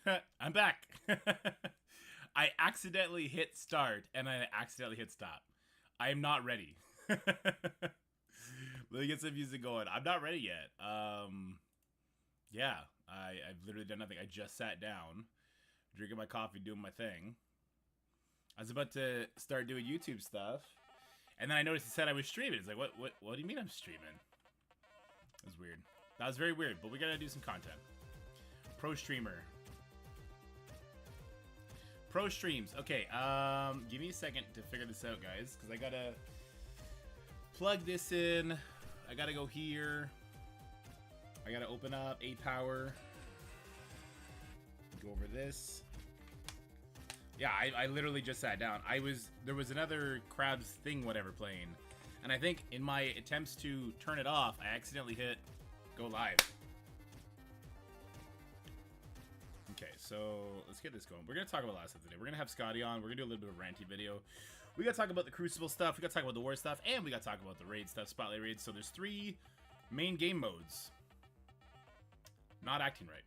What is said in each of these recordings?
I'm back. I accidentally hit start and I accidentally hit stop. I am not ready. Let me get some music going. I'm not ready yet. Yeah, I've literally done nothing. I just sat down, drinking my coffee, doing my thing. I was about to start doing YouTube stuff, and then I noticed it said I was streaming. It's like, what do you mean I'm streaming? It was weird. That was very weird, but we gotta do some content. Pro streamer. Pro streams. Okay, give me a second to figure this out, guys, because I gotta plug this in. I gotta go here. I gotta open up 8Power. Go over this. Yeah, I literally just sat down. There was another Crabs thing, whatever, playing. And I think in my attempts to turn it off, I accidentally hit go live. Okay, so let's get this going. We're going to talk about a lot of stuff today. We're going to have Scotty on. We're going to do a little bit of a ranty video. We got to talk about the Crucible stuff. We got to talk about the War stuff. And we got to talk about the raid stuff, Spotlight raids. So there's 3 main game modes. Not acting right.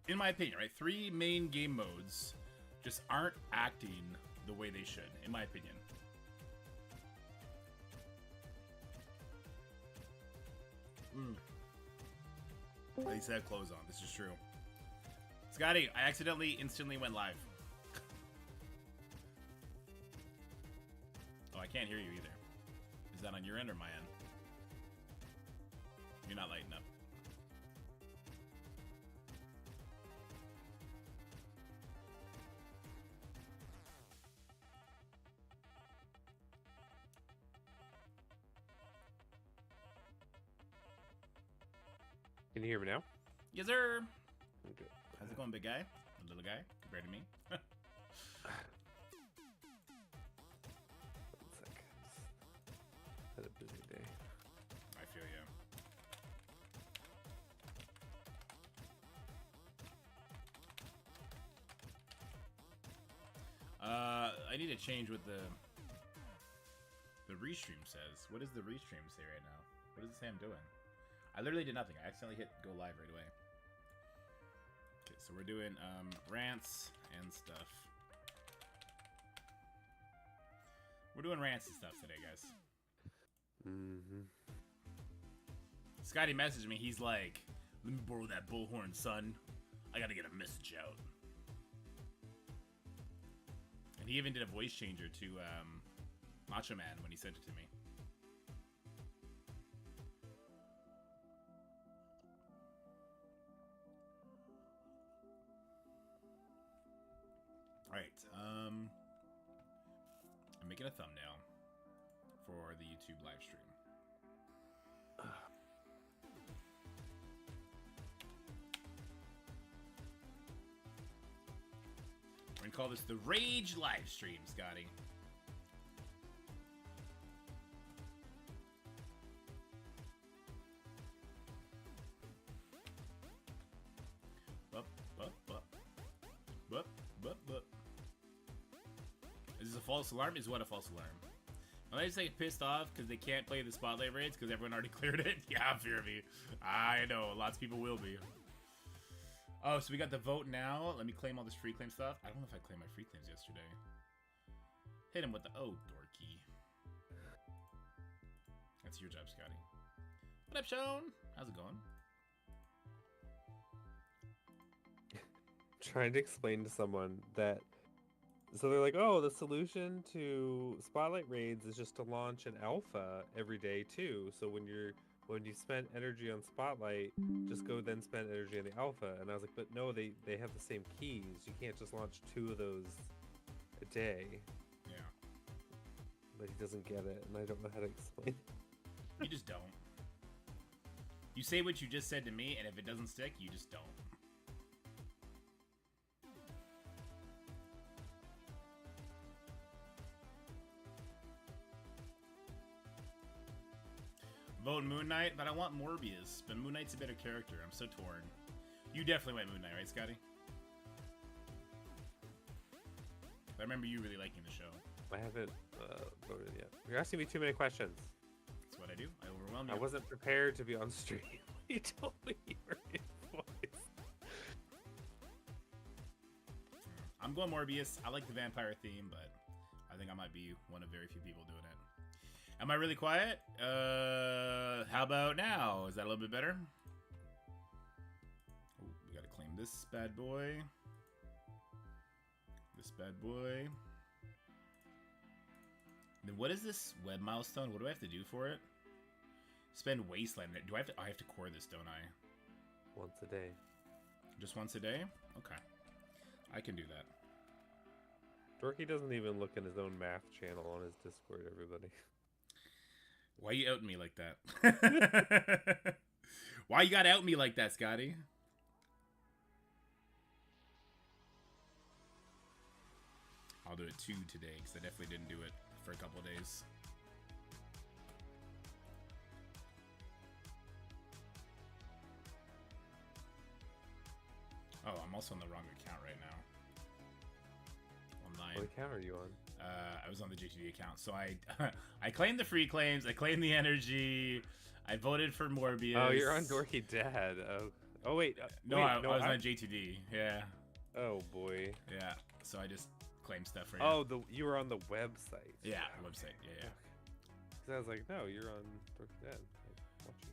In my opinion, right? 3 main game modes just aren't acting the way they should, in my opinion. At least I have clothes on. This is true. Scotty, I accidentally instantly went live. Oh, I can't hear you either. Is that on your end or my end? You're not lighting up. Can you hear me now? Yes, sir. Okay. How's it going, big guy? A little guy compared to me. 1 sec. Had a busy day. I feel you. I need to change what the restream says. What does the restream say right now? What does it say I'm doing? I literally did nothing. I accidentally hit go live right away. Okay, so we're doing rants and stuff. We're doing rants and stuff today, guys. Scotty messaged me. He's like, let me borrow that bullhorn, son. I gotta get a message out. And he even did a voice changer to Macho Man when he sent it to me. Alright, I'm making a thumbnail for the YouTube live stream. We're gonna call this the Rage live stream, Scotty. Bup, bup, bup. Bup, bup, bup. Is this a false alarm? Is what a false alarm? Well, they just like pissed off because they can't play the spotlight raids because everyone already cleared it. Yeah, fear me. I know, lots of people will be. Oh, so we got the vote now. Let me claim all this free claim stuff. I don't know if I claimed my free claims yesterday. Hit him with the dorky. That's your job, Scotty. What up, Sean? How's it going? Trying to explain to someone that, so they're like, oh, the solution to Spotlight raids is just to launch an alpha every day too. So when you spend energy on Spotlight, just go then spend energy on the alpha. And I was like, but no, they have the same keys. You can't just launch 2 of those a day. Yeah. But he doesn't get it, and I don't know how to explain. You just don't. You say what you just said to me, and if it doesn't stick, you just don't. Vote Moon Knight, but I want Morbius. But Moon Knight's a better character. I'm so torn. You definitely went Moon Knight, right, Scotty? I remember you really liking the show. I haven't voted yet. You're asking me too many questions. That's what I do. I overwhelm you. I wasn't prepared to be on stream. You told me you were in voice. I'm going Morbius. I like the vampire theme, but I think I might be one of very few people doing it. Am I really quiet? How about now? Is that a little bit better? Ooh, we gotta claim this bad boy. This bad boy. Then what is this web milestone? What do I have to do for it? Spend Wasteland. Do I have to? I have to core this, don't I? Once a day. Just once a day? Okay. I can do that. Dorky doesn't even look in his own math channel on his Discord, everybody. Why you outing me like that? Why you gotta out me like that, Scotty? I'll do it 2 today, because I definitely didn't do it for a couple of days. Oh, I'm also on the wrong account right now. Online. What account are you on? I was on the JTD account, so I claimed the free claims, I claimed the energy, I voted for Morbius. Oh, you're on Dorky Dad. Oh wait. No, wait, I was on JTD. Yeah. Oh boy. Yeah. So I just claimed stuff for you. Oh, you were on the website. Yeah, website. Yeah, yeah. Because I was like, no, you're on Dorky Dad. Like, watching.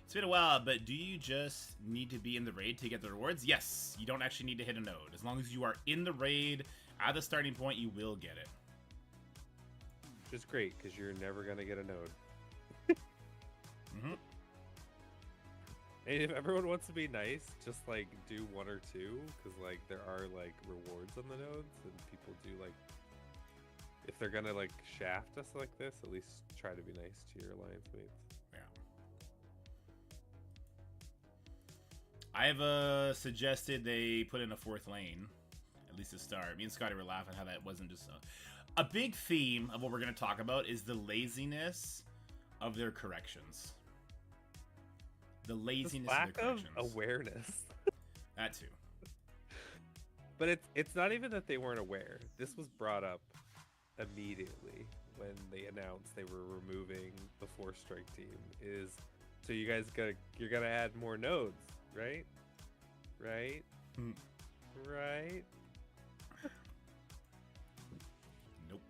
It's been a while, but do you just need to be in the raid to get the rewards? Yes, you don't actually need to hit a node. As long as you are in the raid at the starting point, you will get it. Which is great, because you're never going to get a node. Mm-hmm. And if everyone wants to be nice, just like do 1 or 2, because like there are like rewards on the nodes, and people do like, if they're gonna like shaft us like this, at least try to be nice to your alliance mates. Yeah. I've suggested they put in a 4th lane, at least to start. Me and Scotty were laughing how that wasn't just a big theme of what we're gonna talk about is the laziness of their corrections. The laziness lack of their of corrections. awareness. That too. But it's not even that they weren't aware. This was brought up immediately when they announced they were removing the 4-strike team. Is so you guys you're gonna add more nodes, right? Right? Right? Nope.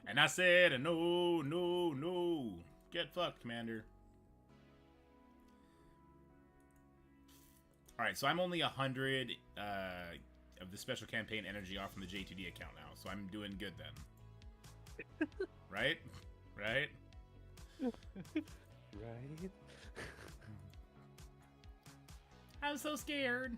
And I said, no, no, no. Get fucked, Commander. Alright, so I'm only 100 of the special campaign energy off from the JTD account now, so I'm doing good then. Right? Right? Right? I'm so scared.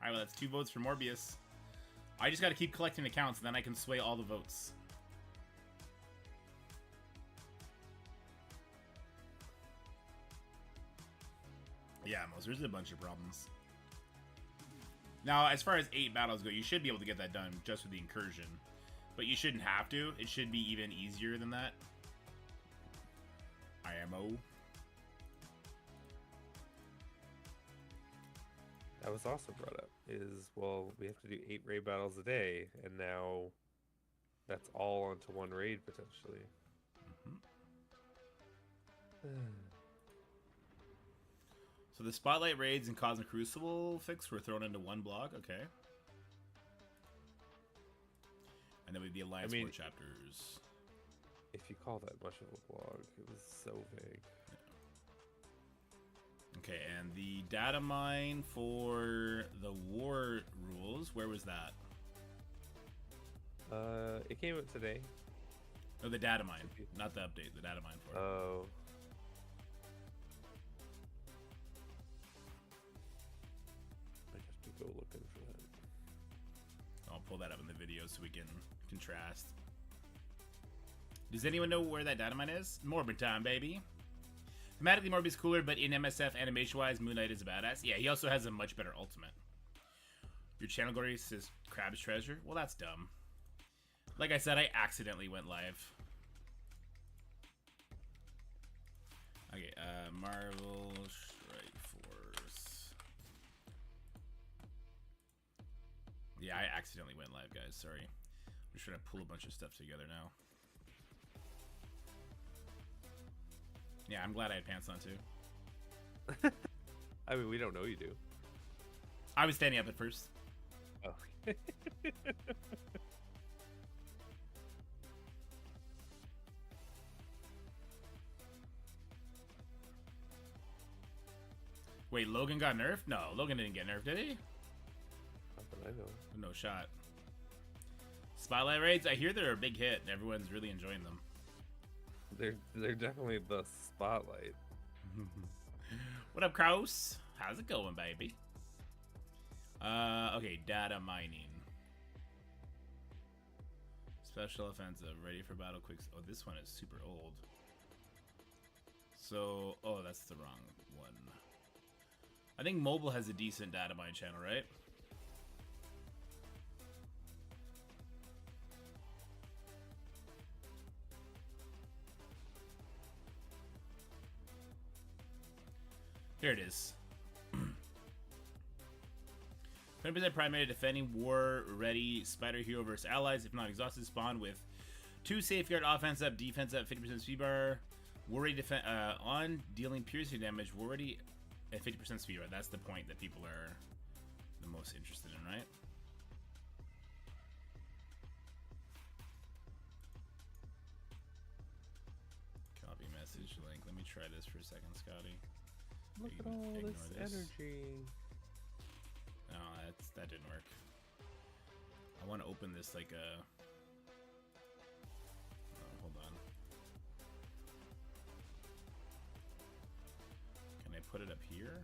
Alright, well that's 2 votes for Morbius. I just gotta keep collecting accounts, and then I can sway all the votes. Yeah, Mos, there's a bunch of problems. Now, as far as 8 battles go, you should be able to get that done just with the incursion. But you shouldn't have to. It should be even easier than that. IMO. That was also brought up. Is, well, we have to do 8 raid battles a day, and now that's all onto 1 raid, potentially. So the Spotlight raids and Cosmic Crucible fix were thrown into 1 block? Okay. And then we'd be Alliance War chapters. If you call that much of a blog, it was so vague. Okay, and the data mine for the war rules, where was that? It came out today. No, the data mine, not the update. The data mine for it. Oh. I have to go looking for that. I'll pull that up in the video so we can contrast. Does anyone know where that data mine is? Morbid time, baby. Thematically, Morbius cooler, but in MSF animation-wise, Moon Knight is a badass. Yeah, he also has a much better ultimate. Your channel glory says Crab's Treasure? Well, that's dumb. Like I said, I accidentally went live. Okay, Marvel Strike Force. accidentally went live, guys. Sorry. I'm just trying to pull a bunch of stuff together now. Yeah, I'm glad I had pants on too. I mean, we don't know you do. I was standing up at first. Oh. Wait, Logan got nerfed? No, Logan didn't get nerfed, did he? Not that I know. No shot. Spotlight raids, I hear they're a big hit and everyone's really enjoying them. They're definitely the spotlight. What up, Kraus? How's it going, baby? Okay, data mining. Special offensive, ready for battle quick. Oh, this one is super old. So, oh, that's the wrong one. I think mobile has a decent data mine channel, right? Here it is. 20% primary defending war ready spider hero versus allies. If not exhausted, spawn with 2 safeguard offense up, defense up, 50% speed bar. War ready defend on dealing piercing damage. War ready at 50% speed bar. That's the point that people are the most interested in, right? Copy message link. Let me try this for a second, Scotty. Look at all this energy. No, that didn't work. I want to open this like a... Oh, hold on. Can I put it up here?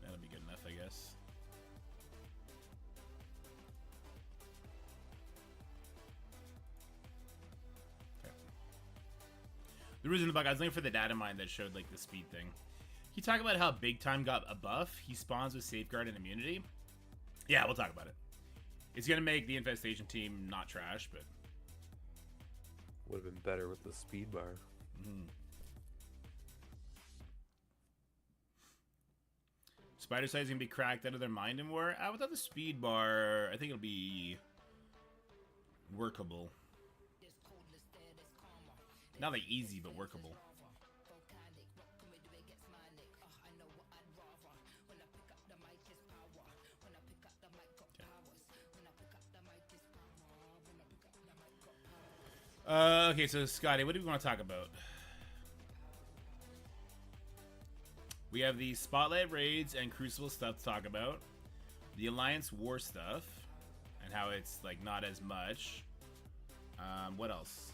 That'll be good enough, I guess. The reason the bug, I was looking for the data mine that showed like the speed thing. Can you talk about how Big Time got a buff? He spawns with safeguard and immunity. Yeah, we'll talk about it. It's gonna make the infestation team not trash, but would have been better with the speed bar. Spider size can be cracked out of their mind in war. Without the speed bar, I think it'll be workable. Not like easy, but workable. Okay, so Scotty, what do we want to talk about? We have the Spotlight raids and Crucible stuff to talk about. The Alliance war stuff and how it's like not as much. What else?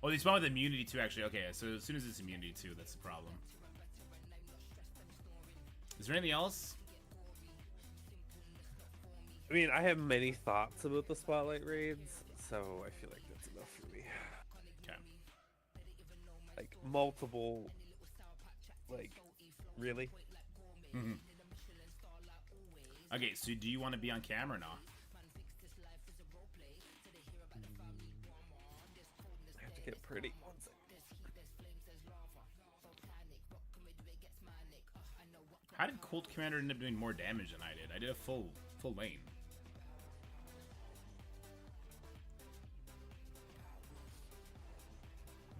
Oh, they spawn with immunity too, actually. Okay, so as soon as it's immunity too, that's the problem. Is there anything else? I mean, I have many thoughts about the Spotlight raids, so I feel like that's enough for me. Okay. Like, multiple... Like, really? Mm-hmm. Okay, so do you want to be on camera or not? I have to get pretty. One second. How did Colt Commander end up doing more damage than I did? I did a full lane.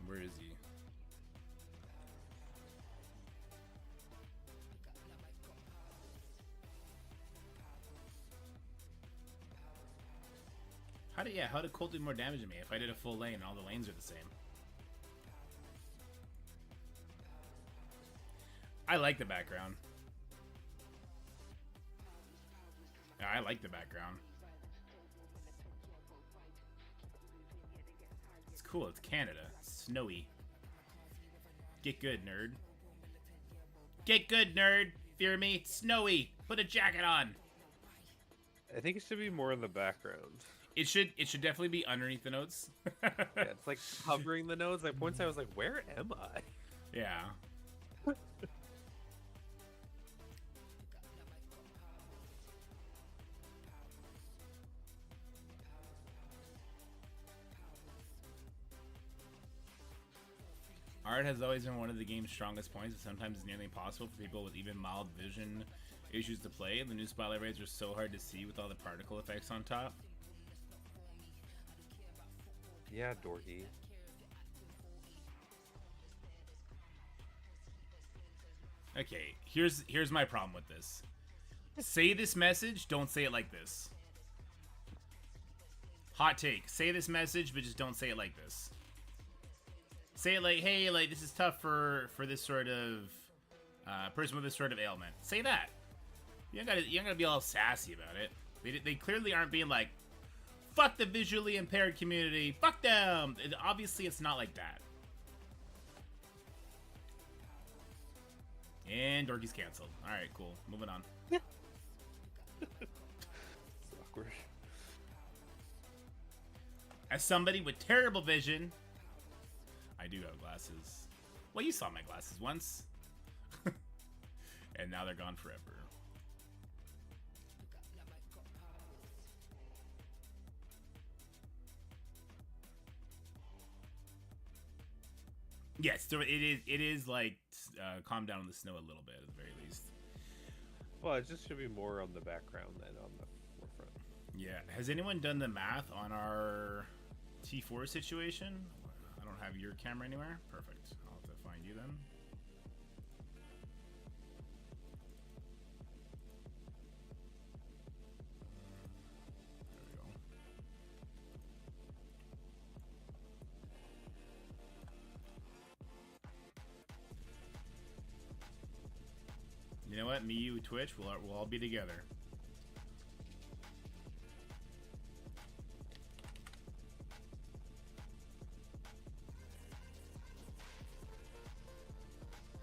Where is he? How did Colt do more damage to me if I did a full lane and all the lanes are the same? I like the background. Yeah, I like the background. It's cool. It's Canada. It's snowy. Get good, nerd. Get good, nerd. Fear me. It's snowy. Put a jacket on. I think it should be more in the background. It should definitely be underneath the notes. Yeah, it's like covering the notes. Like once I was like, where am I? Yeah. Art has always been one of the game's strongest points, and sometimes it's nearly impossible for people with even mild vision issues to play. The new spotlight rays are so hard to see with all the particle effects on top. Yeah, Dorky. Okay, here's my problem with this. Say this message, don't say it like this. Hot take. Say this message, but just don't say it like this. Say it like, hey, like, this is tough for this sort of person with this sort of ailment. Say that. You don't gotta be all sassy about it. They clearly aren't being like, fuck the visually impaired community, fuck them. Obviously, it's not like that. And Dorky's canceled. All right, cool. Moving on. It's awkward. As somebody with terrible vision, I do have glasses. Well, you saw my glasses once. And now they're gone forever. Yes, so it is like calm down on the snow a little bit at the very least. Well, it just should be more on the background than on the forefront. Yeah. Has anyone done the math on our T4 situation? I don't have your camera anywhere. Perfect. I'll have to find you then. There we go. You know what? Me, you, Twitch, we'll all be together.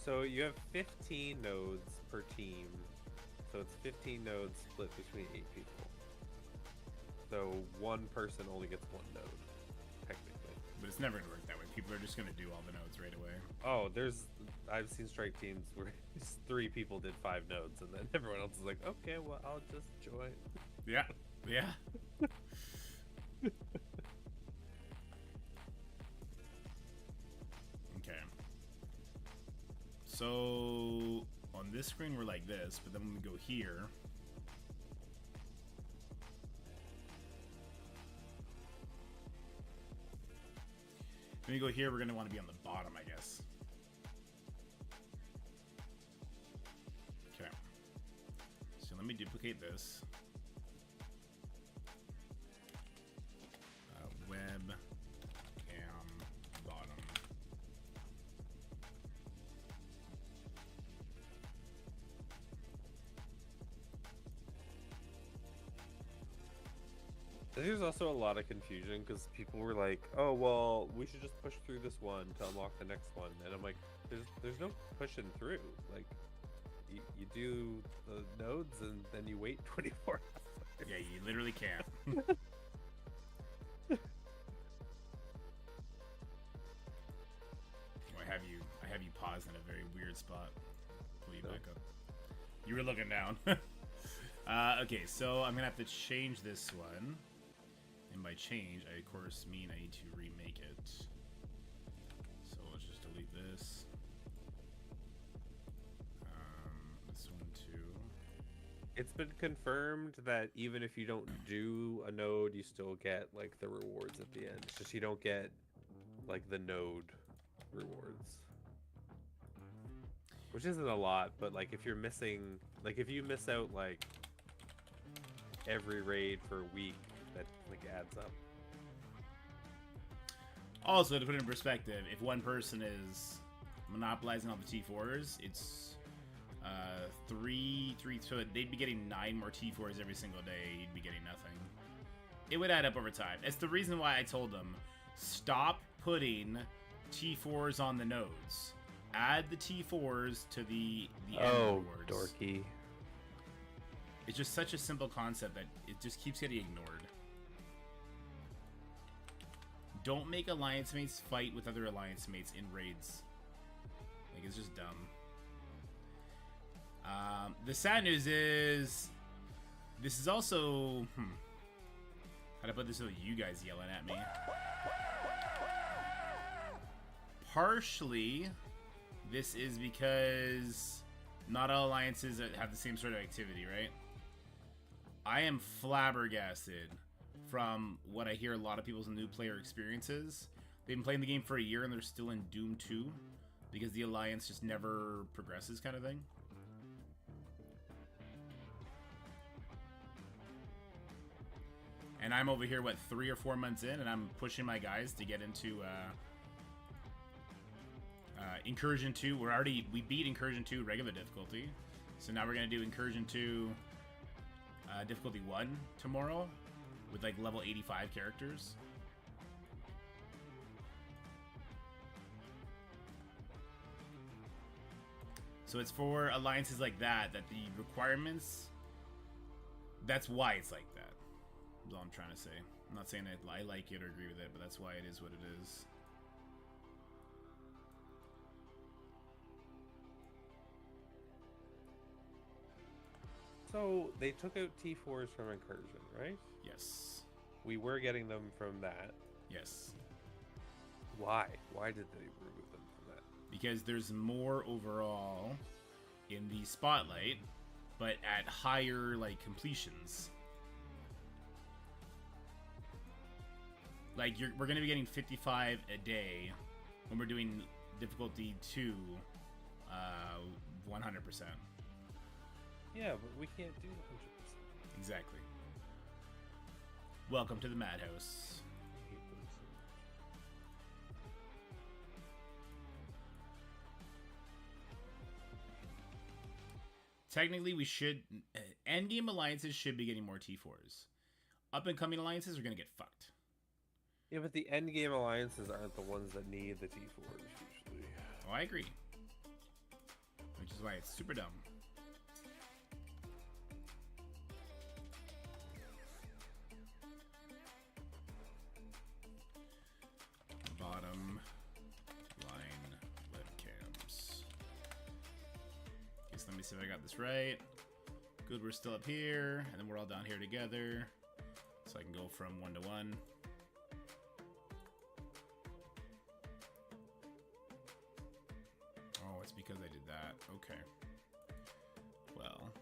So you have 15 nodes per team. So it's 15 nodes split between 8 people. So one person only gets one node, technically. But it's never gonna work that way. People are just gonna do all the nodes right away. Oh, I've seen strike teams where 3 people did 5 nodes, and then everyone else is like, okay, well, I'll just join. Yeah, yeah. Okay. So on this screen we're like this, but then when we go here, when we go here, we're gonna want to be on the bottom, I guess. Okay. So let me duplicate this. Web cam bottom. There's also a lot of confusion because people were like, oh, well, we should just push through this one to unlock the next one. And I'm like, there's no pushing through. Like, you do the nodes and then you wait 24 hours. Yeah, you literally can't. I have you paused in a very weird spot. Pull you back up. You were looking down. Okay, so I'm gonna have to change this one. And by change, I of course mean I need to remake it. So let's just delete this. This one too. It's been confirmed that even if you don't do a node, you still get like the rewards at the end. It's just you don't get like the node rewards. Which isn't a lot, but like if you're missing, like if you miss out like every raid for a week, that like adds up. Also, to put it in perspective, if one person is monopolizing all the T4s, it's three, so they'd be getting 9 more T4s every single day. You'd be getting nothing. It would add up over time. It's the reason why I told them, stop putting T4s on the nodes. Add the T4s to the end rewards. Dorky. It's just such a simple concept that it just keeps getting ignored. Don't make alliance mates fight with other alliance mates in raids. Like, it's just dumb. The sad news is, this is also, how to put this without you guys yelling at me? partially, this is because not all alliances have the same sort of activity, right? I am flabbergasted from what I hear a lot of people's new player experiences. They've been playing the game for a year and they're still in Doom 2 because the alliance just never progresses, kind of thing. And I'm over here, what, 3 or 4 months in, and I'm pushing my guys to get into Incursion 2. We beat Incursion 2 regular difficulty. So now we're going to do Incursion 2 difficulty 1 tomorrow with like level 85 characters. So it's for alliances like that the requirements, that's why it's like that. That's all I'm trying to say. I'm not saying that I like it or agree with it, but that's why it is what it is. So they took out T4s from Incursion, right? Yes. We were getting them from that. Yes. Why? Why did they remove them from that? Because there's more overall in the Spotlight, but at higher like completions. Like we're gonna be getting 55 a day when we're doing difficulty 2, 100%. Yeah, but we can't do 100%. Exactly. Welcome to the Madhouse. Technically, we should... Endgame alliances should be getting more T4s. Up-and-coming alliances are going to get fucked. Yeah, but the endgame alliances aren't the ones that need the T4s usually. Oh, I agree. Which is why it's super dumb. Bottom line webcams. Okay, so let me see if I got this right. Good, we're still up here, and then we're all down here together. So I can go from 1 to 1. Oh, it's because I did that. Okay. Well.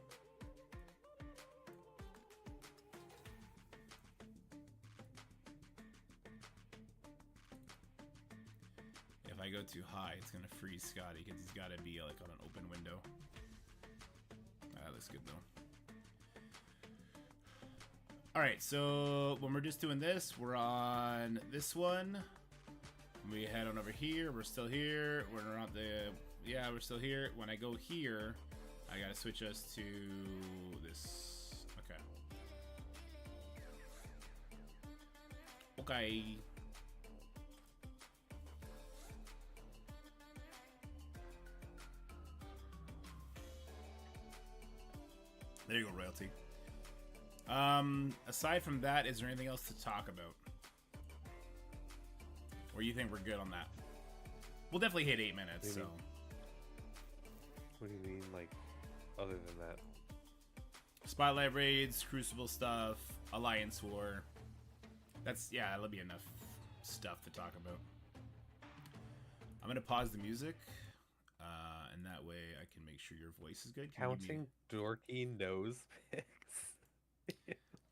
If I go too high, it's gonna freeze Scotty because he's gotta be like on an open window. That looks good though. Alright, so when we're just doing this, we're on this one. We head on over here. We're still here. We're not the... Yeah, we're still here. When I go here, I gotta switch us to this. Okay. Okay. There you go, royalty. Aside from that, is there anything else to talk about? Or you think we're good on that? We'll definitely hit 8 minutes, so... What do you mean, like, other than that? Spotlight raids, Crucible stuff, Alliance War. That's, yeah, that'll be enough stuff to talk about. I'm gonna pause the music, and that way I can make sure your voice is good. Counting dorky nose picks.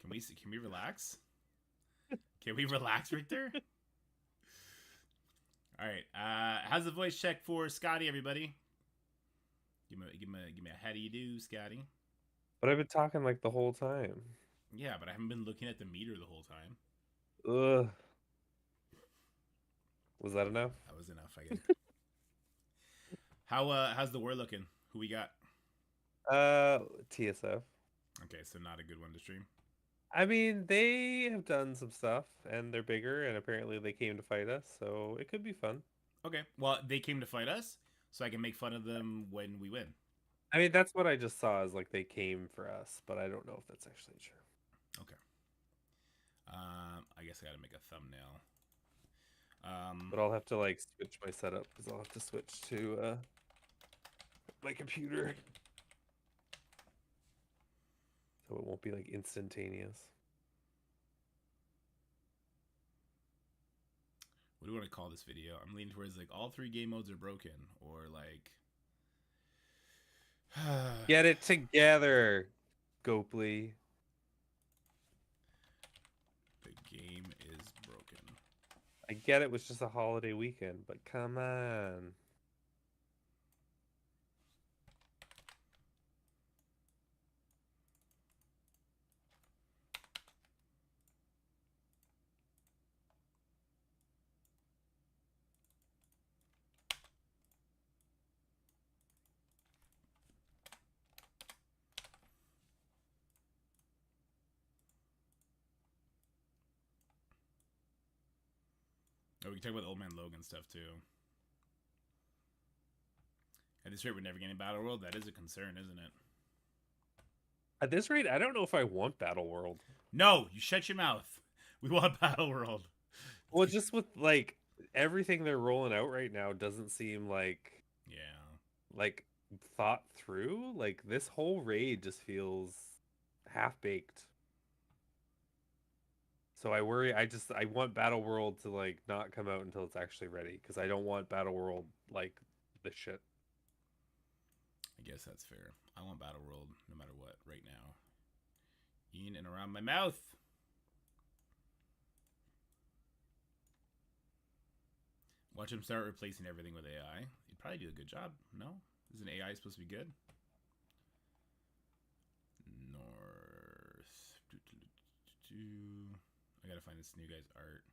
Can we relax? Can we relax, Richter? All right. How's the voice check for Scotty, everybody? Give me a how do you do, Scotty? But I've been talking like the whole time. Yeah, but I haven't been looking at the meter the whole time. Ugh. Was that enough? That was enough, I guess. How's the war looking? Who we got? TSF. Okay, so not a good one to stream. I mean, they have done some stuff, and they're bigger, and apparently they came to fight us, so it could be fun. Okay, well, they came to fight us, so I can make fun of them when we win. I mean, that's what I just saw, is like they came for us, but I don't know if that's actually true. Okay. I guess I gotta make a thumbnail. But I'll have to like switch my setup, because I'll have to switch to my computer. So it won't be like instantaneous. what do you want to call this video? I'm leaning towards like all 3 game modes are broken, or like Get it together, Gopley. the game is broken. I get it was just a holiday weekend, but come on. Oh, we can talk about the Old Man Logan stuff too. At this rate, we're never getting Battle World. That is a concern, isn't it? At this rate, I don't know if I want Battle World. No, you shut your mouth. We want Battle World. Well, just with like everything they're rolling out right now doesn't seem like thought through. Like this whole raid just feels half baked. So I worry. I want Battle World to like not come out until it's actually ready because I don't want Battle World like this shit. I guess that's fair. I want Battle World no matter what right now. In and around my mouth. Watch him start replacing everything with AI. He'd probably do a good job. No? Isn't AI supposed to be good? North. I gotta find this new guy's art.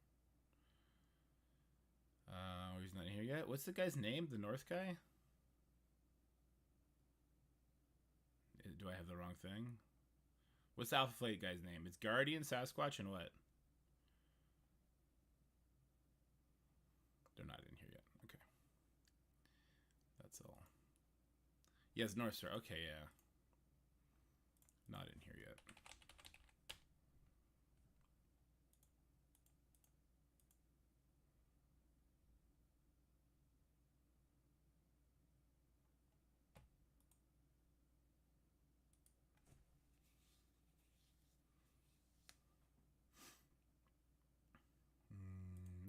He's not here yet. What's the guy's name? The North guy? Do I have the wrong thing? What's the Alpha Flight guy's name? It's Guardian, Sasquatch, and what? They're not in here yet. Okay. That's all. Yes, North Star. Okay, yeah. Not in here yet.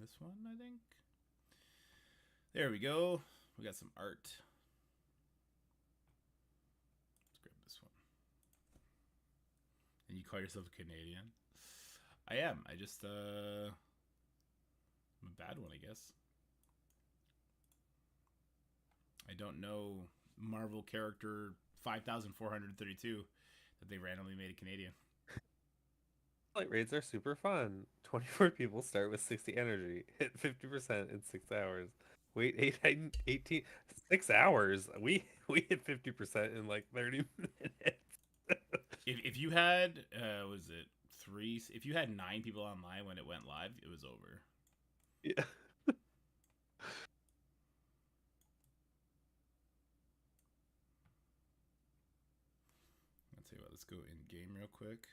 This one, I think. There we go. We got some art. Let's grab this one. And you call yourself a Canadian? I am. I just, I'm a bad one, I guess. I don't know Marvel character 5,432 that they randomly made a Canadian. Light raids are super fun. 24 people start with 60 energy. Hit 50% in 6 hours. Wait 18 6 hours. We hit 50% in like 30 minutes. If you had was it 3, if you had 9 people online when it went live, it was over. Yeah. I'll tell you what, let's go in game real quick.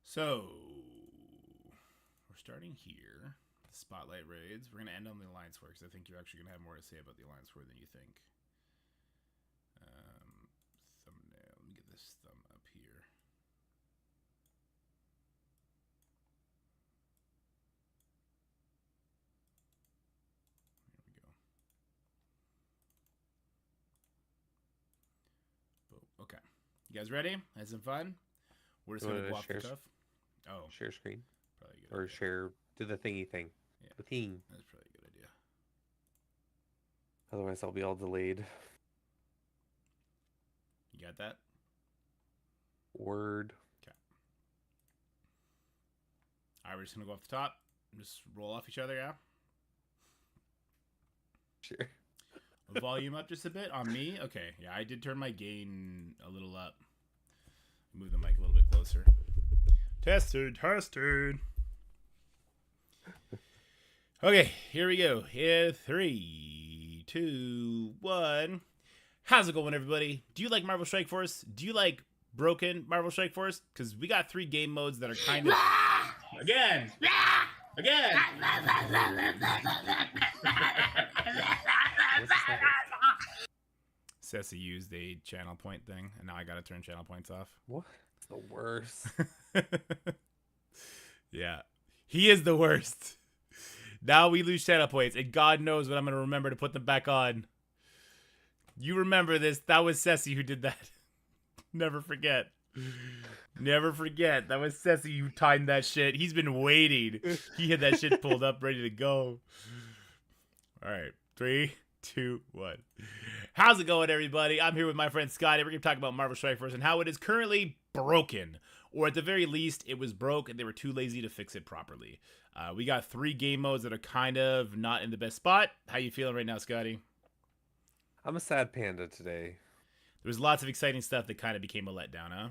So, we're starting here. The Spotlight Raids. We're going to end on the Alliance War, because I think you're actually going to have more to say about the Alliance War than you think. Thumbnail. Let me get this thumb up here. There we go. Boom. Okay. You guys ready? Had some fun? We're just going to go off the cuff. Oh. Share screen. Probably a good or idea. share, do the thingy thing. Yeah. The thing. That's probably a good idea. Otherwise, I'll be all delayed. You got that? Word. Okay. All right, we're just going to go off the top. Just roll off each other, yeah? Sure. Volume up just a bit on me. Okay, yeah, I did turn my gain a little up. Move the mic a little bit closer. Tested. Okay, here we go. In 3, 2, 1. How's it going, everybody? Do you like Marvel Strike Force? Do you like broken Marvel Strike Force? Because we got 3 game modes that are kind of... Again! Ceci used a channel point thing, and now I gotta turn channel points off. What? It's the worst. Yeah. He is the worst. Now we lose channel points, and God knows when I'm gonna remember to put them back on. You remember this. That was Ceci who did that. Never forget. Never forget. That was Ceci who timed that shit. He's been waiting. He had that shit pulled up, ready to go. Alright. 3, 2, 1. How's it going, everybody? I'm here with my friend Scotty. We're going to talk about Marvel Strike Force and how it is currently broken. Or at the very least, it was broke and they were too lazy to fix it properly. We got 3 game modes that are kind of not in the best spot. How you feeling right now, Scotty? I'm a sad panda today. There was lots of exciting stuff that kind of became a letdown, huh?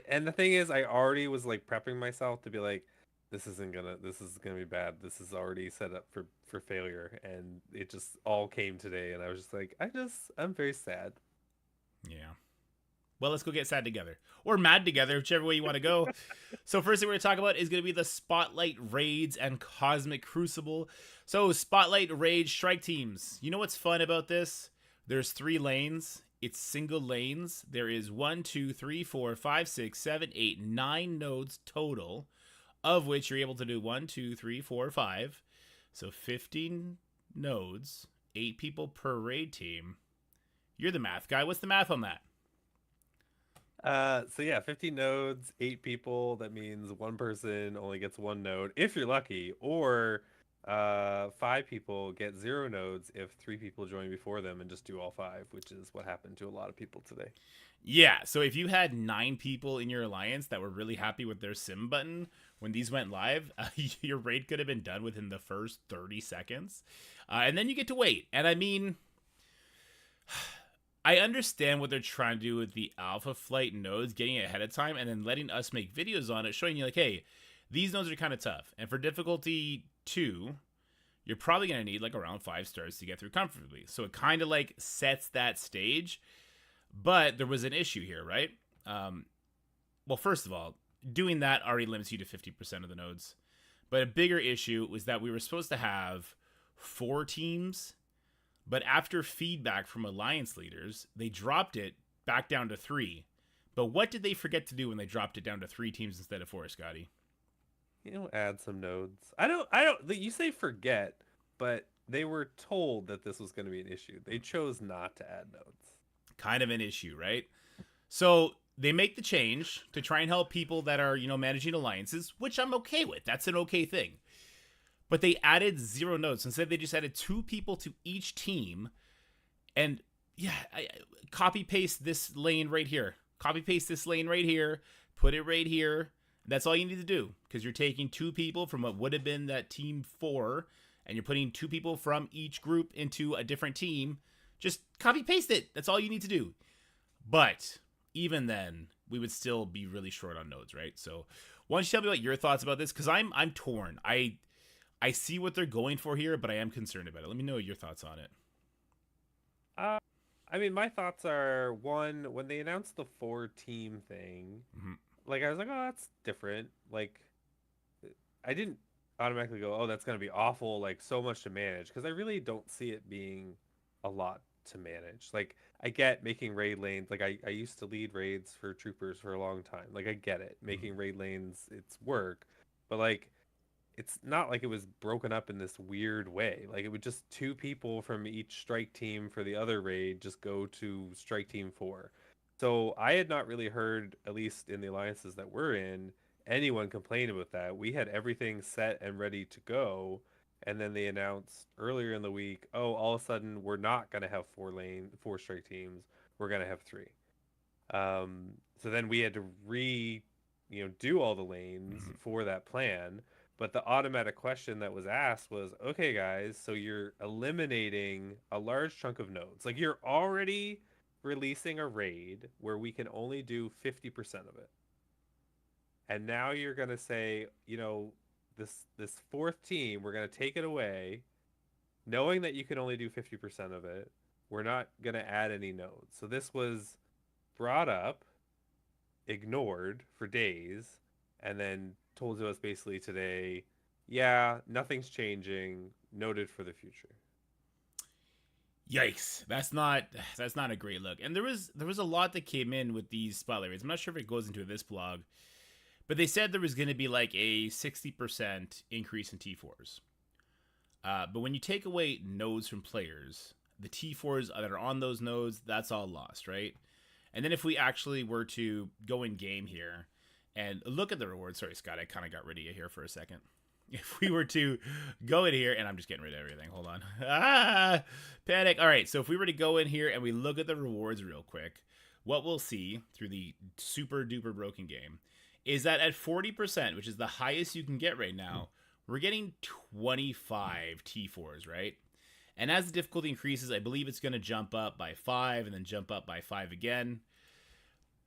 And the thing is, I already was like prepping myself to be like, this is gonna be bad. This is already set up for failure, and it just all came today, and I was just like, I'm very sad. Yeah. Well, let's go get sad together. Or mad together, whichever way you want to go. So first thing we're going to talk about is going to be the Spotlight Raids and Cosmic Crucible. So Spotlight Raid Strike Teams. You know what's fun about this? There's 3 lanes. It's single lanes. There is 1, 2, 3, 4, 5, 6, 7, 8, 9 nodes total, of which you're able to do 1, 2, 3, 4, 5. So 15 nodes, 8 people per raid team. You're the math guy. What's the math on that? So yeah, 15 nodes, 8 people. That means one person only gets 1 node if you're lucky, or 5 people get 0 nodes if 3 people join before them and just do all 5, which is what happened to a lot of people today. Yeah, so if you had 9 people in your alliance that were really happy with their sim button when these went live, your raid could have been done within the first 30 seconds. And then you get to wait. And I mean, I understand what they're trying to do with the alpha flight nodes, getting it ahead of time, and then letting us make videos on it, showing you like, hey, these nodes are kind of tough. And for difficulty 2, you're probably going to need like around 5 stars to get through comfortably. So it kind of like sets that stage. But there was an issue here, right? Well, first of all, doing that already limits you to 50% of the nodes. But a bigger issue was that we were supposed to have 4 teams, but after feedback from alliance leaders, they dropped it back down to 3. But what did they forget to do when they dropped it down to 3 teams instead of 4, Scotty? Add some nodes. I don't. You say forget, but they were told that this was going to be an issue. They chose not to add nodes. Kind of an issue, right? So they make the change to try and help people that are, managing alliances, which I'm okay with. That's an okay thing. But they added 0 nodes. Instead, they just added 2 people to each team. And yeah, copy paste this lane right here. Copy paste this lane right here. Put it right here. That's all you need to do, because you're taking 2 people from what would have been that team 4, and you're putting 2 people from each group into a different team. Just copy paste it. That's all you need to do. But even then, we would still be really short on nodes, right? So why don't you tell me what your thoughts about this? Because I'm torn. I see what they're going for here, but I am concerned about it. Let me know your thoughts on it. I mean, my thoughts are, 1, when they announced the 4-team thing, like, I was like, oh, that's different. Like, I didn't automatically go, oh, that's going to be awful, like, so much to manage, because I really don't see it being a lot to manage. Like, I get making raid lanes. Like, I used to lead raids for troopers for a long time. Like, I get it. Making raid lanes, it's work. But, like, it's not like it was broken up in this weird way. Like, it would just 2 people from each strike team for the other raid just go to strike team 4. So I had not really heard, at least in the alliances that we're in, anyone complain about that. We had everything set and ready to go. And then they announced earlier in the week, oh, all of a sudden we're not going to have 4 strike teams. We're going to have 3. So then we had to do all the lanes for that plan. But the automatic question that was asked was, okay, guys, so you're eliminating a large chunk of nodes. Like, you're already releasing a raid where we can only do 50% of it. and now you're gonna say, this fourth team, we're gonna take it away, knowing that you can only do 50% of it. We're not gonna add any nodes. So this was brought up, ignored for days, and then told to us basically today, yeah, nothing's changing, noted for the future. Yikes! That's not a great look. And there was a lot that came in with these spotlight raids. I'm not sure if it goes into this blog, but they said there was going to be like a 60% increase in T4s. But when you take away nodes from players, the T4s that are on those nodes, that's all lost, right? And then if we actually were to go in game here and look at the rewards, sorry, Scott, I kind of got rid of you here for a second. If we were to go in here, and I'm just getting rid of everything. Hold on. Panic. All right, so if we were to go in here and we look at the rewards real quick, what we'll see through the super duper broken game is that at 40%, which is the highest you can get right now, we're getting 25 T4s, right? And as the difficulty increases, I believe it's going to jump up by 5 and then jump up by 5 again.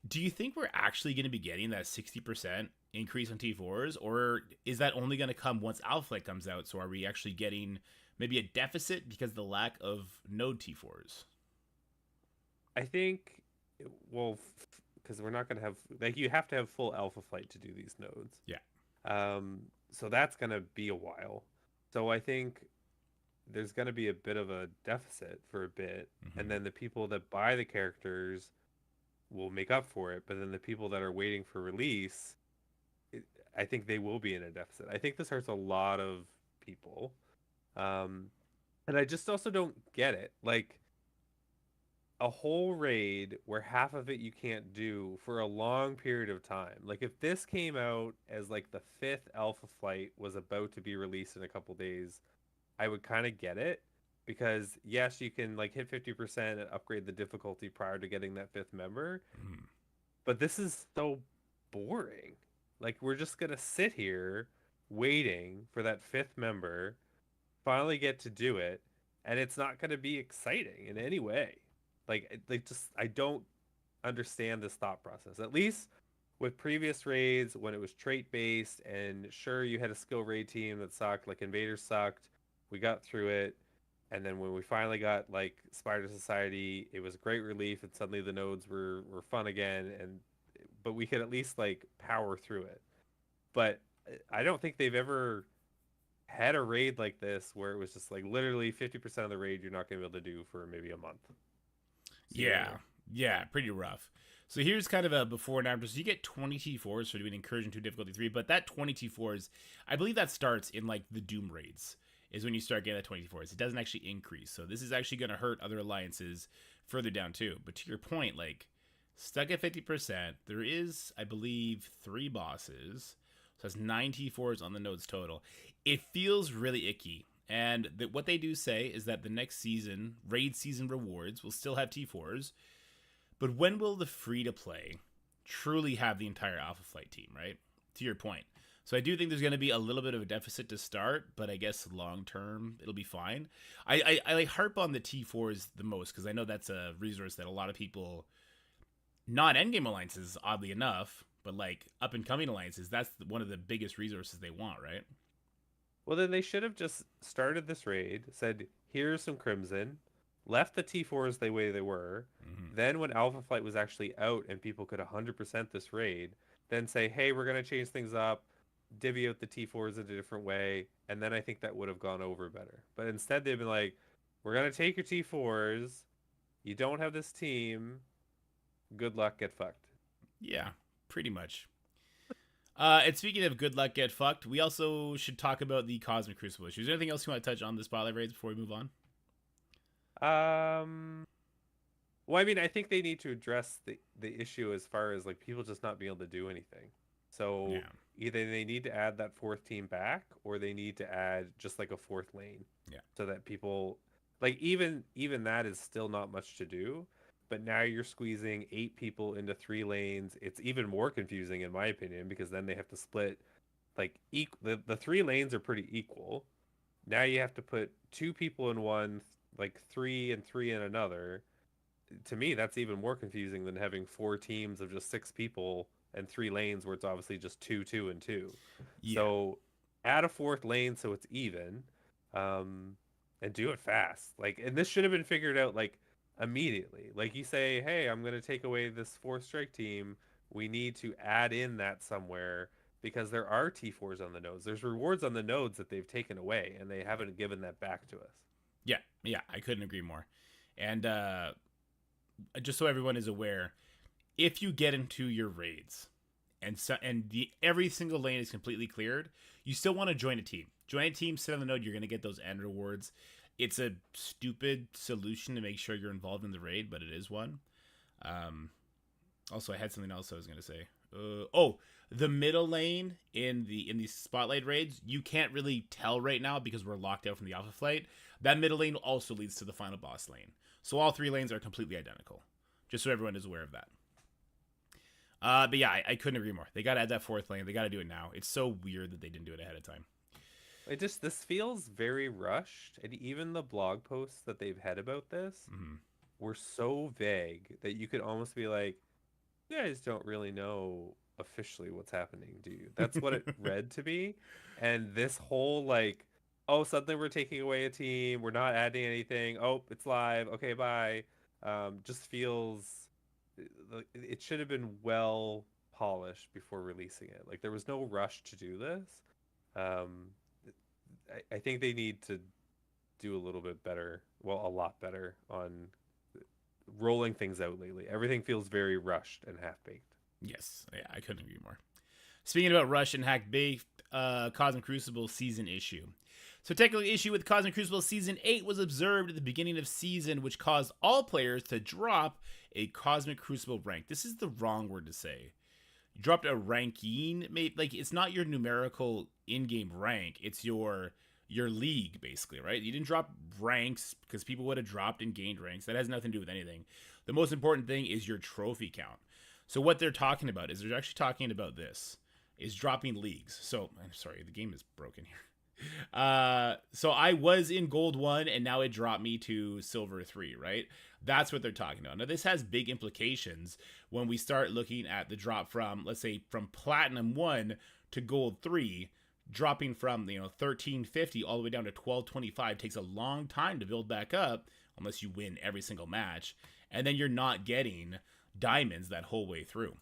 Do you think we're actually going to be getting that 60% increase on T4s, or is that only going to come once Alpha Flight comes out? So are we actually getting maybe a deficit because of the lack of node T4s? I think, well, because we're not going to have, like, you have to have full Alpha Flight to do these nodes. Yeah. So that's going to be a while. So I think there's going to be a bit of a deficit for a bit. Mm-hmm. And then the people that buy the characters will make up for it. But then the people that are waiting for release, I think they will be in a deficit. I think this hurts a lot of people. And I just also don't get it. Like, a whole raid where half of it you can't do for a long period of time. Like, if this came out as like the fifth Alpha Flight was about to be released in a couple days, I would kind of get it, because yes, you can like hit 50% and upgrade the difficulty prior to getting that fifth member. Mm. But this is so boring. Like, we're just gonna sit here waiting for that fifth member, finally get to do it, and it's not gonna be exciting in any way. Like just I don't understand this thought process. At least with previous raids, when it was trait based, and sure, you had a skill raid team that sucked, like Invaders sucked, we got through it, and then when we finally got like Spider Society, it was a great relief, and suddenly the nodes were fun again, and but we could at least like power through it. But I don't think they've ever had a raid like this where it was just like literally 50% of the raid you're not going to be able to do for maybe a month. Yeah, pretty rough. So here's kind of a before and after. So you get 20 T4s for doing Incursion 2 Difficulty 3, but that 20 T4s, I believe that starts in like the Doom raids, is when you start getting that 20 T4s. It doesn't actually increase. So this is actually going to hurt other alliances further down too. But to your point, like, stuck at 50%, there is, I believe, 3 bosses. So that's 9 T4s on the nodes total. It feels really icky. And what they do say is that the next season, raid season rewards, will still have T4s. But when will the free-to-play truly have the entire Alpha Flight team, right? To your point. So I do think there's going to be a little bit of a deficit to start, but I guess long-term, it'll be fine. I like harp on the T4s the most, because I know that's a resource that a lot of people, not endgame alliances, oddly enough, but like up-and-coming alliances, that's one of the biggest resources they want, right? Well, then they should have just started this raid, said, here's some Crimson, left the T4s the way they were. Mm-hmm. Then when Alpha Flight was actually out and people could 100% this raid, then say, hey, we're going to change things up, divvy out the T4s in a different way, and then I think that would have gone over better. But instead they've been like, we're going to take your T4s, you don't have this team, good luck, get fucked. Yeah, pretty much. And speaking of good luck, get fucked, we also should talk about the Cosmic Crucible issues. Is there anything else you want to touch on the spotlight raids before we move on? Well, I mean, I think they need to address the issue as far as like people just not being able to do anything. So Yeah. either they need to add that fourth team back, or they need to add just like a fourth lane. Yeah. So that people, like, even that is still not much to do. But now you're squeezing 8 people into 3 lanes. It's even more confusing in my opinion, because then they have to split like the 3 lanes are pretty equal. Now you have to put 2 people in one, like 3 and 3 in another. To me, that's even more confusing than having 4 teams of just 6 people and 3 lanes where it's obviously just 2, 2, and 2. Yeah. So add a 4th lane so it's even, and do it fast. Like, and this should have been figured out like immediately. Like you say, hey, I'm gonna take away this 4th strike team. We need to add in that somewhere because there are T4s on the nodes. There's rewards on the nodes that they've taken away, and they haven't given that back to us. Yeah, I couldn't agree more. And just so everyone is aware, if you get into your raids and every single lane is completely cleared, you still want to join a team. Join a team, sit on the node, you're going to get those end rewards. It's a stupid solution to make sure you're involved in the raid, but it is one. Also, I had something else I was going to say. The middle lane in these spotlight raids, you can't really tell right now because we're locked out from the alpha flight. That middle lane also leads to the final boss lane. So all 3 lanes are completely identical. Just so everyone is aware of that. But yeah, I couldn't agree more. They got to add that 4th lane. They got to do it now. It's so weird that they didn't do it ahead of time. This feels very rushed, and even the blog posts that they've had about this were so vague that you could almost be like, you guys don't really know officially what's happening, do you? That's what it read to be. And this whole like, oh, suddenly we're taking away a team, we're not adding anything, oh, it's live, okay, bye, just feels, it should have been well polished before releasing it. Like, there was no rush to do this. I think they need to do a little bit better, well, a lot better on rolling things out lately. Everything feels very rushed and half-baked. Yes, yeah, I couldn't agree more. Speaking about rush and half-baked, Cosmic Crucible season issue. So technical issue with Cosmic Crucible Season 8 was observed at the beginning of season, which caused all players to drop a Cosmic Crucible rank. This is the wrong word to say. You dropped a ranking, like it's not your numerical in-game rank, it's your league, basically, right? You didn't drop ranks because people would have dropped and gained ranks. That has nothing to do with anything. The most important thing is your trophy count. So what they're talking about is they're actually talking about this, is dropping leagues. So, I'm sorry, the game is broken here. So I was in gold 1 and now it dropped me to silver 3, right? That's what they're talking about. Now this has big implications when we start looking at the drop from, let's say, from platinum 1 to gold 3, dropping from 1350 all the way down to 1225 takes a long time to build back up unless you win every single match, and then you're not getting diamonds that whole way through.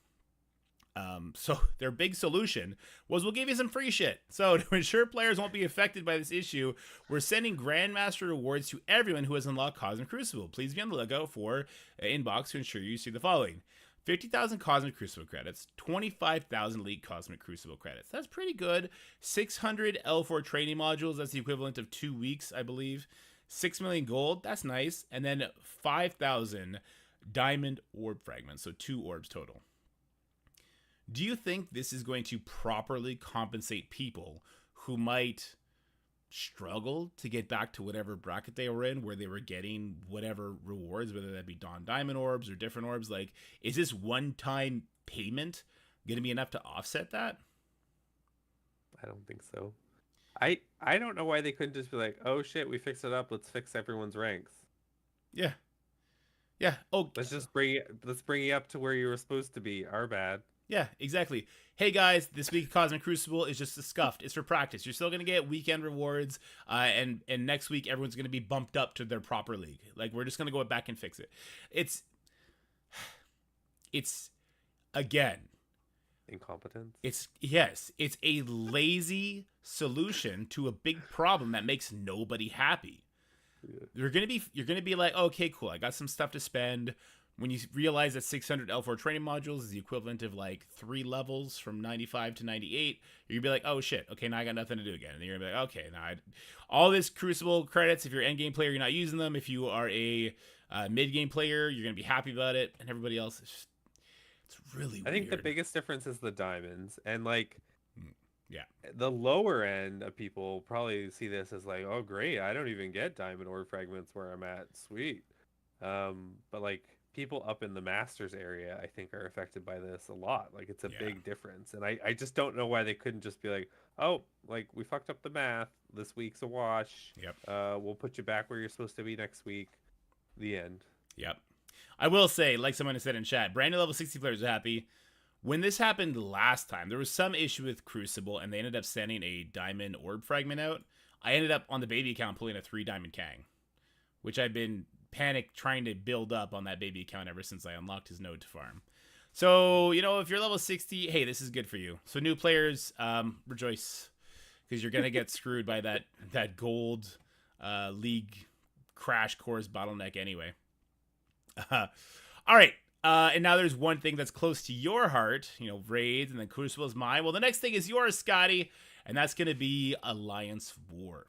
So their big solution was, we'll give you some free shit. So to ensure players won't be affected by this issue, we're sending Grandmaster rewards to everyone who has unlocked Cosmic Crucible. Please be on the lookout for an inbox to ensure you see the following: 50,000 Cosmic Crucible credits, 25,000 League Cosmic Crucible credits. That's pretty good. 600 L4 training modules. That's the equivalent of 2 weeks, I believe. 6 million gold. That's nice. And then 5,000 diamond orb fragments. So 2 orbs total. Do you think this is going to properly compensate people who might struggle to get back to whatever bracket they were in, where they were getting whatever rewards, whether that be Dawn Diamond orbs or different orbs? Like, is this one-time payment going to be enough to offset that? I don't think so. I don't know why they couldn't just be like, oh shit, we fixed it up, let's fix everyone's ranks. Yeah. Oh, let's bring you up to where you were supposed to be. Our bad. Yeah, exactly. Hey guys, this week Cosmic Crucible is just scuffed. It's for practice. You're still gonna get weekend rewards, and next week everyone's gonna be bumped up to their proper league. Like, we're just gonna go back and fix it. It's again, incompetence. It's a lazy solution to a big problem that makes nobody happy. Yeah. You're gonna be like, okay, cool, I got some stuff to spend. When you realize that 600 L4 training modules is the equivalent of like 3 levels from 95 to 98, you're going to be like, oh shit, okay, now I got nothing to do again. And you're going to be like, okay, now all this Crucible credits, if you're an endgame player, you're not using them. If you are a mid-game player, you're going to be happy about it. And everybody else, it's really weird. I think the biggest difference is the diamonds. And like, yeah, the lower end of people probably see this as like, oh great, I don't even get diamond orb fragments where I'm at. Sweet. But like, people up in the Masters area, I think, are affected by this a lot. Like, it's a big difference. And I just don't know why they couldn't just be like, oh, like, we fucked up the math. This week's a wash. Yep. We'll put you back where you're supposed to be next week. The end. Yep. I will say, like someone has said in chat, brand new level 60 players are happy. When this happened last time, there was some issue with Crucible, and they ended up sending a diamond orb fragment out. I ended up on the baby account pulling a 3 diamond Kang, which I've been panic trying to build up on that baby account ever since I unlocked his node to farm. So, if you're level 60, hey, this is good for you. So new players, rejoice, because you're gonna get screwed by that gold league crash course bottleneck anyway. All right. And now there's one thing that's close to your heart, raids, and then Crucible is mine. Well, the next thing is yours, Scotty, and that's going to be Alliance War.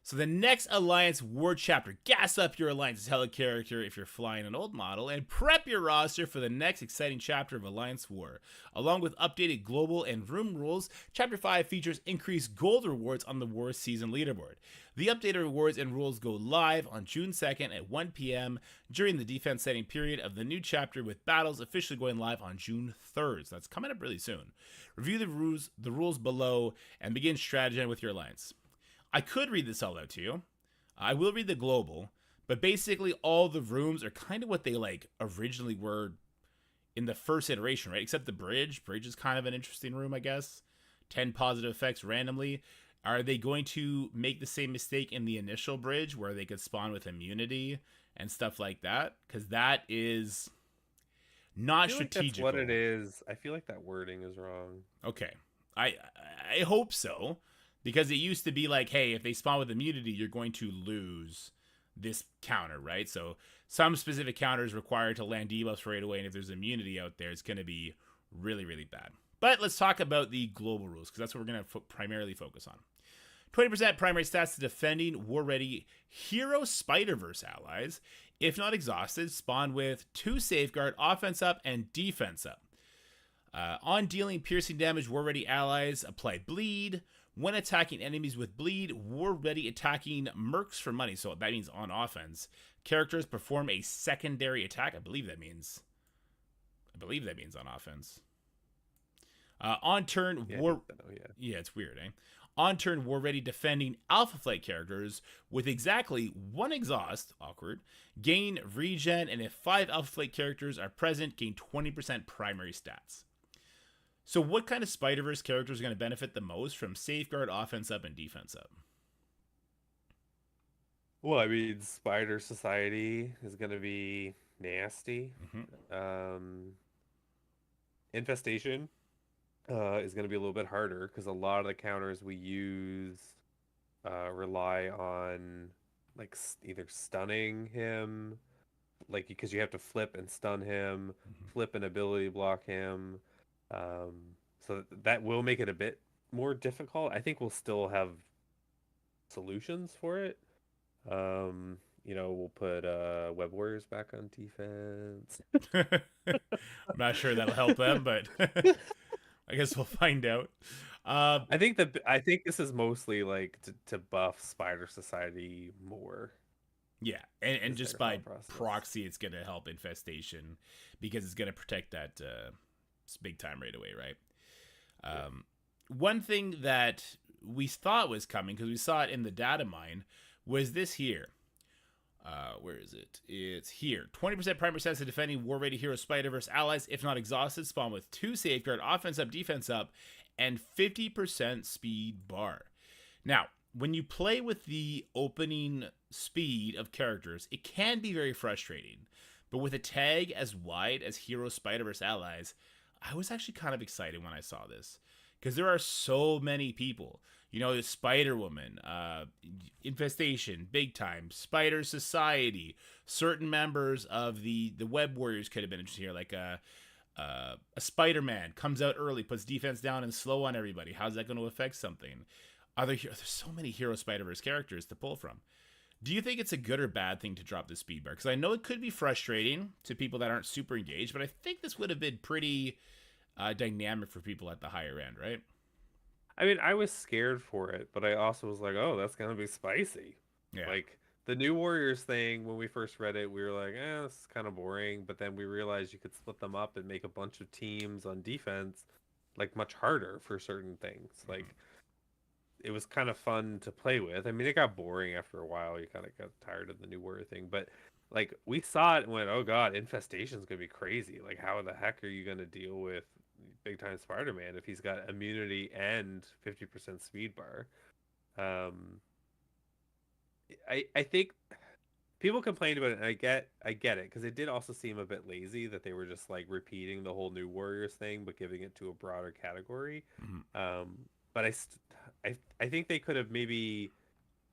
So the next Alliance War chapter, gas up your Alliance's helo character if you're flying an old model, and prep your roster for the next exciting chapter of Alliance War. Along with updated global and room rules, Chapter 5 features increased gold rewards on the War Season leaderboard. The updated rewards and rules go live on June 2nd at 1 p.m. during the defense setting period of the new chapter, with battles officially going live on June 3rd. So that's coming up really soon. Review the rules below and begin strategizing with your Alliance. I could read this all out to you. I will read the global, but basically all the rooms are kind of what they originally were in the first iteration, right? Except the bridge. Bridge is kind of an interesting room, I guess. 10 positive effects randomly. Are they going to make the same mistake in the initial bridge where they could spawn with immunity and stuff like that? Because that is not strategical. Like that's what it is. I feel like that wording is wrong. Okay. I hope so. Because it used to be like, hey, if they spawn with immunity, you're going to lose this counter, right? So some specific counters require to land debuffs right away, and if there's immunity out there, it's going to be really, really bad. But let's talk about the global rules, because that's what we're going to primarily focus on. 20% primary stats to defending war-ready Hero Spider-Verse allies. If not exhausted, spawn with 2 safeguard, offense up, and defense up. On dealing piercing damage, war-ready allies apply bleed. When attacking enemies with bleed, war-ready attacking mercs for money, so that means on offense, characters perform a secondary attack. I believe that means on offense. On turn, it's weird, eh? On turn, war-ready defending Alpha Flight characters with exactly 1 exhaust, awkward, gain regen, and if 5 Alpha Flight characters are present, gain 20% primary stats. So what kind of Spider-Verse characters are going to benefit the most from Safeguard, Offense Up, and Defense Up? Well, I mean, Spider Society is going to be nasty. Infestation is going to be a little bit harder because a lot of the counters we use rely on either stunning him, because you have to flip and stun him, flip and ability block him. So that will make it a bit more difficult. I think we'll still have solutions for it. We'll put Web Warriors back on defense. I'm not sure that'll help them, but I guess we'll find out. I think this is mostly to buff Spider Society more. Yeah, and just by proxy, it's going to help Infestation because it's going to protect that big time right away, right? One thing that we thought was coming, because we saw it in the data mine, was this here. Where is it? It's here. 20% primary stats of defending war-ready Hero Spider-Verse allies, if not exhausted, spawn with 2 safeguard, offense up, defense up, and 50% speed bar. Now, when you play with the opening speed of characters, it can be very frustrating. But with a tag as wide as Hero Spider-Verse allies, I was actually kind of excited when I saw this. Because there are so many people. The Spider-Woman, Infestation, big time, Spider Society, certain members of the Web Warriors could have been interested here, like a Spider-Man comes out early, puts defense down and slow on everybody. How's that going to affect something? There's so many Hero Spider-Verse characters to pull from. Do you think it's a good or bad thing to drop the speed bar? Because I know it could be frustrating to people that aren't super engaged, but I think this would have been pretty dynamic for people at the higher end, right? I mean, I was scared for it, but I also was like, oh, that's going to be spicy. Yeah. The New Warriors thing, when we first read it, we were like, this is kind of boring. But then we realized you could split them up and make a bunch of teams on defense, much harder for certain things. It was kind of fun to play with. I mean, it got boring after a while. You kind of got tired of the New Warrior thing. But like we saw it and went, oh god, infestation's gonna be crazy. Like how the heck are you gonna deal with big time Spider-Man if he's got immunity and 50% speed bar? Um, I think people complained about it, and I get it because it did also seem a bit lazy that they were just like repeating the whole New Warriors thing, but giving it to a broader category. Mhm. But I think they could have maybe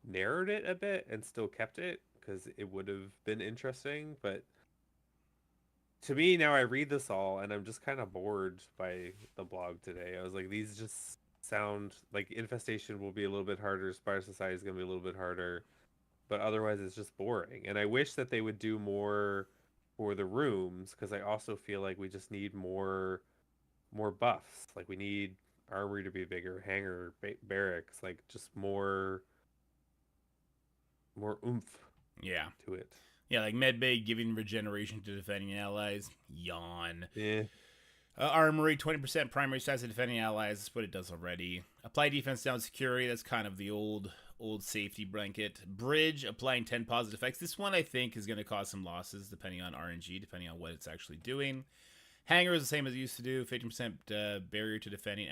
narrowed it a bit and still kept it because it would have been interesting. But to me now, I read this all and I'm just kind of bored by the blog today. I was like, these just sound like infestation will be a little bit harder. Spider Society is going to be a little bit harder, but otherwise it's just boring. And I wish that they would do more for the rooms because I also feel like we just need more buffs. Like we need armory to be bigger, barracks, like just more oomph Yeah. to it. Yeah, like medbay giving regeneration to defending allies. Yawn. Yeah. Armory, 20% primary stats of defending allies. That's what it does already. Apply defense down security. That's kind of the old safety blanket. Bridge, applying 10 positive effects. This one I think is going to cause some losses depending on RNG, depending on what it's actually doing. Hanger is the same as it used to do. 50% barrier to defending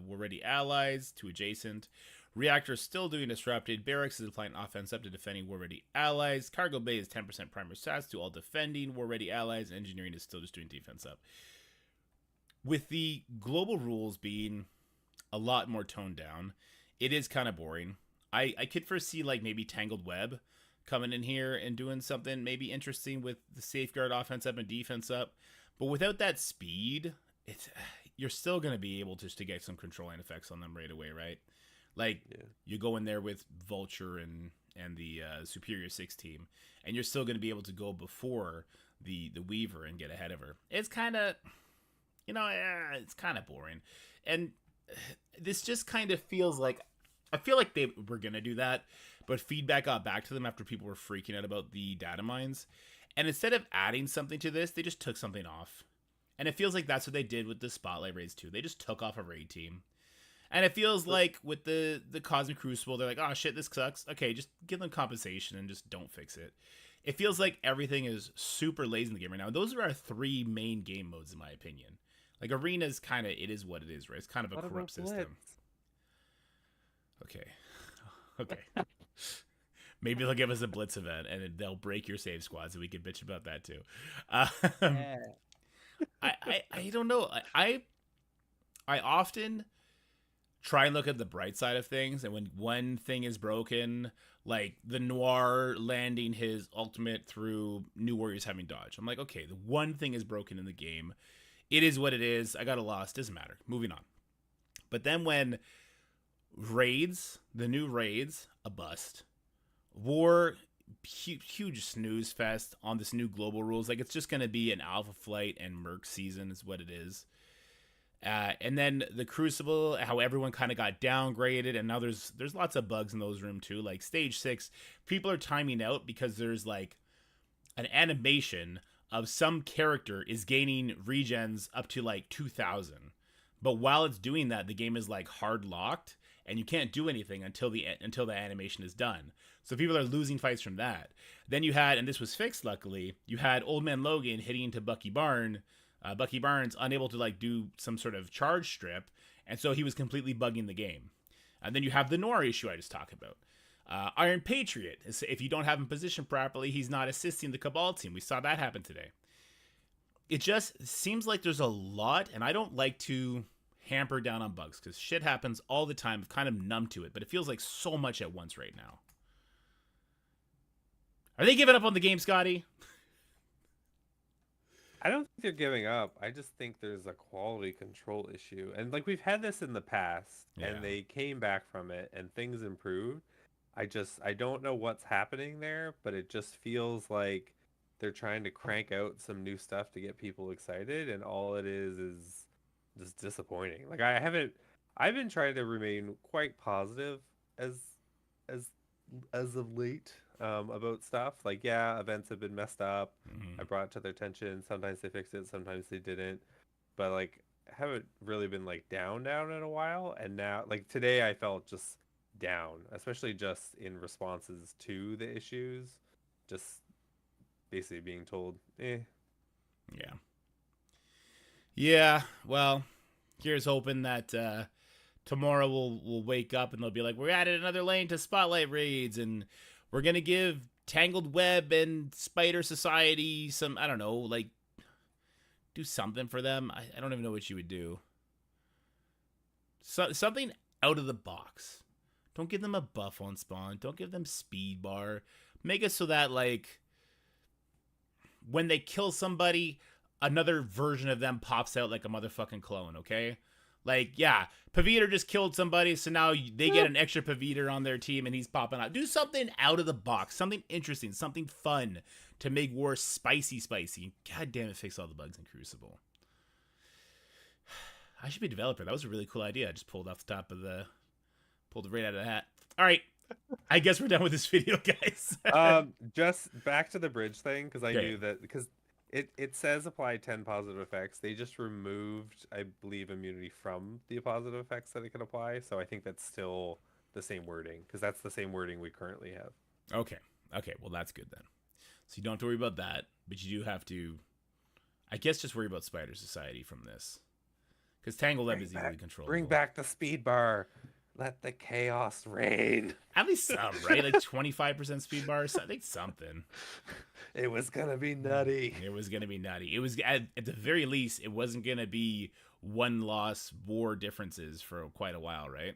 war-ready allies to adjacent. Reactor is still doing disrupted. Barracks is applying offense up to defending war-ready allies. Cargo bay is 10% primary stats to all defending war-ready allies. Engineering is still just doing defense up. With the global rules being a lot more toned down, it is kind of boring. I could foresee like maybe Tangled Web coming in here and doing something maybe interesting with the safeguard offense up and defense up. But without that speed, you're still going to be able to get some controlling effects on them right away, right? Like you go in there with Vulture and the Superior 6 team, and you're still going to be able to go before the Weaver and get ahead of her. It's kind of, it's kind of boring. And this just kind of feels like, I feel like they were going to do that, but feedback got back to them after people were freaking out about the data mines. And instead of adding something to this, they just took something off. And it feels like that's what they did with the Spotlight raids too. They just took off a raid team. And it feels like with the Cosmic Crucible, they're like, oh shit, this sucks. Okay, just give them compensation and just don't fix it. It feels like everything is super lazy in the game right now. Those are our three main game modes, in my opinion. Like Arena's kind of, it is what it is, right? It's kind of a corrupt system. Okay. Okay. Maybe they'll give us a Blitz event and they'll break your save squads and we can bitch about that too. Yeah. I don't know. I often try and look at the bright side of things, and when one thing is broken, like the Noir landing his ultimate through New Warriors having dodge, I'm like, okay, the one thing is broken in the game. It is what it is. I got a loss. Doesn't matter. Moving on. But then when raids, the new raids, a bust. War, huge snooze fest on this new global rules. Like it's just going to be an Alpha Flight and Merc season is what it is. And then the Crucible, how everyone kind of got downgraded, and now there's lots of bugs in those rooms too. Like Stage 6, people are timing out because there's like an animation of some character is gaining regens up to like 2,000. But while it's doing that, the game is like hard locked, and you can't do anything until the animation is done. So people are losing fights from that. Then you had, and this was fixed luckily, you had Old Man Logan hitting into Bucky Barnes unable to like do some sort of charge strip, and so he was completely bugging the game. And then you have the Noir issue I just talked about. Iron Patriot, if you don't have him positioned properly, he's not assisting the Cabal team. We saw that happen today. It just seems like there's a lot, and I don't like to hamper down on bugs because shit happens all the time. I'm kind of numb to it, but it feels like so much at once right now. Are they giving up on the game, Scotty? I don't think they're giving up. I just think there's a quality control issue. And like we've had this in the past and they came back from it and things improved. I don't know what's happening there, but it just feels like they're trying to crank out some new stuff to get people excited, and all it is just disappointing. Like I've been trying to remain quite positive as as as of late about stuff. Like, yeah, events have been messed up. I brought it to their attention. Sometimes they fixed it, sometimes they didn't. But like, I haven't really been like down in a while. And now, like today, I felt just down, especially just in responses to the issues. Just basically being told, eh. Yeah. Yeah, well, here's hoping that tomorrow we'll wake up and they'll be like, we added another lane to Spotlight Raids, and we're going to give Tangled Web and Spider Society some, I don't know, like, do something for them. I don't even know what you would do. Something out of the box. Don't give them a buff on spawn. Don't give them speed bar. Make it so that, like, when they kill somebody, another version of them pops out like a motherfucking clone, okay? Like, yeah, Paviter just killed somebody, so now they get an extra Paviter on their team, and he's popping out. Do something out of the box, something interesting, something fun to make war spicy. God damn it, fix all the bugs in Crucible. I should be a developer. That was a really cool idea. I just pulled off the top of the... Pulled it right out of the hat. All right. I guess we're done with this video, guys. Just back to the bridge thing, because I knew that... Because it says apply 10 positive effects. They just removed, I believe, immunity from the positive effects that it can apply. So I think that's still the same wording, because that's the same wording we currently have. Okay. Well, that's good then. So you don't have to worry about that, but you do have to, I guess, just worry about Spider Society from this. Because Tangled Web is easily controllable. Bring back the speed bar. Let the chaos reign. At least some, right? Like 25% speed bar. I think something. It was gonna be nutty. It was at the very least, it wasn't gonna be one loss war differences for quite a while, right?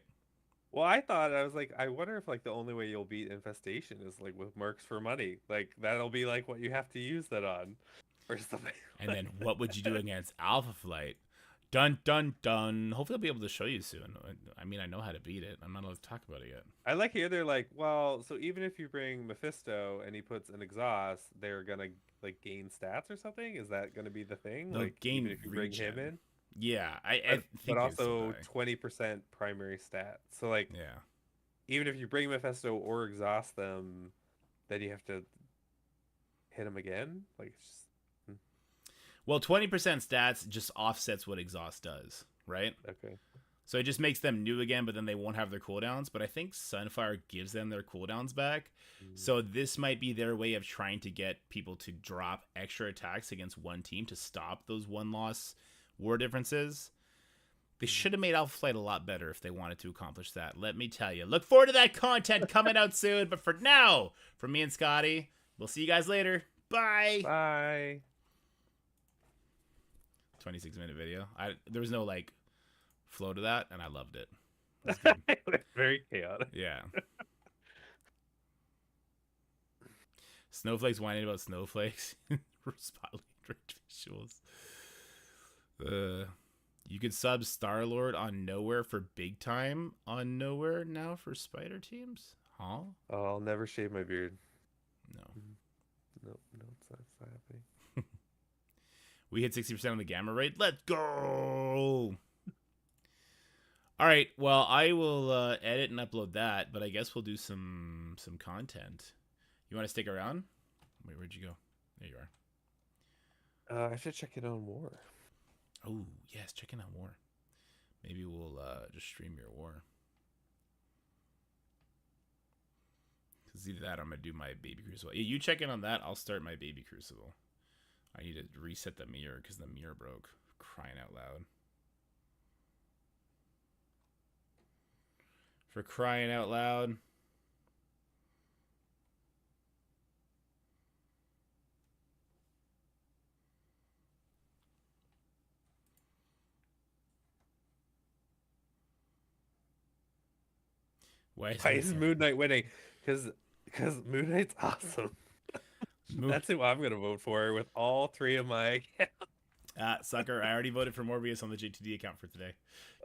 Well, I was like, I wonder if like the only way you'll beat infestation is like with mercs for money. Like that'll be like what you have to use that on, or something. And then what would you do against Alpha Flight? Dun, dun, dun. Hopefully I'll be able to show you soon. I mean, I know how to beat it. I'm not allowed to talk about it yet. I like here they're like, well, so even if you bring Mephisto and he puts an exhaust, they're gonna like gain stats or something? Is that gonna be the thing? They'll like gain even if you bring him in? Yeah, I think but also 20% primary stat. So like, yeah, even if you bring Mephisto or exhaust them, then you have to hit him again. Like, it's just... Well, 20% stats just offsets what exhaust does, right? Okay. So it just makes them new again, but then they won't have their cooldowns. But I think Sunfire gives them their cooldowns back. So this might be their way of trying to get people to drop extra attacks against one team to stop those one-loss war differences. They should have made Alpha Flight a lot better if they wanted to accomplish that. Let me tell you. Look forward to that content coming out soon. But for now, from me and Scotty, we'll see you guys later. Bye. Bye. 26-minute video. There was no like flow to that, and I loved it. It was very chaotic. Yeah. Snowflakes whining about snowflakes. Spotlight visuals. You could sub Star-Lord on Nowhere for big time on Nowhere now for Spider teams? Huh? Oh, I'll never shave my beard. No. Nope, it's not happening. We hit 60% on the gamma rate. Let's go! All right, well, I will edit and upload that, but I guess we'll do some content. You want to stick around? Wait, where'd you go? There you are. I should check it on War. Oh, yes, check in on War. Maybe we'll just stream your War. Because either that or I'm going to do my Baby Crucible. Yeah, you check in on that, I'll start my Baby Crucible. I need to reset the mirror because the mirror broke. Crying out loud. For crying out loud. Why is Moon Knight winning? Because Moon Knight's awesome. That's who I'm gonna vote for with all three of my accounts. Sucker, I already voted for Morbius on the JTD account for today.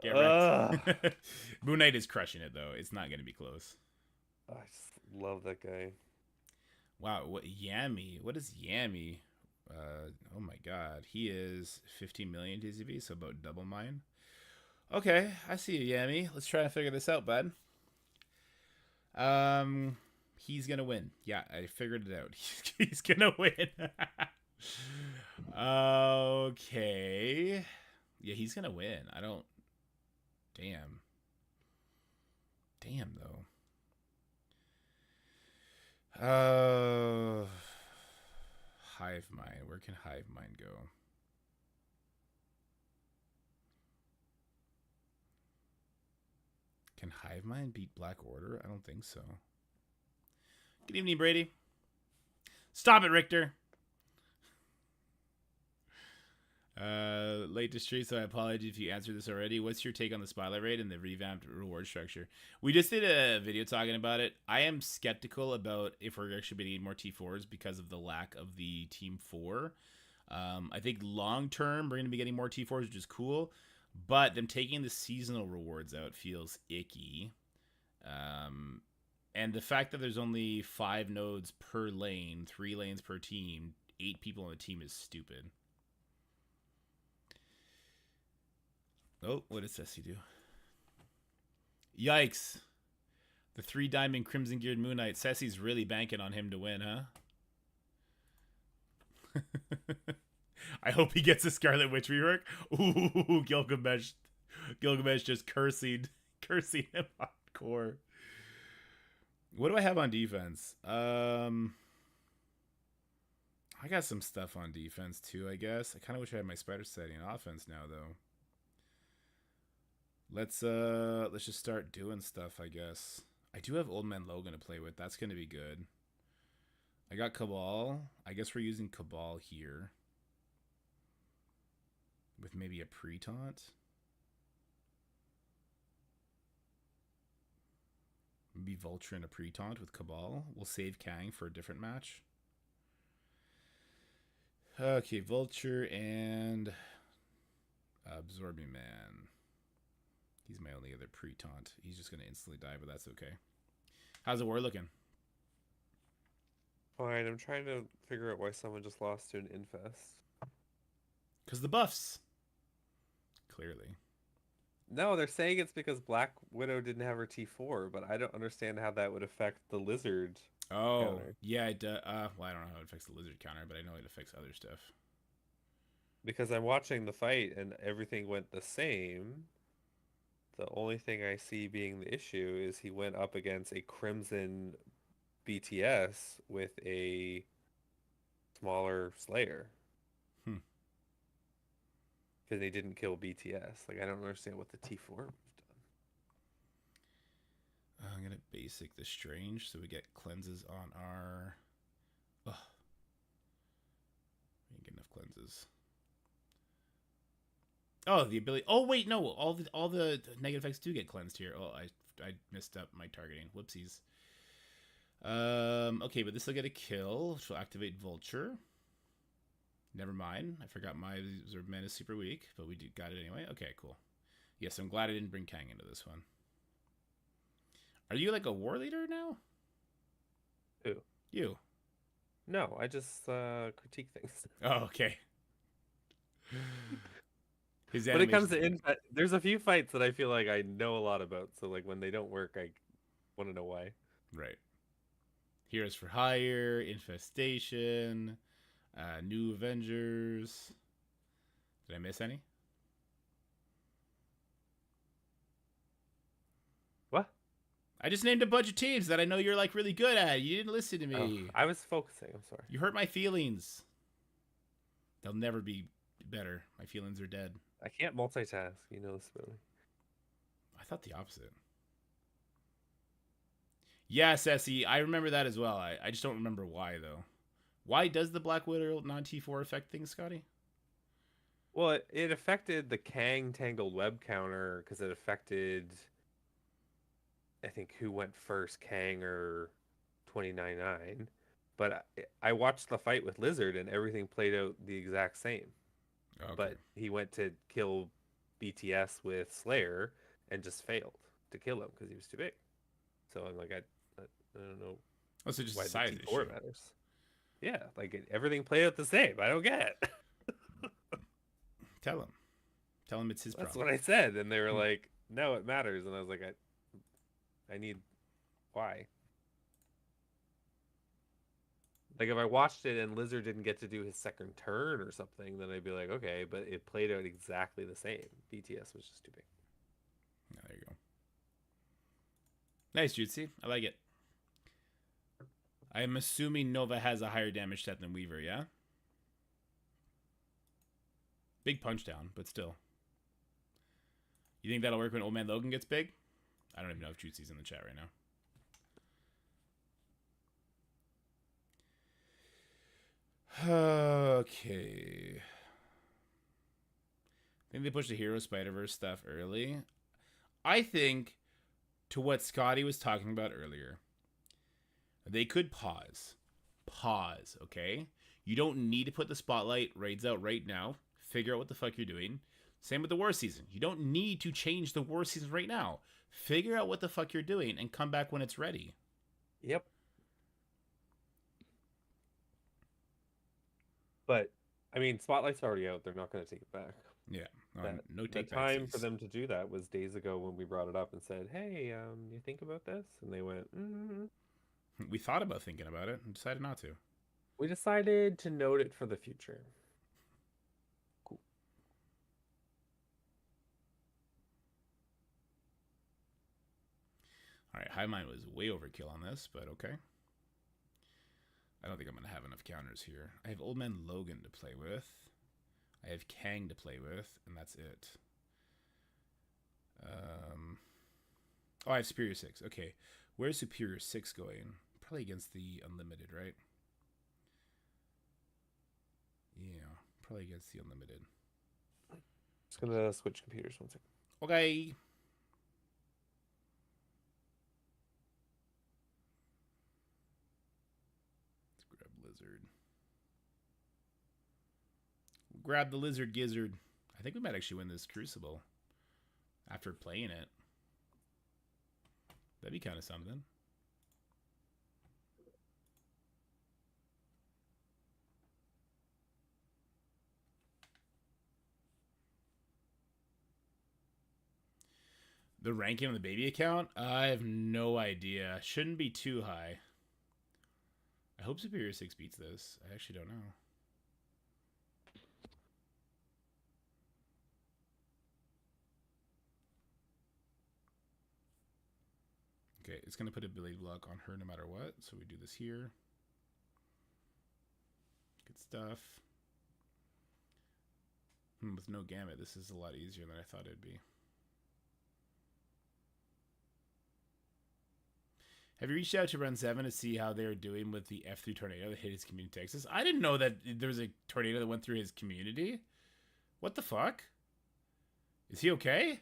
Get wrecked. Moon Knight is crushing it though. It's not gonna be close. I just love that guy. Wow, what Yami? What is Yami? Oh my god. He is 15 million DZB, so about double mine. Okay, I see you, Yami. Let's try to figure this out, bud. He's gonna win. Yeah, I figured it out. He's gonna win. Okay. Yeah, he's gonna win. I don't... Damn. Damn, though. Mind. Where can Hive Mind go? Can Hive Mind beat Black Order? I don't think so. Good evening, Brady. Stop it, Richter. Late to street, so I apologize if you answered this already. What's your take on the spotlight raid and the revamped reward structure? We just did a video talking about it. I am skeptical about if we're actually going to need more T4s because of the lack of the Team 4. I think long term, we're going to be getting more T4s, which is cool. But them taking the seasonal rewards out feels icky. And the fact that there's only 5 nodes per lane, 3 lanes per team, 8 people on the team is stupid. Oh, what does Ceci do? Yikes. The 3-diamond Crimson Geared Moon Knight. Ceci's really banking on him to win, huh? I hope he gets a Scarlet Witch rework. Ooh, Gilgamesh just cursing him hardcore. What do I have on defense? I got some stuff on defense too, I guess. I kind of wish I had my spider setting on offense now, though. Let's just start doing stuff, I guess. I do have Old Man Logan to play with. That's going to be good. I got Cabal. I guess we're using Cabal here. With maybe a pre-taunt. Maybe Vulture and a pre-taunt with Cabal. We'll save Kang for a different match. Okay, Vulture and Absorbing Man. He's my only other pre-taunt. He's just going to instantly die, but that's okay. How's the war looking? Fine, I'm trying to figure out why someone just lost to an Infest. Because the buffs. Clearly. No, they're saying it's because Black Widow didn't have her T4, but I don't understand how that would affect the Lizard counter. Yeah, it does. Well, I don't know how it affects the Lizard counter, but I know it affects other stuff. Because I'm watching the fight and everything went the same. The only thing I see being the issue is he went up against a Crimson BTS with a smaller Slayer. Because they didn't kill BTS. Like, I don't understand what the T4 would have done. I'm going to basic the Strange so we get cleanses on our... Ugh. We didn't get enough cleanses. Oh, the ability... Oh, wait, no. All the negative effects do get cleansed here. Oh, I messed up my targeting. Whoopsies. Okay, but this will get a kill, which will activate Vulture. Never mind. I forgot my Reserve Man is super weak, but we got it anyway. Okay, cool. Yes, I'm glad I didn't bring Kang into this one. Are you like a war leader now? Who? You. No, I just critique things. Oh, okay. When it comes to there's a few fights that I feel like I know a lot about, so like when they don't work, I want to know why. Right. Heroes for Hire, Infestation... New Avengers. Did I miss any? What? I just named a bunch of teams that I know you're like really good at. You didn't listen to me. Oh, I was focusing. I'm sorry. You hurt my feelings. They'll never be better. My feelings are dead. I can't multitask. You know this about me. I thought the opposite. Yeah, Ceci. I remember that as well. I just don't remember why, though. Why does the Black Widow non-T4 affect things, Scotty? Well, it affected the Kang Tangled Web counter because it affected, I think, who went first, Kang or 2099. But I watched the fight with Lizard and everything played out the exact same. Okay. But he went to kill BTS with Slayer and just failed to kill him because he was too big. So I'm like, I don't know. Oh, so just why a size the T4 issue. Matters. Yeah, like everything played out the same. I don't get it. Tell him it's his problem. That's what I said, and they were like, "No, it matters." And I was like, "I need why?" Like if I watched it and Lizard didn't get to do his second turn or something, then I'd be like, "Okay," but it played out exactly the same. BTS was just too big. Oh, there you go. Nice, Jutsi. I like it. I'm assuming Nova has a higher damage stat than Weaver, yeah? Big punch down, but still. You think that'll work when Old Man Logan gets big? I don't even know if Jutsy's in the chat right now. Okay. I think they pushed the Hero Spider-Verse stuff early. I think, to what Scotty was talking about earlier, they could pause. Pause, okay? You don't need to put the spotlight raids out right now. Figure out what the fuck you're doing. Same with the war season. You don't need to change the war season right now. Figure out what the fuck you're doing and come back when it's ready. Yep. But, I mean, Spotlight's already out. They're not going to take it back. Yeah. No take the time for them to do that was days ago when we brought it up and said, hey, you think about this? And they went, mm-hmm. We thought about thinking about it and decided not to. We decided to note it for the future. Cool. Alright, Hive Mind was way overkill on this, but okay. I don't think I'm going to have enough counters here. I have Old Man Logan to play with. I have Kang to play with, and that's it. Oh, I have Superior 6. Okay, where's Superior 6 going? Probably against the Unlimited, right? Yeah, probably against the Unlimited. Just going to switch computers 1 second. Okay. Let's grab Lizard. Grab the Lizard Gizzard. I think we might actually win this Crucible after playing it. That'd be kind of something. The ranking on the baby account? I have no idea. Shouldn't be too high. I hope Superior 6 beats this. I actually don't know. Okay, it's going to put a Blade Block on her no matter what. So we do this here. Good stuff. With no Gamut, this is a lot easier than I thought it'd be. Have you reached out to Run 7 to see how they're doing with the F3 tornado that hit his community in Texas? I didn't know that there was a tornado that went through his community. What the fuck? Is he okay?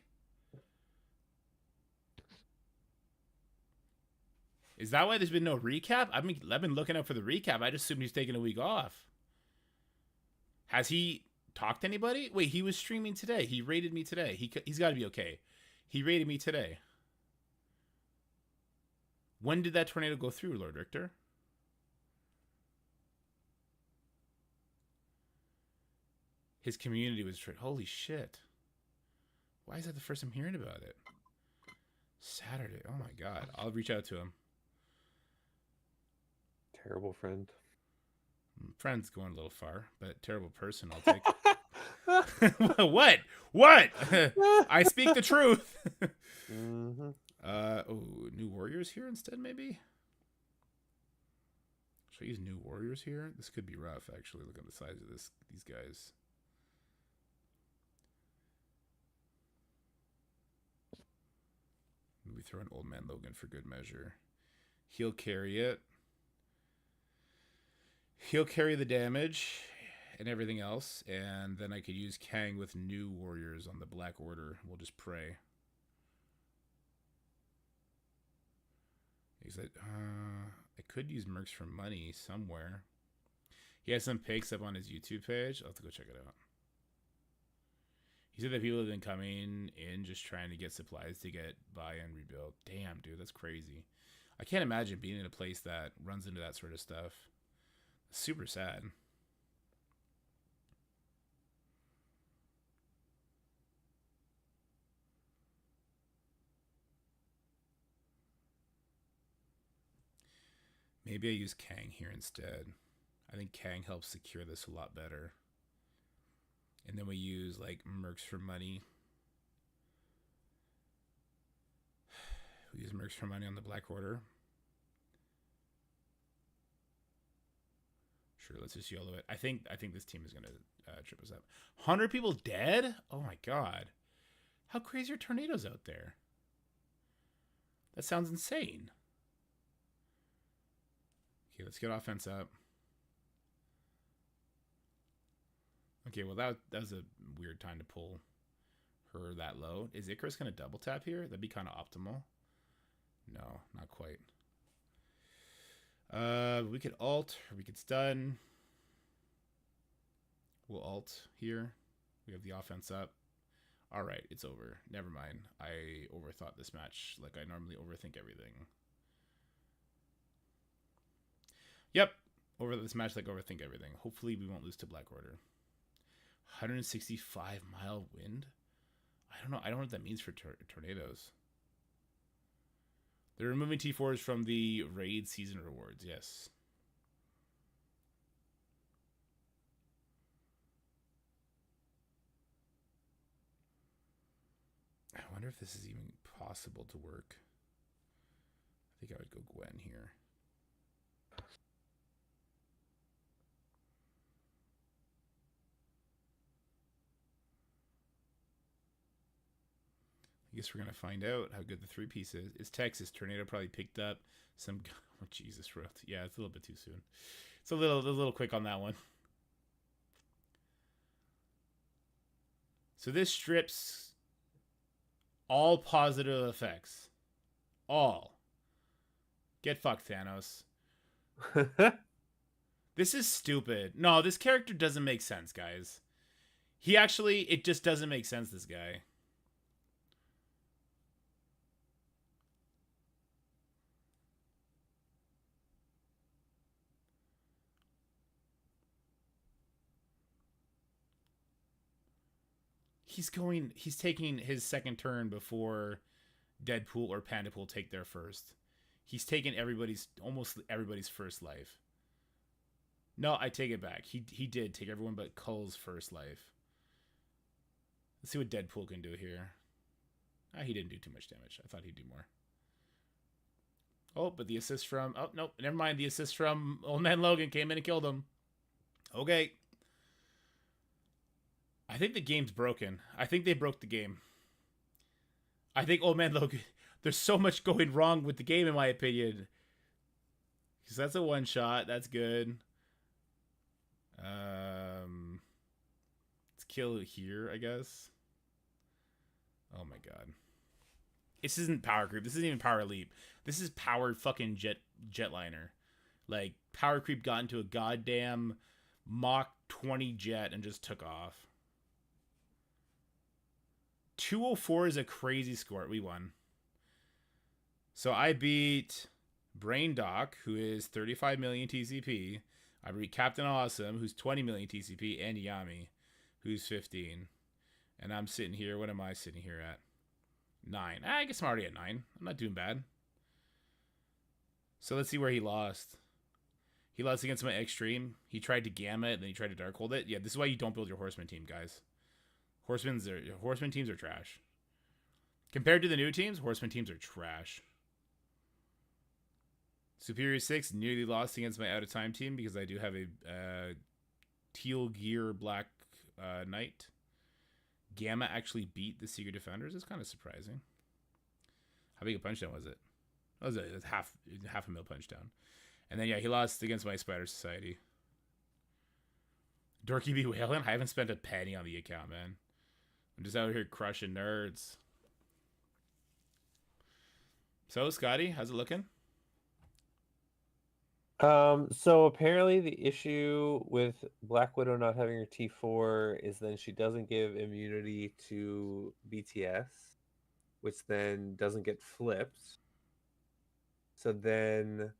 Is that why there's been no recap? I've been looking out for the recap. I just assumed he's taking a week off. Has he talked to anybody? Wait, he was streaming today. He rated me today. He's got to be okay. He rated me today. When did that tornado go through, Lord Richter? His community was... Holy shit. Why is that the first I'm hearing about it? Saturday. Oh my god. I'll reach out to him. Terrible friend. Friend's going a little far, but terrible person I'll take. What? What? I speak the truth. Mm-hmm. Oh, New Warriors here instead, maybe? Should I use New Warriors here? This could be rough, actually. Look at the size of these guys. Maybe throw an Old Man Logan for good measure. He'll carry it. He'll carry the damage and everything else, and then I could use Kang with New Warriors on the Black Order. We'll just pray. He's like, I could use Mercs for money somewhere. He has some pics up on his YouTube page. I'll have to go check it out. He said that people have been coming in just trying to get supplies to get by and rebuild. Damn, dude, that's crazy. I can't imagine being in a place that runs into that sort of stuff. Super sad. Maybe I use Kang here instead. I think Kang helps secure this a lot better. And then we use like Mercs for money. We use Mercs for money on the Black Order. Sure, let's just YOLO it. I think this team is gonna trip us up. 100 people dead? Oh my god. How crazy are tornadoes out there? That sounds insane. Okay, let's get offense up. Okay, well that was a weird time to pull her that low. Is Icarus gonna double tap here? That'd be kind of optimal. No, not quite. We could ult, or we could stun. We'll ult here. We have the offense up. All right, it's over. Never mind. I overthought this match like I normally overthink everything. Yep, over this match like overthink everything. Hopefully we won't lose to Black Order. 165-mile wind? I don't know. I don't know what that means for tornadoes. They're removing T4s from the raid season rewards. Yes. I wonder if this is even possible to work. I think I would go Gwen here. I guess we're going to find out how good the 3-piece is. It's Texas. Tornado probably picked up some... Oh, Jesus, royalty. Yeah, it's a little bit too soon. It's a little quick on that one. So this strips all positive effects. All. Get fucked, Thanos. This is stupid. No, this character doesn't make sense, guys. It just doesn't make sense, this guy. He's taking his second turn before Deadpool or Pandapool take their first. He's taken almost everybody's first life. No, I take it back. He did take everyone but Cull's first life. Let's see what Deadpool can do here. He didn't do too much damage. I thought he'd do more. Oh, but the assist from... Oh, nope. Never mind. The assist from Old Man Logan came in and killed him. Okay. I think the game's broken. I think they broke the game. I think Old Man Logan... There's so much going wrong with the game, in my opinion. Because that's a one-shot. That's good. Let's kill it here, I guess. Oh my god. This isn't Power Creep. This isn't even Power Leap. This is Powered fucking Jetliner. Like, Power Creep got into a goddamn Mach 20 jet and just took off. 204 is a crazy score. We won. So I beat Brain Doc, who is 35 million TCP. I beat Captain Awesome, who's 20 million TCP, and Yami, who's 15. And I'm sitting here. What am I sitting here at? 9. I guess I'm already at 9. I'm not doing bad. So let's see where he lost. He lost against my Extreme. He tried to Gamma it, then he tried to Darkhold it. Yeah, this is why you don't build your Horseman team, guys. Horseman teams are trash. Compared to the new teams, Horseman teams are trash. Superior 6 nearly lost against my out of time team because I do have a teal gear black knight. Gamma actually beat the Secret Defenders. It's kind of surprising. How big a punchdown was it? That was a half a mil punchdown. And then yeah, he lost against my Spider Society. Dorky B Whalen. I haven't spent a penny on the account, man. I'm just out here crushing nerds. So, Scotty, how's it looking? So apparently the issue with Black Widow not having her T4 is then she doesn't give immunity to BTS, which then doesn't get flipped. So then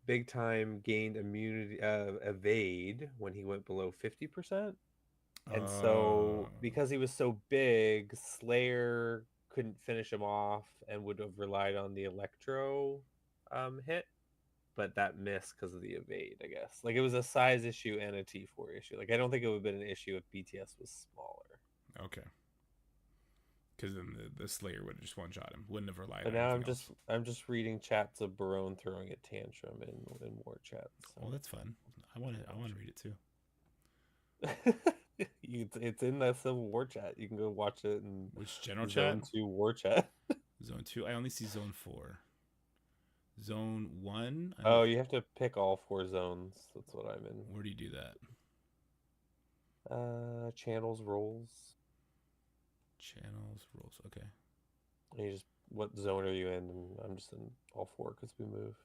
Big Time gained immunity evade when he went below 50%. And so because he was so big, Slayer couldn't finish him off and would have relied on the Electro hit. But that missed because of the evade, I guess. Like, it was a size issue and a T4 issue. Like, I don't think it would have been an issue if BTS was smaller. Okay. Because then the Slayer would have just one-shot him. Wouldn't have relied but on now I'm just reading chats of Barone throwing a tantrum in war chats. So. Oh, that's fun. I want to read it too. It's in the Civil War chat. You can go watch it in Which general Zone chat? 2 War chat. Zone 2. I only see Zone 4. Zone 1. Oh, you have to pick all 4 zones. That's what I'm in. Where do you do that? Channels, roles. Channels, roles. Okay. And you just, what zone are you in? And I'm just in all 4 because we move.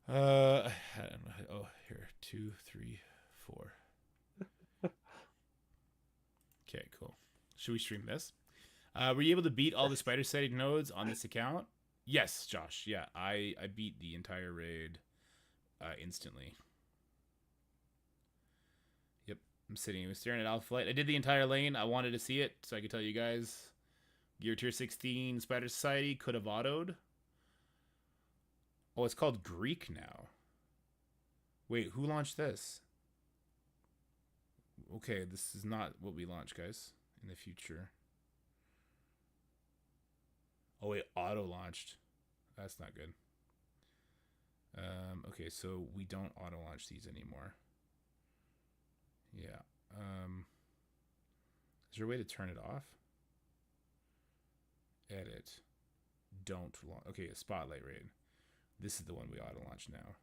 I don't know. Oh, here. 2, 3, 4. Okay, cool. Should we stream this? Were you able to beat all the spider-sided nodes on this account? Yes, Josh. Yeah, I beat the entire raid instantly. Yep, I'm sitting staring at Alpha Flight. I did the entire lane. I wanted to see it so I could tell you guys. Gear Tier 16 Spider Society could have autoed. Oh, it's called Greek now. Wait, who launched this? Okay, this is not what we launch, guys, in the future. Oh, it auto-launched. That's not good. Okay, so we don't auto-launch these anymore. Yeah. Is there a way to turn it off? Edit. Don't launch. Okay, a spotlight raid. This is the one we auto-launch now.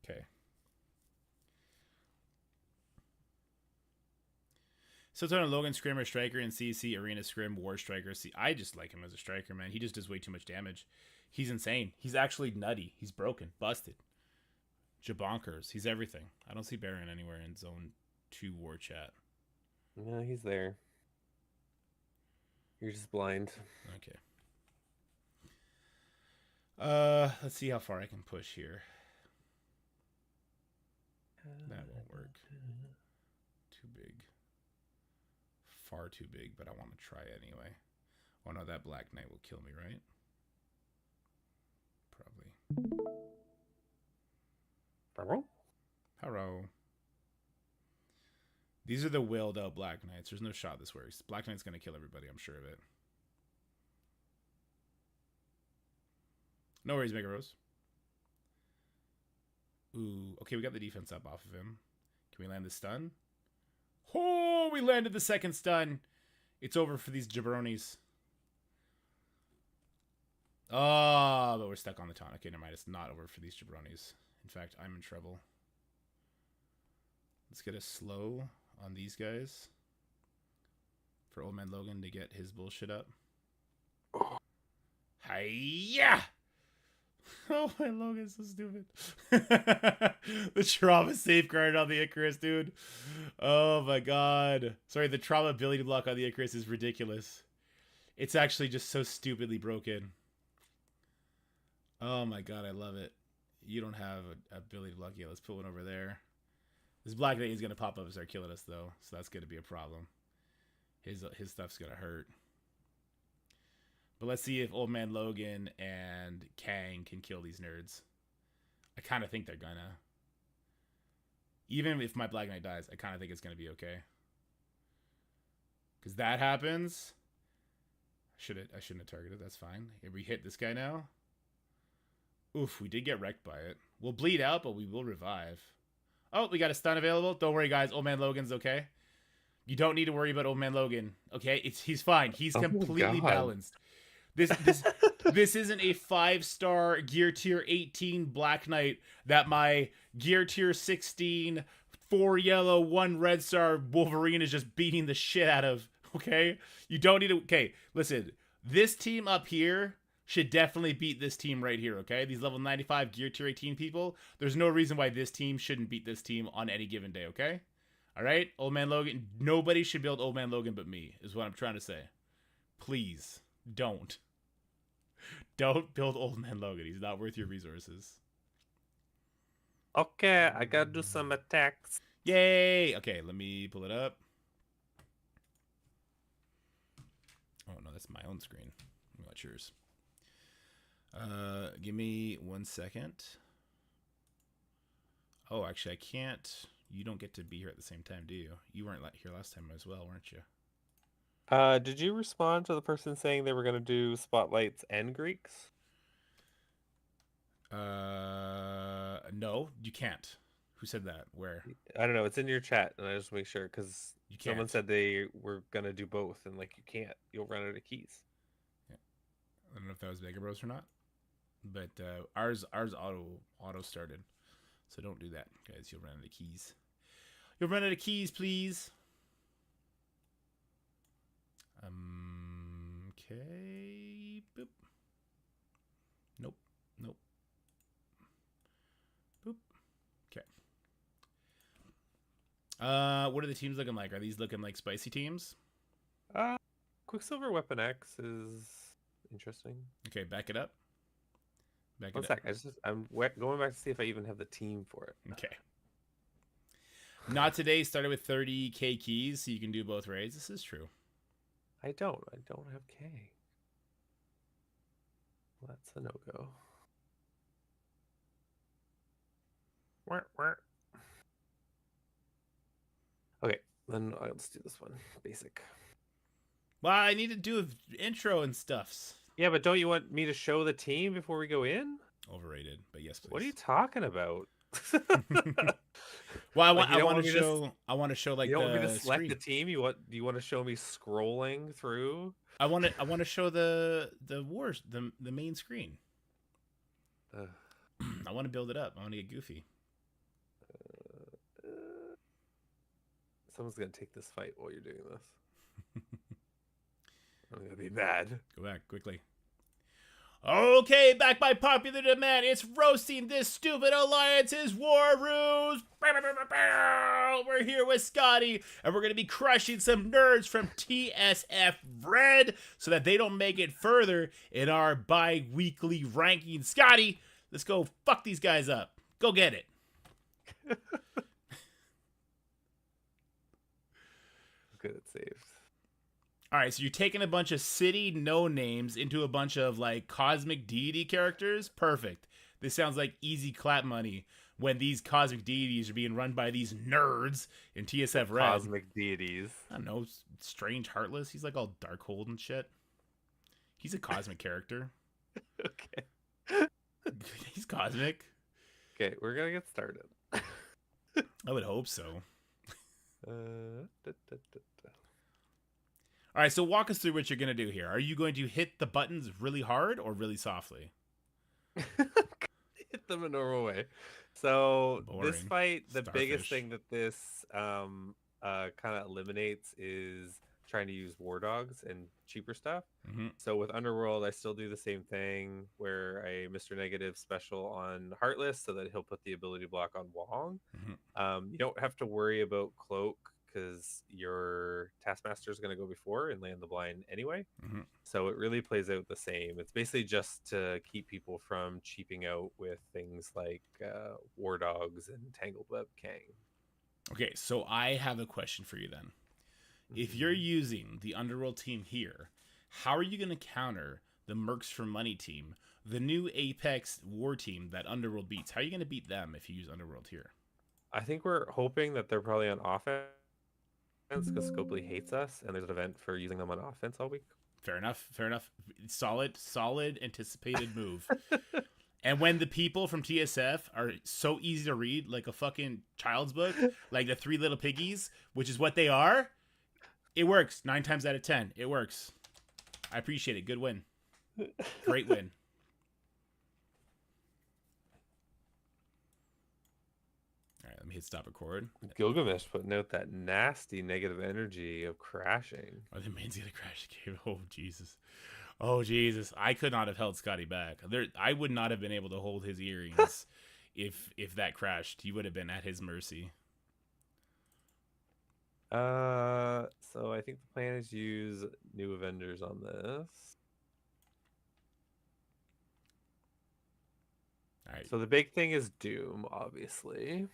Okay. So it's on Logan Scrim or Striker in CC, Arena Scrim, War Striker. See, I just like him as a Striker, man. He just does way too much damage. He's insane. He's actually nutty. He's broken. Busted. Jabonkers. He's everything. I don't see Baron anywhere in Zone 2 War Chat. No, he's there. You're just blind. Okay. Let's see how far I can push here. That won't work. Too big. Far too big, but I want to try anyway. Oh no, that Black Knight will kill me, right? Probably. Hello. These are the willed out Black Knights. There's no shot this works. Black Knight's gonna kill everybody, I'm sure of it. No worries, Mega Rose. Ooh, okay, we got the defense up off of him. Can we land the stun? Oh, we landed the second stun. It's over for these jabronis. Oh, but we're stuck on the taunt. Okay, never mind. It's not over for these jabronis. In fact, I'm in trouble. Let's get a slow on these guys. For Old Man Logan to get his bullshit up. Hiya! Oh, my Logan's so stupid. The trauma safeguard on the Icarus, dude. Oh my god. Sorry, the trauma ability block on the Icarus is ridiculous. It's actually just so stupidly broken. Oh my god, I love it. You don't have a ability block yet. Let's put one over there. This Black Knight is going to pop up and start killing us, though. So that's going to be a problem. His stuff's going to hurt. But let's see if Old Man Logan and Kang can kill these nerds. I kind of think they're gonna. Even if my Black Knight dies, I kind of think it's going to be okay. Because that happens. I shouldn't have targeted. That's fine. If we hit this guy now. Oof, we did get wrecked by it. We'll bleed out, but we will revive. Oh, we got a stun available. Don't worry, guys. Old Man Logan's okay. You don't need to worry about Old Man Logan. Okay, he's fine. He's completely balanced. This isn't a 5-star Gear Tier 18 Black Knight that my Gear Tier 16 4 yellow 1 red star Wolverine is just beating the shit out of. Okay, you don't need to. Okay, listen. This team up here should definitely beat this team right here, okay? These level 95 Gear Tier 18 people, there's no reason why this team shouldn't beat this team on any given day, okay? All right? Old Man Logan, nobody should build Old Man Logan but me, is what I'm trying to say. Please, don't. Don't build Old Man Logan. He's not worth your resources. Okay, I gotta do some attacks. Yay! Okay, let me pull it up. Oh, no, that's my own screen. Not yours. Give me 1 second. Oh, actually, I can't. You don't get to be here at the same time, do you? You weren't here last time as well, weren't you? Did you respond to the person saying they were going to do spotlights and Greeks? I No, you can't. Who said that? Where? I don't know. It's in your chat, and I just make sure because You someone can't. said they were gonna do both, and like you can't. You'll run out of keys. Yeah. I don't know if that was Mega Bros or not, but ours auto started, so don't do that, guys. You'll run out of keys. You'll run out of keys, please. Okay. Boop. Nope. Nope. Boop. Okay. What are the teams looking like? Are these looking like spicy teams? Quicksilver Weapon X is interesting. Okay, back it up. Back One it up. sec. I'm going back to see if I even have the team for it. Okay. Not today started with 30k keys, so you can do both raids. This is true. I don't have K. Well, that's a no-go. Okay, then let's do this one. Basic. Well, I need to do an intro and stuffs. Yeah, but don't you want me to show the team before we go in? Overrated, but yes, please. What are you talking about? Well, I Like, want to show. I want to show like you don't the want me to select screen. the team. You want to show me scrolling through? I want to show the wars, the main screen. I want to build it up. I want to get goofy. Someone's gonna take this fight while you're doing this. I'm gonna be mad. Go back quickly. Okay, back by popular demand, it's roasting this stupid alliance's war ruse. We're here with Scotty, and we're going to be crushing some nerds from TSF Red so that they don't make it further in our bi-weekly ranking. Scotty, let's go fuck these guys up. Go get it. Good at saves. All right, so you're taking a bunch of city no-names into a bunch of, like, cosmic deity characters? Perfect. This sounds like easy clap money when these cosmic deities are being run by these nerds in TSF Red. Cosmic deities. I don't know, Strange Heartless. He's, like, all Darkhold and shit. He's a cosmic character. Okay. He's cosmic. Okay, we're gonna get started. I would hope so. Da, da, da, da. All right, so walk us through what you're going to do here. Are you going to hit the buttons really hard or really softly? Hit them a normal way. So Boring. this fight, the Starfish. biggest thing that this kind of eliminates is trying to use war dogs and cheaper stuff. Mm-hmm. So with Underworld, I still do the same thing where I Mr. Negative special on Heartless so that he'll put the ability block on Wong. Mm-hmm. You don't have to worry about Cloak because your Taskmaster is going to go before and land the blind anyway. Mm-hmm. So it really plays out the same. It's basically just to keep people from cheaping out with things like War Dogs and Tangled Web Kang. Okay, so I have a question for you then. If you're using the Underworld team here, how are you going to counter the Mercs for Money team, the new Apex War team that Underworld beats? How are you going to beat them if you use Underworld here? I think we're hoping that they're probably on offense because Scopely hates us, and there's an event for using them on offense all week. Fair enough. Fair enough. Solid anticipated move. And when the people from TSF are so easy to read, like a fucking child's book, like the Three Little Piggies, which is what they are, it works. 9 times out of 10. It works. I appreciate it. Good win. Great win. All right, let me hit stop record. Gilgamesh putting out that nasty negative energy of crashing. Oh, the man's gonna crash the game. Oh, Jesus. Oh, Jesus. I could not have held Scotty back. I would not have been able to hold his earrings if that crashed. He would have been at his mercy. So I think the plan is use new Avengers on this. All right. So the big thing is Doom, obviously.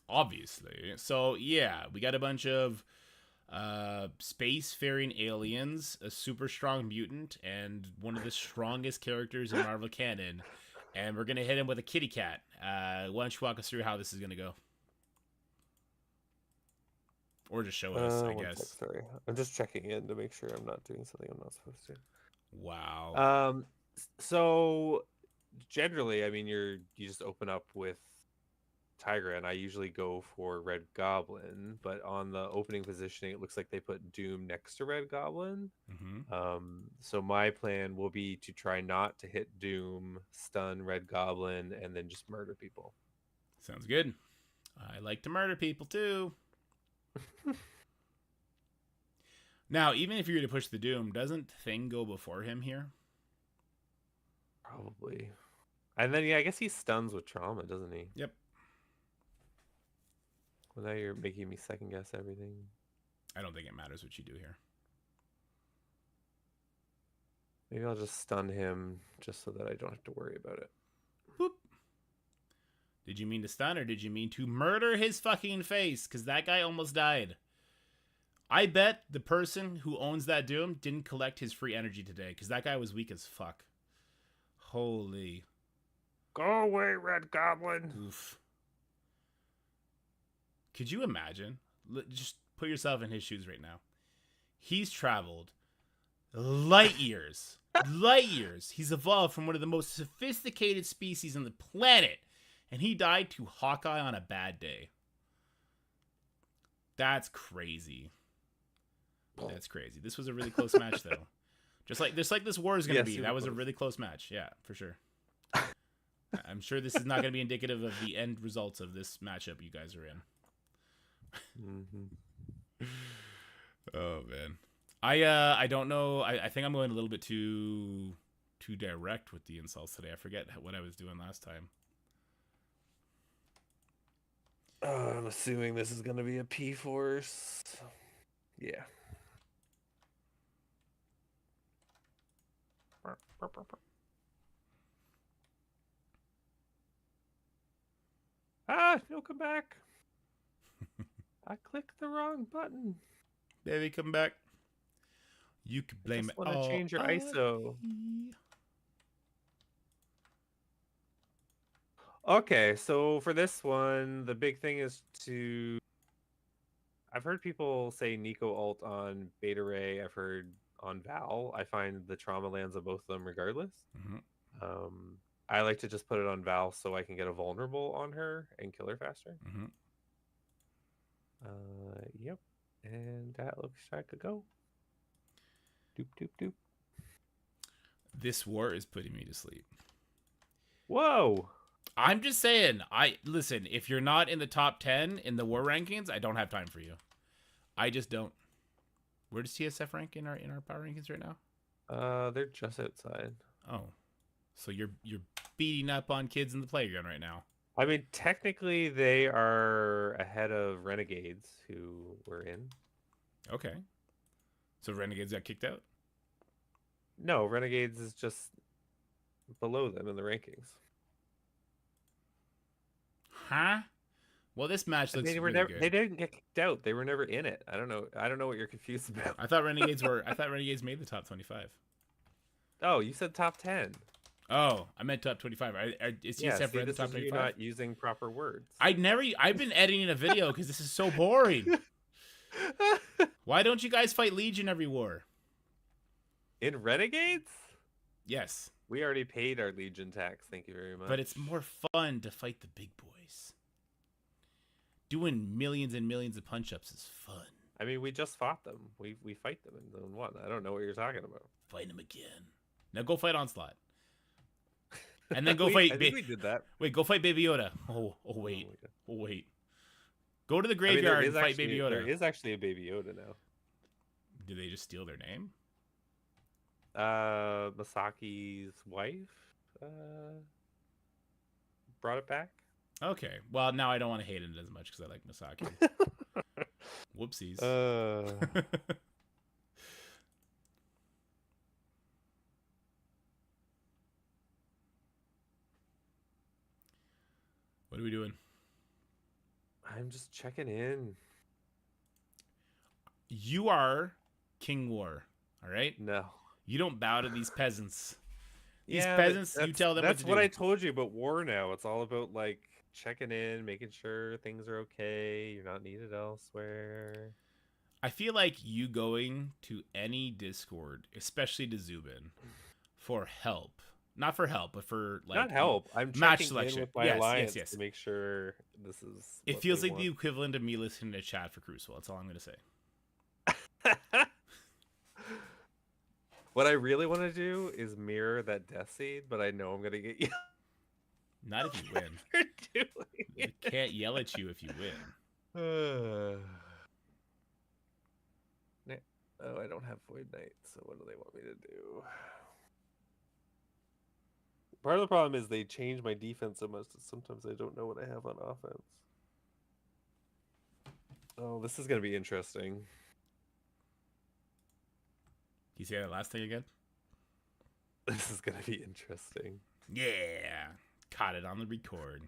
Obviously. So, yeah, we got a bunch of space-faring aliens, a super strong mutant, and one of the strongest characters in Marvel canon. And we're going to hit him with a kitty cat. Why don't you walk us through how this is going to go? Or just show us, I guess. Sorry. I'm just checking in to make sure I'm not doing something I'm not supposed to. Wow. So generally, I mean, you just open up with Tigra, and I usually go for Red Goblin, but on the opening positioning, it looks like they put Doom next to Red Goblin. So my plan will be to try not to hit Doom, stun Red Goblin, and then just murder people. Sounds good. I like to murder people too. Now, even if you were to push the Doom, doesn't Thing go before him here? Probably. And then, yeah, I guess he stuns with trauma, doesn't he? Yep. Well, now you're making me second guess everything. I don't think it matters what you do here. Maybe I'll just stun him just so that I don't have to worry about it. Boop. Did you mean to stun or did you mean to murder his fucking face? Because that guy almost died. I bet the person who owns that Doom didn't collect his free energy today because that guy was weak as fuck. Holy. Go away, Red Goblin. Oof. Could you imagine? Just put yourself in his shoes right now. He's traveled light years. Light years. He's evolved from one of the most sophisticated species on the planet. And he died to Hawkeye on a bad day. That's crazy. That's crazy. This was a really close match, though. Just like this war is going to be. That was a really close match. Yeah, for sure. I'm sure this is not going to be indicative of the end results of this matchup you guys are in. Oh, man. I don't know. I think I'm going a little bit too direct with the insults today. I forget what I was doing last time. I'm assuming this is going to be a P-Force. Yeah. No, come back. I clicked the wrong button. Baby, come back. You can blame it. I want to change your ISO. Okay, so for this one, the big thing is to... I've heard people say Nico ult on Beta Ray. I've heard on Val. I find the trauma lands on both of them regardless. I like to just put it on Val so I can get a vulnerable on her and kill her faster. Yep. And that looks like a go. Doop, doop, doop. This war is putting me to sleep. Whoa! I'm just saying, listen, if you're not in the top 10 in the war rankings, I don't have time for you. I just don't. Where does TSF rank in our power rankings right now? They're just outside. Oh. So you're beating up on kids in the playground right now. I mean, technically they are ahead of Renegades who were in. Okay. So Renegades got kicked out? No, Renegades is just below them in the rankings. Huh? Well, this match looks really good. They didn't get kicked out. They were never in it. I don't know what you're confused about. I thought Renegades made the top 25. Oh, you said top 10. Oh, I meant top 25. Is TSF in the top 25? You're not using proper words. I've been editing a video because this is so boring. Why don't you guys fight Legion every war? In Renegades? Yes. We already paid our Legion tax. Thank you very much. But it's more fun to fight the big boys. Doing millions and millions of punch-ups is fun. I mean, we just fought them. We fight them in Zone 1. I don't know what you're talking about. Fight them again. Now go fight Onslaught. And then go fight... I think we did that. Wait, go fight Baby Yoda. Oh, wait. Oh, wait. Go to the graveyard and fight Baby Yoda. There is actually a Baby Yoda now. Did they just steal their name? Masaki's wife brought it back. Okay. Well, now I don't want to hate it as much because I like Masaki. Whoopsies. What are we doing? I'm just checking in. You are King War, all right? No. You don't bow to these peasants. These peasants, you tell them what to do. That's what I told you about war now. It's all about, like, checking in, making sure things are okay, you're not needed elsewhere. I feel like you going to any Discord, especially to Zubin, for help Not for help, but for like Not help. I'm match checking in selection. with my Yes, alliance yes. to make sure this is. It what feels they like the equivalent of me listening to chat for Crucible. That's all I'm gonna say. want. What I really want to do is mirror that Death Seed, but I know I'm gonna get you. Not if you win. for doing They it. can't yell at you if you win. Oh, I don't have Void Knight, so what do they want me to do? Part of the problem is they change my defense so much that sometimes I don't know what I have on offense. Oh, this is gonna be interesting. Can you say that last thing again? This is gonna be interesting. Yeah. Caught it on the record.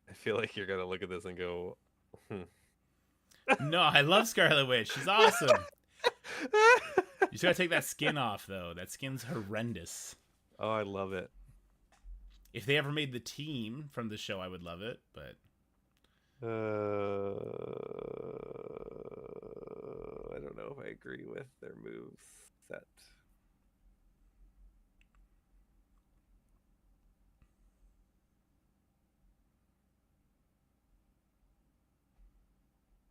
I feel like you're gonna look at this and go, No, I love Scarlet Witch. She's awesome. You just gotta take that skin off, though. That skin's horrendous. Oh, I love it. If they ever made the team from the show, I would love it, but... I don't know if I agree with their move set.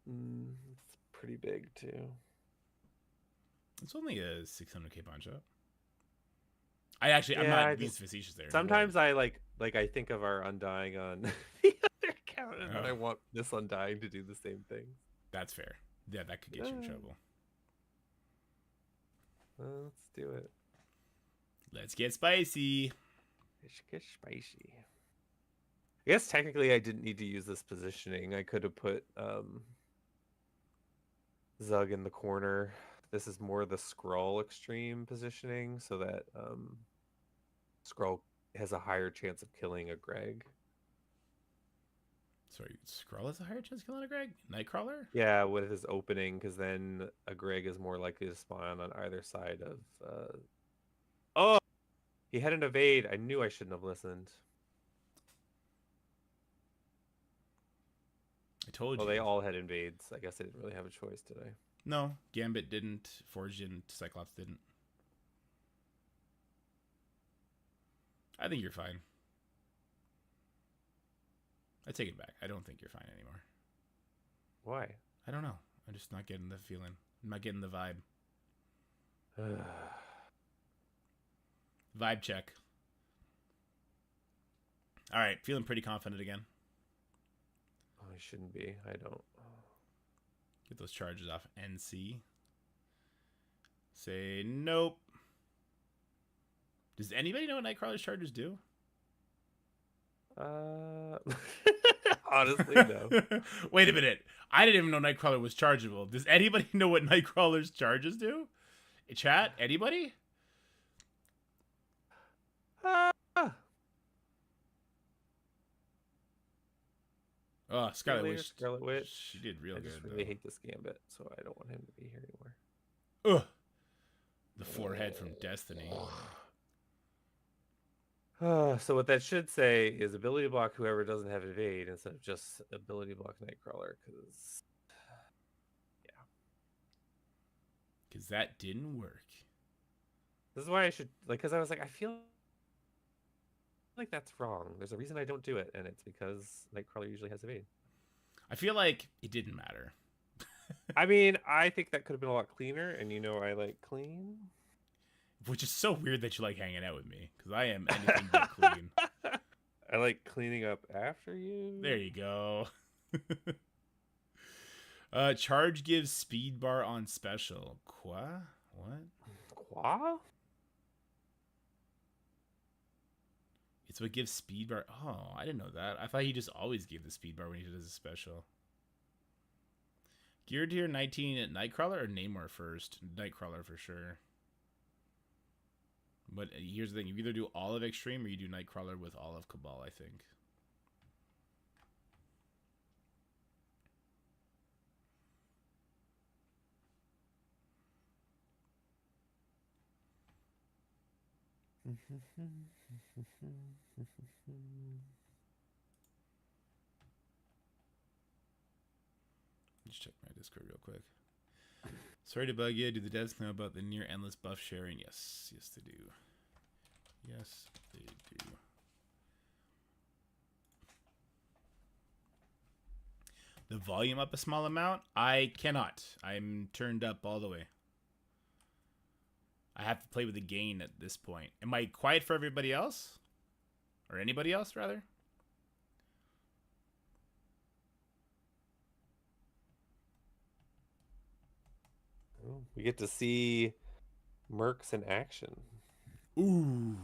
It's pretty big too. It's only a 600k punch up. I'm not being facetious there. Sometimes I like I think of our Undying on the other account, and I want this Undying to do the same thing. That's fair. Yeah, that could get you in trouble. Let's do it. Let's get spicy. Let's get spicy. I guess technically I didn't need to use this positioning. I could have put Zug in the corner. This is more the Skrull extreme positioning, so that Skrull has a higher chance of killing a Greg. Sorry, Skrull has a higher chance of killing a Greg? Nightcrawler? Yeah, with his opening, because then a Greg is more likely to spawn on either side of... Oh! He had an evade. I knew I shouldn't have listened. I told you. Well, they all had invades. I guess I didn't really have a choice today. No, Gambit didn't. Forge didn't. Cyclops didn't. I think you're fine. I take it back. I don't think you're fine anymore. Why? I don't know. I'm just not getting the feeling. I'm not getting the vibe. Vibe check. All right, feeling pretty confident again. Oh, I shouldn't be. I don't. Get those charges off NC. Say nope. Does anybody know what Nightcrawler's charges do? Honestly, no. Wait a minute. I didn't even know Nightcrawler was chargeable. Does anybody know what Nightcrawler's charges do? Chat? Anybody? Oh, Scarlet Witch. Scarlet Witch. She did real good. I just really hate this Gambit, so I don't want him to be here anymore. Ugh. The forehead from Destiny. So what that should say is ability block whoever doesn't have evade instead of just ability block Nightcrawler, because Because that didn't work. this is why I should because I was like, I feel like that's wrong. There's a reason I don't do it, and it's because Nightcrawler usually has evade. I feel like it didn't matter. I mean, I think that could have been a lot cleaner, and I like clean. Which is so weird that you like hanging out with me, because I am anything but clean. I like cleaning up after you. There you go. Charge gives speed bar on special. Qua? What? Qua? It's what gives speed bar. Oh, I didn't know that. I thought he just always gave the speed bar when he did his special. Gear tier 19 at Nightcrawler or Namor first? Nightcrawler for sure. But here's the thing. You either do all of Extreme or you do Nightcrawler with all of Cabal, I think. Just check my Discord real quick. Sorry to bug you. Do the devs know about the near endless buff sharing? Yes. Yes, they do. Yes, they do. The volume up a small amount? I cannot. I'm turned up all the way. I have to play with the gain at this point. Am I quiet for everybody else? Or anybody else, rather? We get to see Mercs in action. Ooh.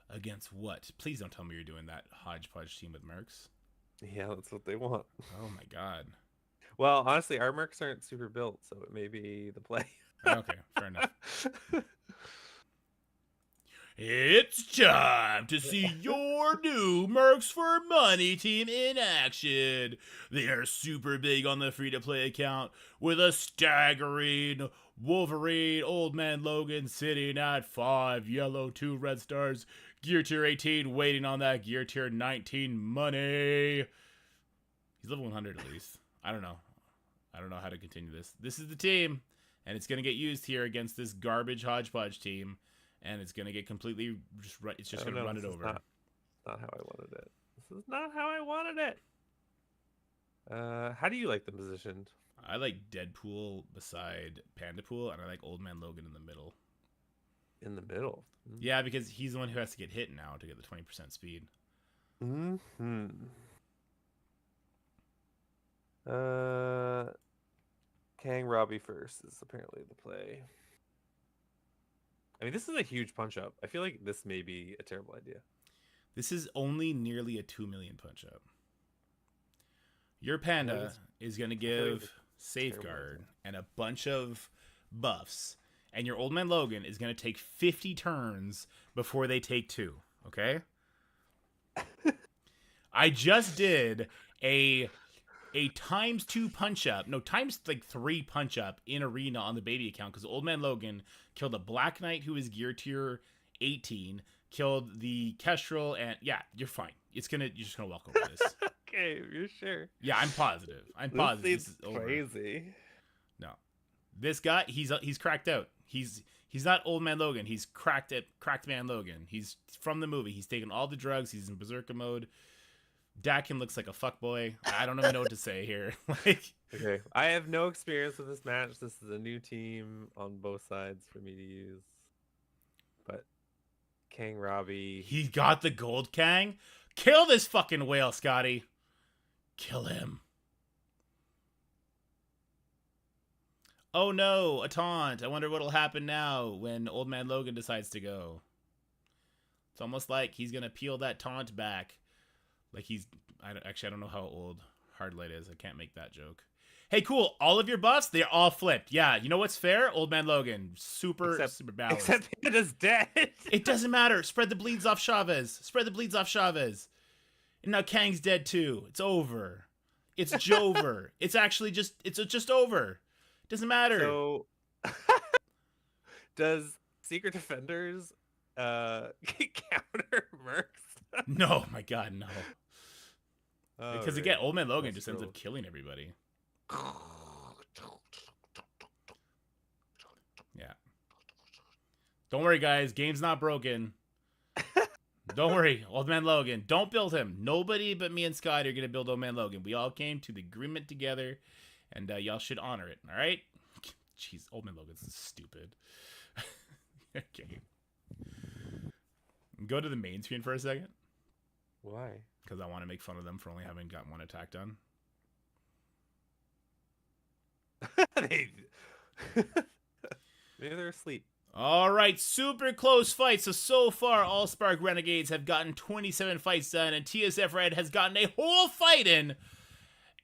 Against what? Please don't tell me you're doing that hodgepodge team with Mercs. Yeah, that's what they want. Oh my god. Well, honestly, our Mercs aren't super built, so it may be the play. Okay, fair enough. It's time to see your new Mercs for Money team in action. They are super big on the free-to-play account with a staggering Wolverine Old Man Logan sitting at 5 yellow, 2 red stars, gear tier 18 waiting on that gear tier 19 money. He's level 100 at least. I don't know. I don't know how to continue this. This is the team, and it's going to get used here against this garbage hodgepodge team. And it's gonna get completely it's just gonna run it over. Not how I wanted it. This is not how I wanted it. How do you like them positioned? I like Deadpool beside Pandapool, and I like Old Man Logan in the middle. In the middle. Yeah, because he's the one who has to get hit now to get the 20% speed. Mm-hmm. Kang Robbie first is apparently the play. I mean, this is a huge punch-up. I feel like this may be a terrible idea. This is only nearly a 2 million punch-up. Your Panda is going to give Safeguard and a bunch of buffs, and your Old Man Logan is going to take 50 turns before they take 2, okay? I just did a ×2 punch-up, no, ×3 punch-up in Arena on the baby account, because Old Man Logan killed a Black Knight who is gear tier 18, killed the Kestrel, and yeah, you're fine. You're just gonna walk over this. Okay, you're sure? Yeah, I'm positive. This is over. Crazy. No, this guy, he's cracked out. He's not Old Man Logan. He's cracked Man Logan. He's from the movie. He's taken all the drugs. He's in berserker mode. Dakin looks like a fuckboy. I don't even know what to say here. Okay, I have no experience with this match. This is a new team on both sides for me to use. But Kang Robbie, he got the gold Kang. Kill this fucking whale, Scotty. Kill him. Oh no, a taunt. I wonder what'll happen now when Old Man Logan decides to go. It's almost like he's gonna peel that taunt back. Like I don't know how old Hardlight is. I can't make that joke. Hey, cool. All of your buffs, they're all flipped. Yeah, you know what's fair? Old Man Logan. Super balanced. Except Panda's dead. It doesn't matter. Spread the bleeds off Chavez. And now Kang's dead too. It's over. It's Jover. It's just over. Doesn't matter. So, does Secret Defenders counter Mercs? No, my God, no. Because again, Old Man Logan just ends up killing everybody. Yeah. Don't worry, guys. Game's not broken. Don't worry. Old Man Logan. Don't build him. Nobody but me and Scott are going to build Old Man Logan. We all came to the agreement together, and y'all should honor it. All right? Jeez, Old Man Logan's stupid. Okay. Go to the main screen for a second. Why? Because I want to make fun of them for only having gotten one attack done. Maybe they're asleep. All right, super close fight. So far, all Spark Renegades have gotten 27 fights done, and TSF Red has gotten a whole fight in,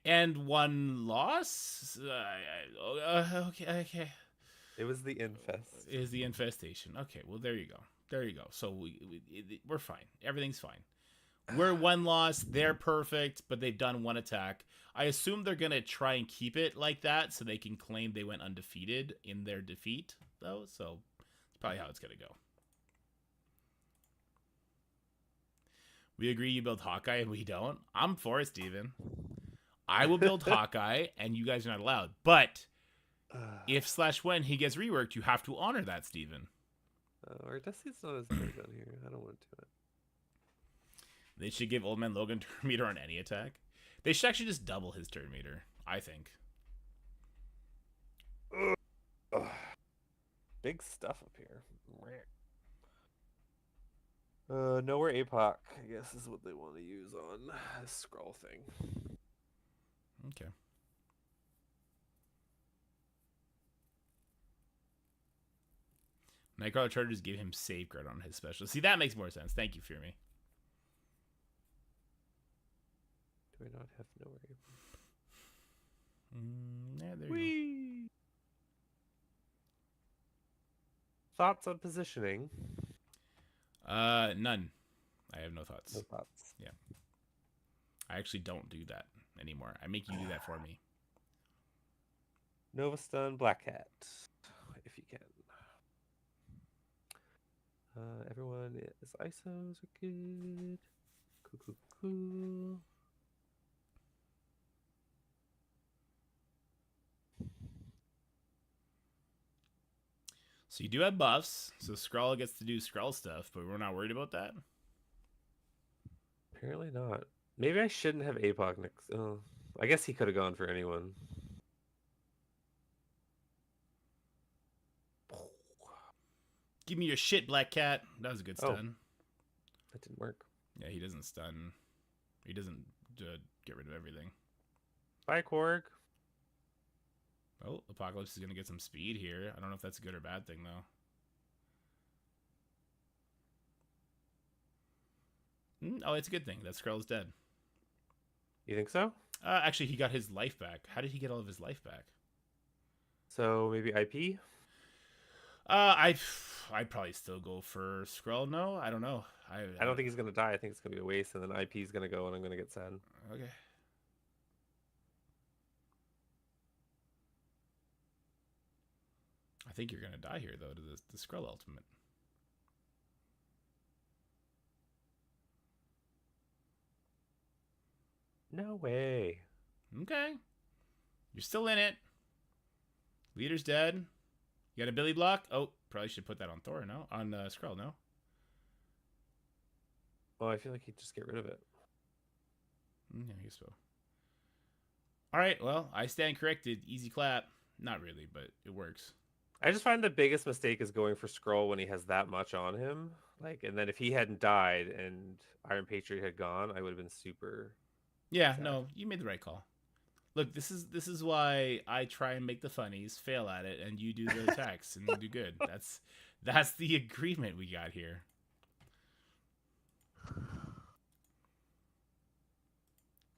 and 1 loss. Okay. It was the infest. It is the infestation. Okay, well there you go. So we're fine. Everything's fine. We're 1 loss. They're perfect, but they've done 1 attack. I assume they're gonna try and keep it like that so they can claim they went undefeated in their defeat, though. So it's probably how it's gonna go. We agree you build Hawkeye and we don't. I'm for it, Steven. I will build Hawkeye, and you guys are not allowed. But If/when he gets reworked, you have to honor that, Steven. Our Dusty's not as big on here. I don't want to do it. They should give Old Man Logan turn meter on any attack. They should actually just double his turn meter, I think. Big stuff up here. Nowhere APOC, I guess, is what they want to use on this scroll thing. Okay. Nightcrawler Chargers give him Safeguard on his special. See, that makes more sense. Thank you, Fear Me. Do I not have nowhere APOC? Yeah, there you go. Thoughts on positioning? None. I have no thoughts. No thoughts. Yeah. I actually don't do that anymore. I make you do that for me. Nova Stun, Black Cat, if you can. Everyone is ISOs are good. Cool. So you do have buffs, so Skrull gets to do Skrull stuff, but we're not worried about that? Apparently not. Maybe I shouldn't have APOC next. Oh, I guess he could have gone for anyone. Give me your shit, Black Cat. That was a good stun. That didn't work. Yeah, he doesn't stun. He doesn't get rid of everything. Bye, Korg. Oh, Apocalypse is going to get some speed here. I don't know if that's a good or bad thing, though. Oh, it's a good thing. That Skrull is dead. You think so? Actually, he got his life back. How did he get all of his life back? So maybe IP? I'd probably still go for Skrull. No, I don't know. I don't think he's going to die. I think it's going to be a waste, and then IP is going to go, and I'm going to get sad. Okay. I think you're going to die here, though, to the Skrull ultimate. No way. Okay. You're still in it. Leader's dead. You got a Billy block? Oh, probably should put that on Thor, no? On Skrull, no? Oh, I feel like he'd just get rid of it. Yeah, I guess so. Alright, well, I stand corrected. Easy clap. Not really, but it works. I just find the biggest mistake is going for Skrull when he has that much on him. Like, and then if he hadn't died and Iron Patriot had gone, I would have been super Yeah, sad. no, you made the right call. Look, this is why I try and make the funnies, fail at it, and you do the attacks and you do good. That's the agreement we got here.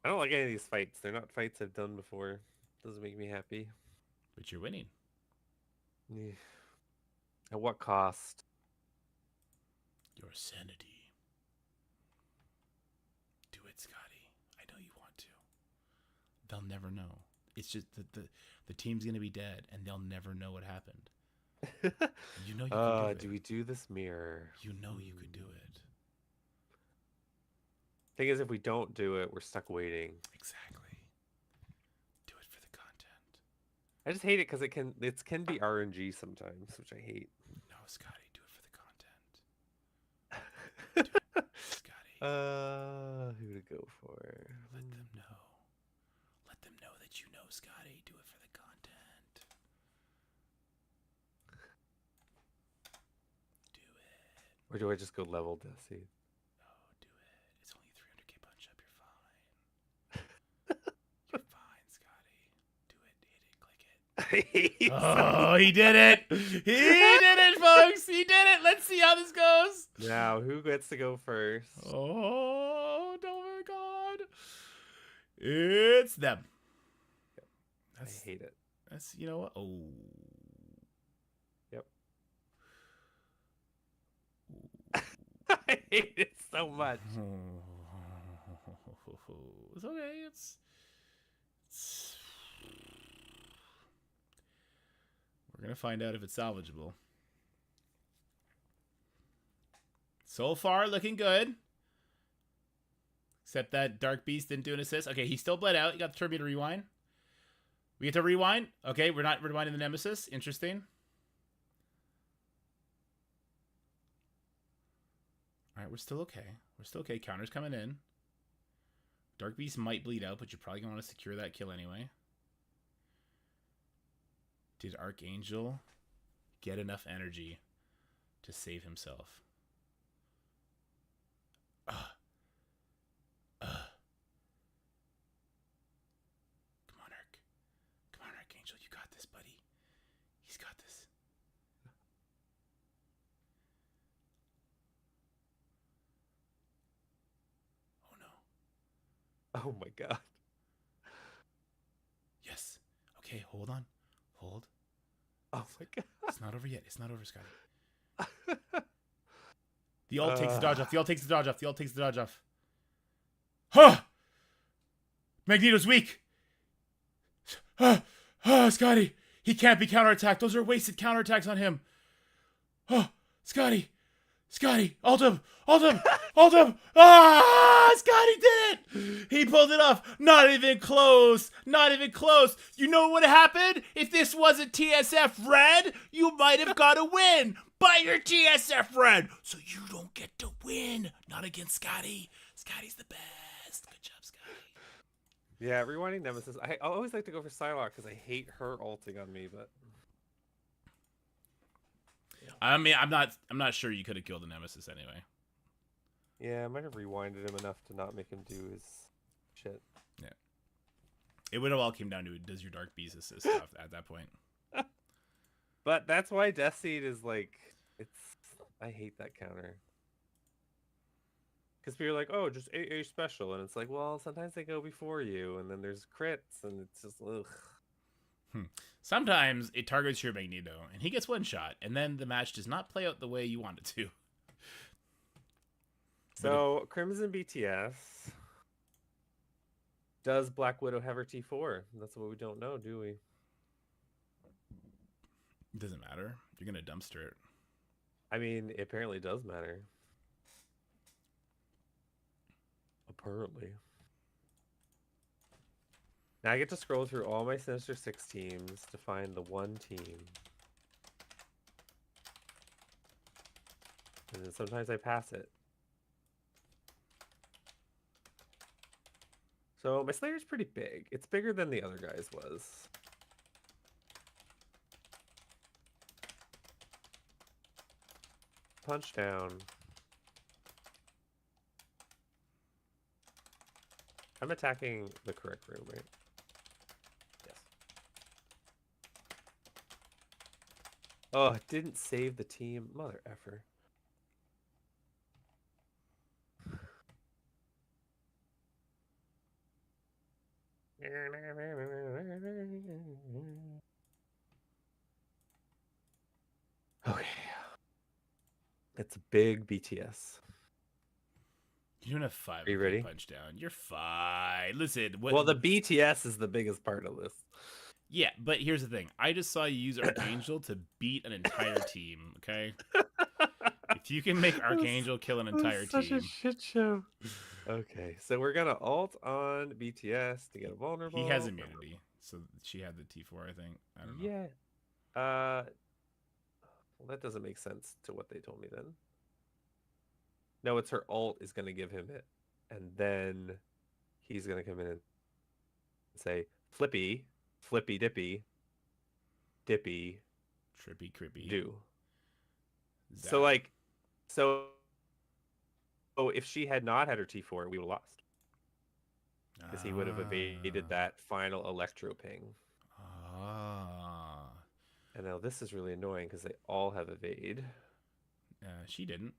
I don't like any of these fights. They're not fights I've done before. Doesn't make me happy. But you're winning. Yeah. At what cost? Your sanity. Do it, Scotty. I know you want to. They'll never know. It's just the team's gonna be dead, and they'll never know what happened. You know you can do it. Do we do this mirror? You know you could do it. Thing is, if we don't do it, we're stuck waiting. Exactly. Do it for the content. I just hate it because it can be RNG sometimes, which I hate. No, Scotty, do it for the content. Do it, Scotty. Who to go for? Let them know. Let them know that you know, Scotty. Do it for the content. Do it. Or do I just go level Desi? No, do it. It's only 300k punch up. You're fine. You're fine, Scotty. Do it. Hit it. Click it. Oh, he did it. He did it, folks. He did it. Let's see how this goes. Now, who gets to go first? Oh, my God. It's them. I hate it. That's, you know what? Oh. Yep. I hate it so much. It's okay. We're going to find out if it's salvageable. So far, looking good. Except that Dark Beast didn't do an assist. Okay, he still bled out. He got the Turbine to rewind. We get to rewind. Okay, we're not rewinding the Nemesis. Interesting. All right, we're still okay. We're still okay. Counter's coming in. Dark Beast might bleed out, but you're probably going to want to secure that kill anyway. Did Archangel get enough energy to save himself? Come on, Arc. Come on, Archangel. You got this, buddy. He's got this. Oh, no. Oh, my God. Yes. Okay, hold on. Hold. Oh, my God. It's not over yet. It's not over, Scotty. The ult takes the dodge off. The ult takes the dodge off. The ult takes the dodge off. Huh! Magneto's weak. Scotty. He can't be counterattacked. Those are wasted counterattacks on him. Scotty. Scotty. Ult him. Ult him. Ult him. Scotty did it. He pulled it off. Not even close. Not even close. You know what would have happened? If this wasn't TSF red, you might have got a win. But you're TSF red, so you don't get to win. Not against Scotty. Scotty's the best. Good job, Scotty. Yeah, rewinding Nemesis. I always like to go for Psylocke because I hate her ulting on me, but I mean, I'm not sure you could have killed the Nemesis anyway. yeah, I might have rewinded him enough to not make him do his shit. Yeah. It would have all came down to, does your Dark Beast assist stuff at that point? But that's why Death Seed is like, I hate that counter. Because people are like, oh, just AA special. And it's like, well, sometimes they go before you. And then there's crits. And it's just, ugh. Sometimes it targets your Magneto. And he gets one shot. And then the match does not play out the way you want it to. So, Crimson BTS. Does Black Widow have her T4? That's what we don't know, do we? It doesn't matter. You're going to dumpster it. I mean, it apparently does matter. Apparently. Now I get to scroll through all my Sinister Six teams to find the one team. And then sometimes I pass it. So my Slayer's pretty big. It's bigger than the other guys was. Punch down. I'm attacking the correct room, right? Yes. Oh, it didn't save the team. Mother effer. Okay. It's a big BTS. You don't have 5. Are you ready? Punch down. You're fine. Listen. Well, the BTS is the biggest part of this. Yeah, but here's the thing. I just saw you use Archangel to beat an entire team, okay? If you can make Archangel kill an entire team. Such a shit show. Okay, so we're going to ult on BTS to get a vulnerable. He has immunity, so she had the T4, I think. I don't know. Yeah. Well, that doesn't make sense to what they told me then. No, it's her ult is going to give him it. And then he's going to come in and say, Flippy, Flippy Dippy, Dippy, Trippy Crippy. do. Zap. So, if she had not had her T4, we would have lost. Because he would have evaded that final Electro ping. And now this is really annoying because they all have evade. She didn't.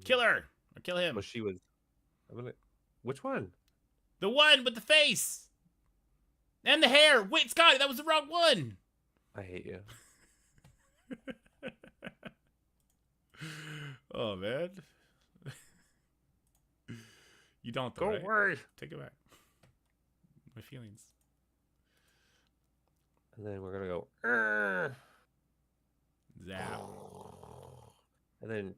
Kill her! Or kill him. Well, she was... Which one? The one with the face! And the hair! Wait, Scotty, that was the wrong one! I hate you. Oh, man. You don't, though, Go right? away! Take it back. My feelings. And then we're gonna go... Zap. And then...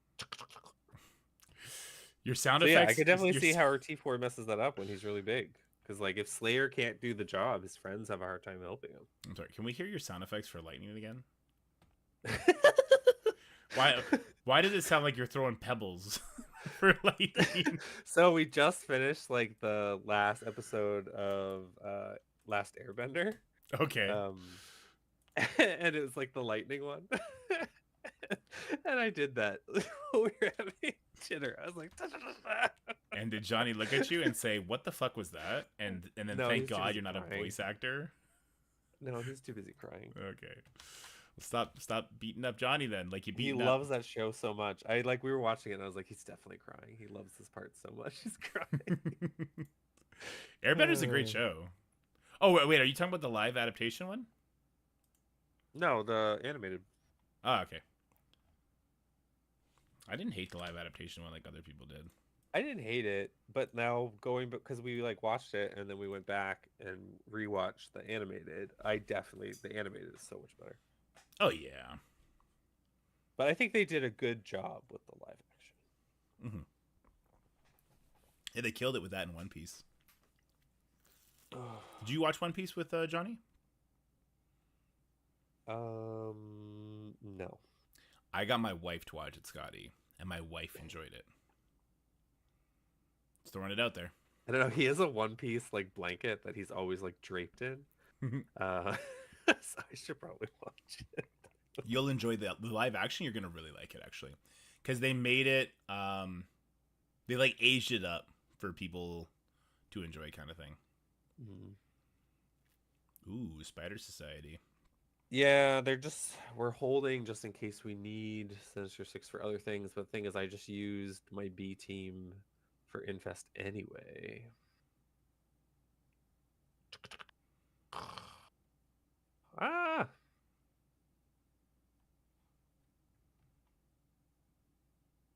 Your sound So effects... yeah, I could definitely see how her T4 messes that up when he's really big. Because like if Slayer can't do the job, his friends have a hard time helping him. I'm sorry. Can we hear your sound effects for lightning again? Why? Why does it sound like you're throwing pebbles for lightning? So we just finished like the last episode of Last Airbender. Okay. And it was like the lightning one. And I did that when we were having dinner. I was like, And did Johnny look at you and say, "What the fuck was that?" And then No, thank he's too God busy you're not a crying. voice actor. No, he's too busy crying. Okay. Well, stop beating up Johnny then. Like you He beating loves that show so much. We were watching it and I was like, he's definitely crying. He loves this part so much. He's crying. up. Airbender's a great show. Oh wait, are you talking about the live adaptation one? No, the animated. Oh, okay. I didn't hate the live adaptation one like other people did. I didn't hate it, but now going because we like watched it and then we went back and rewatched the animated. The animated is so much better. Oh yeah. But I think they did a good job with the live action. Mm-hmm. Yeah, they killed it with that in One Piece. Did you watch One Piece with Johnny? No. I got my wife to watch it, Scotty, and my wife enjoyed it. Just throwing it out there. I don't know. He has a One Piece like blanket that he's always like draped in. So I should probably watch it. You'll enjoy the live action. You're gonna really like it actually, because they made it. They like aged it up for people to enjoy, kind of thing. Ooh, Spider Society. Yeah, we're holding just in case we need Sinister Six for other things. But the thing is, I just used my B team for Infest anyway. Ah!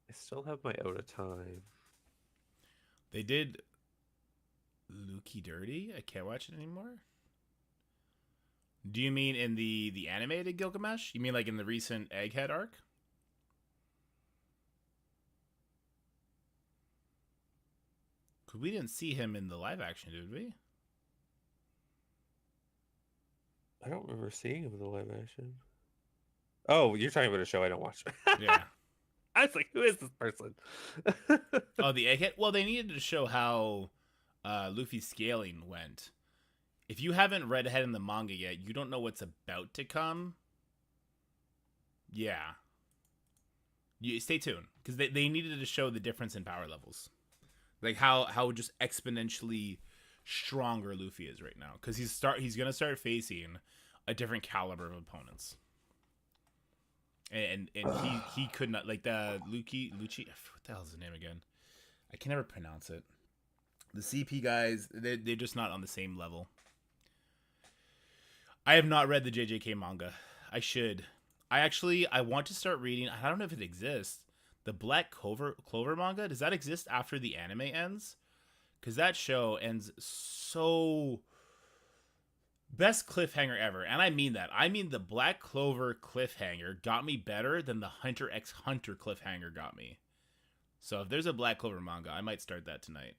I still have my out of time. They did Lukey Dirty. I can't watch it anymore. Do you mean in the animated Gilgamesh? You mean like in the recent Egghead arc? Cause we didn't see him in the live action, did we? I don't remember seeing him in the live action. Oh, you're talking about a show I don't watch. Yeah. I was like, who is this person? Oh, the Egghead? Well, they needed to show how Luffy's scaling went. If you haven't read ahead in the manga yet, you don't know what's about to come. Yeah. You stay tuned, because they needed to show the difference in power levels. Like how just exponentially stronger Luffy is right now. Because he's gonna start facing a different caliber of opponents. And he could not, like the Lucci, what the hell is his name again? I can never pronounce it. The CP guys, they're just not on the same level. I have not read the JJK manga. I should. I want to start reading. I don't know if it exists. The Black Clover manga. Does that exist after the anime ends? Because that show ends so... Best cliffhanger ever. And I mean that. I mean the Black Clover cliffhanger got me better than the Hunter x Hunter cliffhanger got me. So if there's a Black Clover manga, I might start that tonight.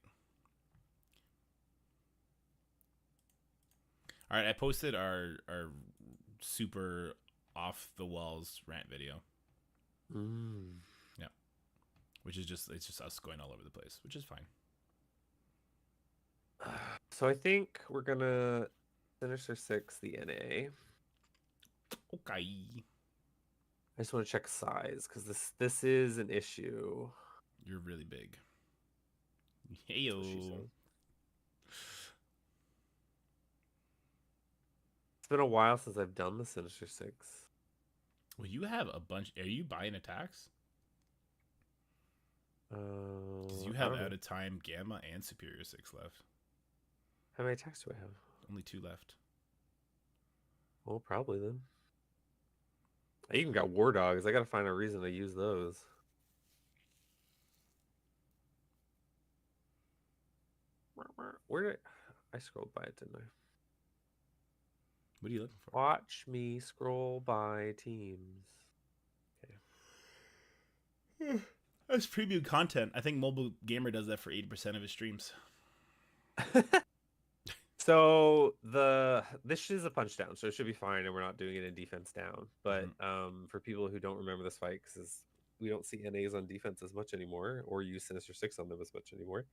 Alright, I posted our super off the walls rant video. Yeah. Which is it's just us going all over the place, which is fine. So I think we're gonna Sinister Six the NA. Okay. I just want to check size because this is an issue. You're really big. Heyo. It's been a while since I've done the Sinister Six. Well, you have a bunch. Are you buying attacks? Because you have Out of Time, Gamma, and Superior 6 left. How many attacks do I have? Only 2 left. Well, probably then. I even got War Dogs. I gotta find a reason to use those. Where did I scrolled by it, didn't I? What are you looking for? Watch me scroll by teams. Okay. That's premium content. I think Mobile Gamer does that for 80% of his streams. So this is a punch down, so it should be fine, and we're not doing it in defense down. But for people who don't remember this fight, because we don't see NAs on defense as much anymore, or use Sinister Six on them as much anymore.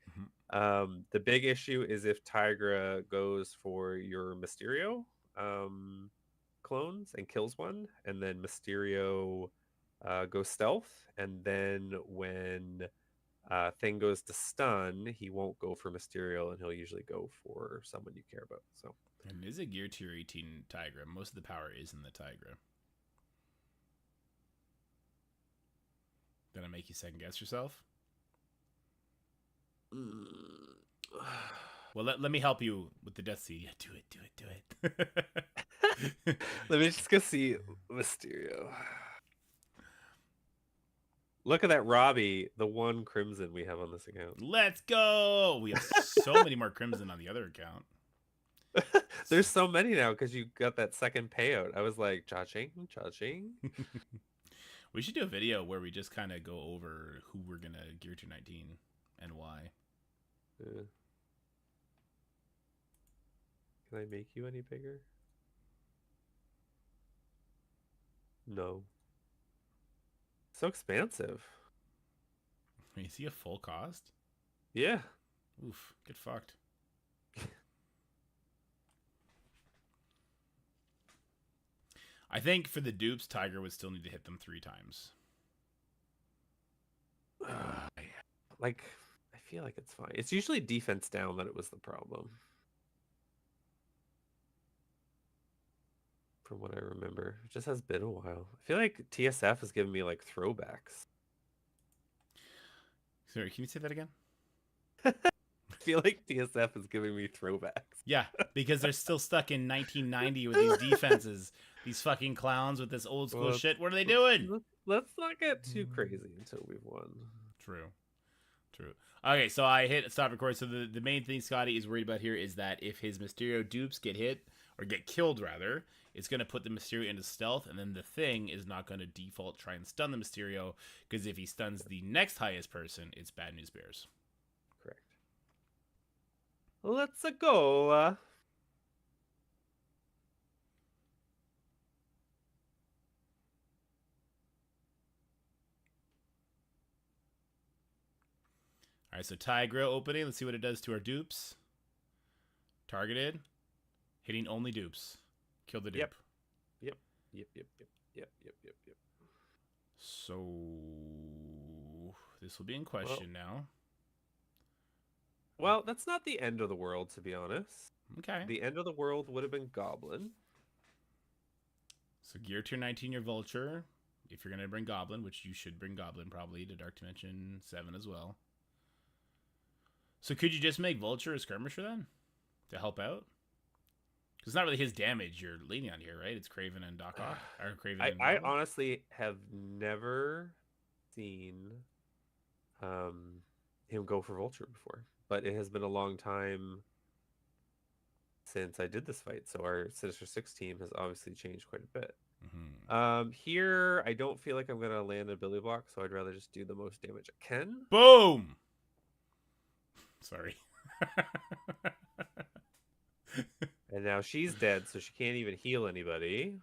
The big issue is if Tigra goes for your Mysterio clones and kills one, and then Mysterio goes stealth, and then when Thing goes to stun, he won't go for Mysterio, and he'll usually go for someone you care about. So, and it is a gear tier 18 Tigra. Most of the power is in the Tigra. Did I make you second guess yourself? Well, let me help you with the Death Seed. Yeah, do it. Let me just go see Mysterio. Look at that Robbie, the one Crimson we have on this account. Let's go! We have so many more Crimson on the other account. There's so many now because you got that second payout. I was like, cha-ching, cha-ching. We should do a video where we just kind of go over who we're going to gear to 19 and why. Can I make you any bigger? No. So expansive. Is he a full cost? Yeah. Oof, get fucked. I think for the dupes, Tiger would still need to hit them 3 times. Like, I feel like it's fine. It's usually defense down that it was the problem. From what I remember. It just has been a while. I feel like TSF has given me like throwbacks. Sorry, can you say that again? I feel like TSF is giving me throwbacks. Yeah, because they're still stuck in 1990 with these defenses. These fucking clowns with this old school shit. What are they doing? Let's not get too crazy until we've won. True. Okay, so I hit stop record. So the main thing Scotty is worried about here is that if his Mysterio dupes get hit, or get killed rather, it's going to put the Mysterio into stealth, and then the Thing is not going to default try and stun the Mysterio, because if he stuns the next highest person, it's bad news bears. Correct. Let's go. All right, so Tigra opening. Let's see what it does to our dupes. Targeted. Hitting only dupes. Kill the dupe. Yep. So this will be in question now. Well, that's not the end of the world, to be honest. Okay. The end of the world would have been Goblin. So gear tier 19 your Vulture. If you're going to bring Goblin, which you should bring Goblin probably to Dark Dimension 7 as well. So could you just make Vulture a skirmisher then? To help out? Because it's not really his damage you're leaning on here, right? It's Craven and Doc Ock. Or Craven and I honestly have never seen him go for Vulture before. But it has been a long time since I did this fight. So our Sinister Six team has obviously changed quite a bit. Here, I don't feel like I'm going to land a Billy Block, so I'd rather just do the most damage I can. Boom! Sorry. And now she's dead, so she can't even heal anybody.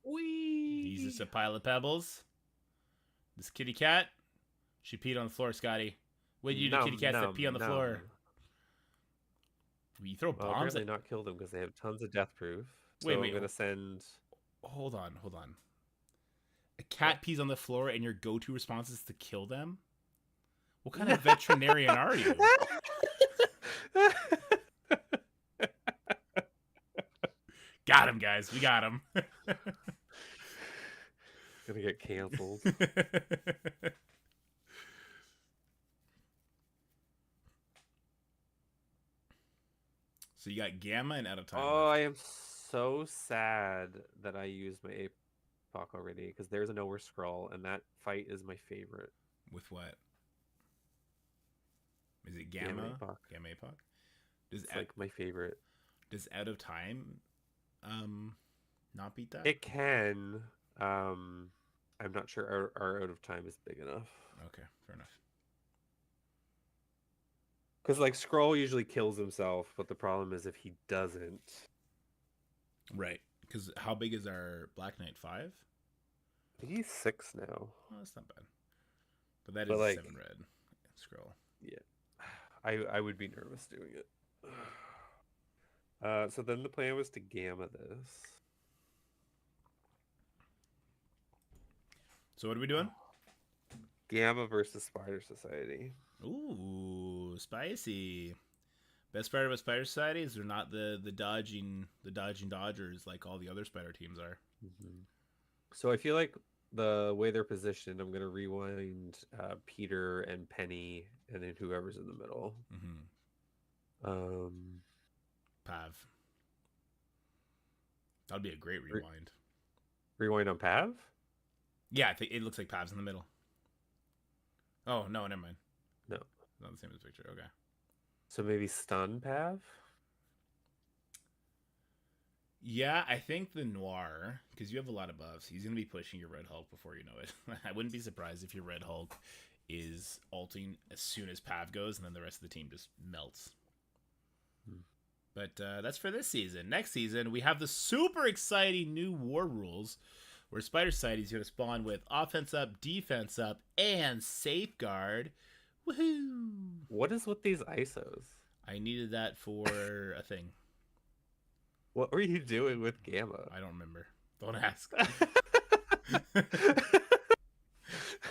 Whee! He's just a pile of pebbles. This kitty cat, she peed on the floor, Scotty. What do you do to kitty cats that pee on the floor? You throw bombs? Apparently not kill them because they have tons of death proof. So Wait. I'm going to send... Hold on. A cat pees on the floor and your go-to response is to kill them? What kind of veterinarian are you? Got him, guys. We got him. Gonna get canceled. So you got Gamma and out of time. Oh, I am so sad that I used my APOC already because there's a nowhere scroll, and that fight is my favorite. With what? Is it Gamma? Gamma APOC? It's like my favorite. Does out of time not beat that? It can. I'm not sure our out of time is big enough. Okay, fair enough. Because like Skrull usually kills himself, but the problem is if he doesn't. Right. Because how big is our Black Knight? 5? I think he's 6 now. Oh, that's not bad. But that But is like, a 7 red scroll. yeah, I would be nervous doing it. So then the plan was to gamma this. So what are we doing? Gamma versus Spider Society. Ooh, spicy. Best part about Spider Society is they're not the dodging dodgers like all the other spider teams are. Mm-hmm. So I feel like the way they're positioned, I'm gonna rewind Peter and Penny, and then whoever's in the middle. Mm-hmm. Pav. That'd be a great rewind. Rewind on Pav? Yeah, I think it looks like Pav's in the middle. Oh no, never mind. No, not the same as the picture. Okay. So maybe stun Pav? Yeah, I think the Noir, because you have a lot of buffs, he's going to be pushing your Red Hulk before you know it. I wouldn't be surprised if your Red Hulk is ulting as soon as Pav goes, and then the rest of the team just melts. But that's for this season. Next season, we have the super exciting new war rules, where Spider Society is going to spawn with offense up, defense up, and safeguard. Woohoo! What is with these ISOs? I needed that for a thing. What were you doing with Gamma? I don't remember. Don't ask.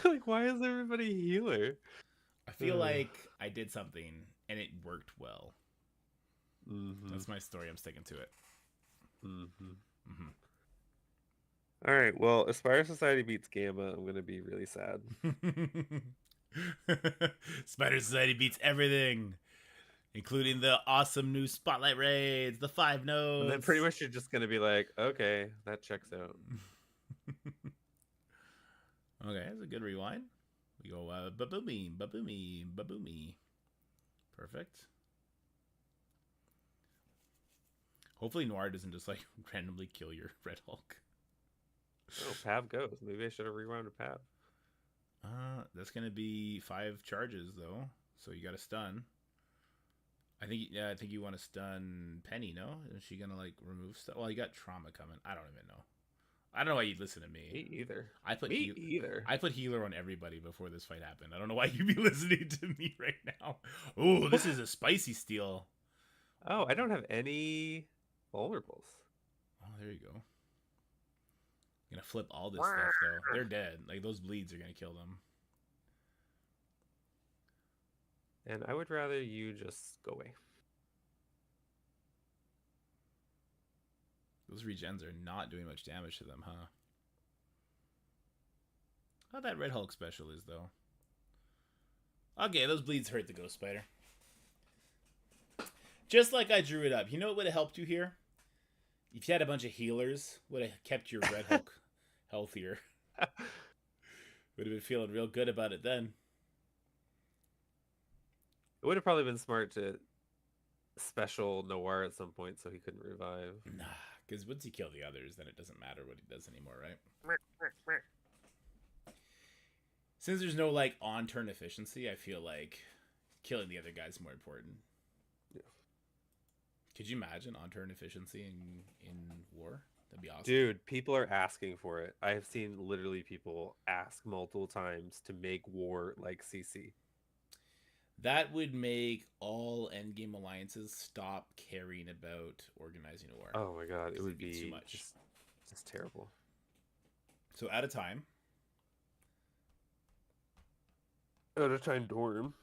Like, why is everybody a healer? I feel like I did something and it worked well. Mm-hmm. That's my story. I'm sticking to it. Mm-hmm. Mm-hmm. All right. Well, Aspire Society beats Gamma. I'm gonna be really sad. Spider Society beats everything, including the awesome new Spotlight raids, the 5 nodes. And then pretty much you're just gonna be like, okay, that checks out. Okay, that's a good rewind. We go ba-boomie, ba-boomie, ba-boomie. Perfect. Hopefully Noir doesn't just like randomly kill your Red Hulk. Oh, Pav goes. Maybe I should have rewound to Pav. That's gonna be 5 charges though, so you got to stun. I think you want to stun Penny. No, is she gonna like remove stuff? Well, you got trauma coming. I don't even know. I don't know why you'd listen to me. Me either. I put either. I put healer on everybody before this fight happened. I don't know why you'd be listening to me right now. Oh, this is a spicy steal. Oh, I don't have any vulnerables. Oh, there you go. I'm gonna flip all this stuff though. They're dead. Like those bleeds are gonna kill them. And I would rather you just go away. Those regens are not doing much damage to them, huh? How that Red Hulk special is though. Okay, those bleeds hurt the Ghost Spider. Just like I drew it up. You know what would have helped you here? If you had a bunch of healers, would have kept your Red Hulk healthier. Would have been feeling real good about it then. It would have probably been smart to special Noir at some point so he couldn't revive. Nah, because once you kill the others, then it doesn't matter what he does anymore, right? Since there's no like on-turn efficiency, I feel like killing the other guy's more important. Yeah. Could you imagine on-turn efficiency in war? That'd be awesome. Dude, people are asking for it. I have seen literally people ask multiple times to make war like CC. That would make all endgame alliances stop caring about organizing a war. Oh my god, it would be too much. Just terrible. So out of time. Out of time dorm.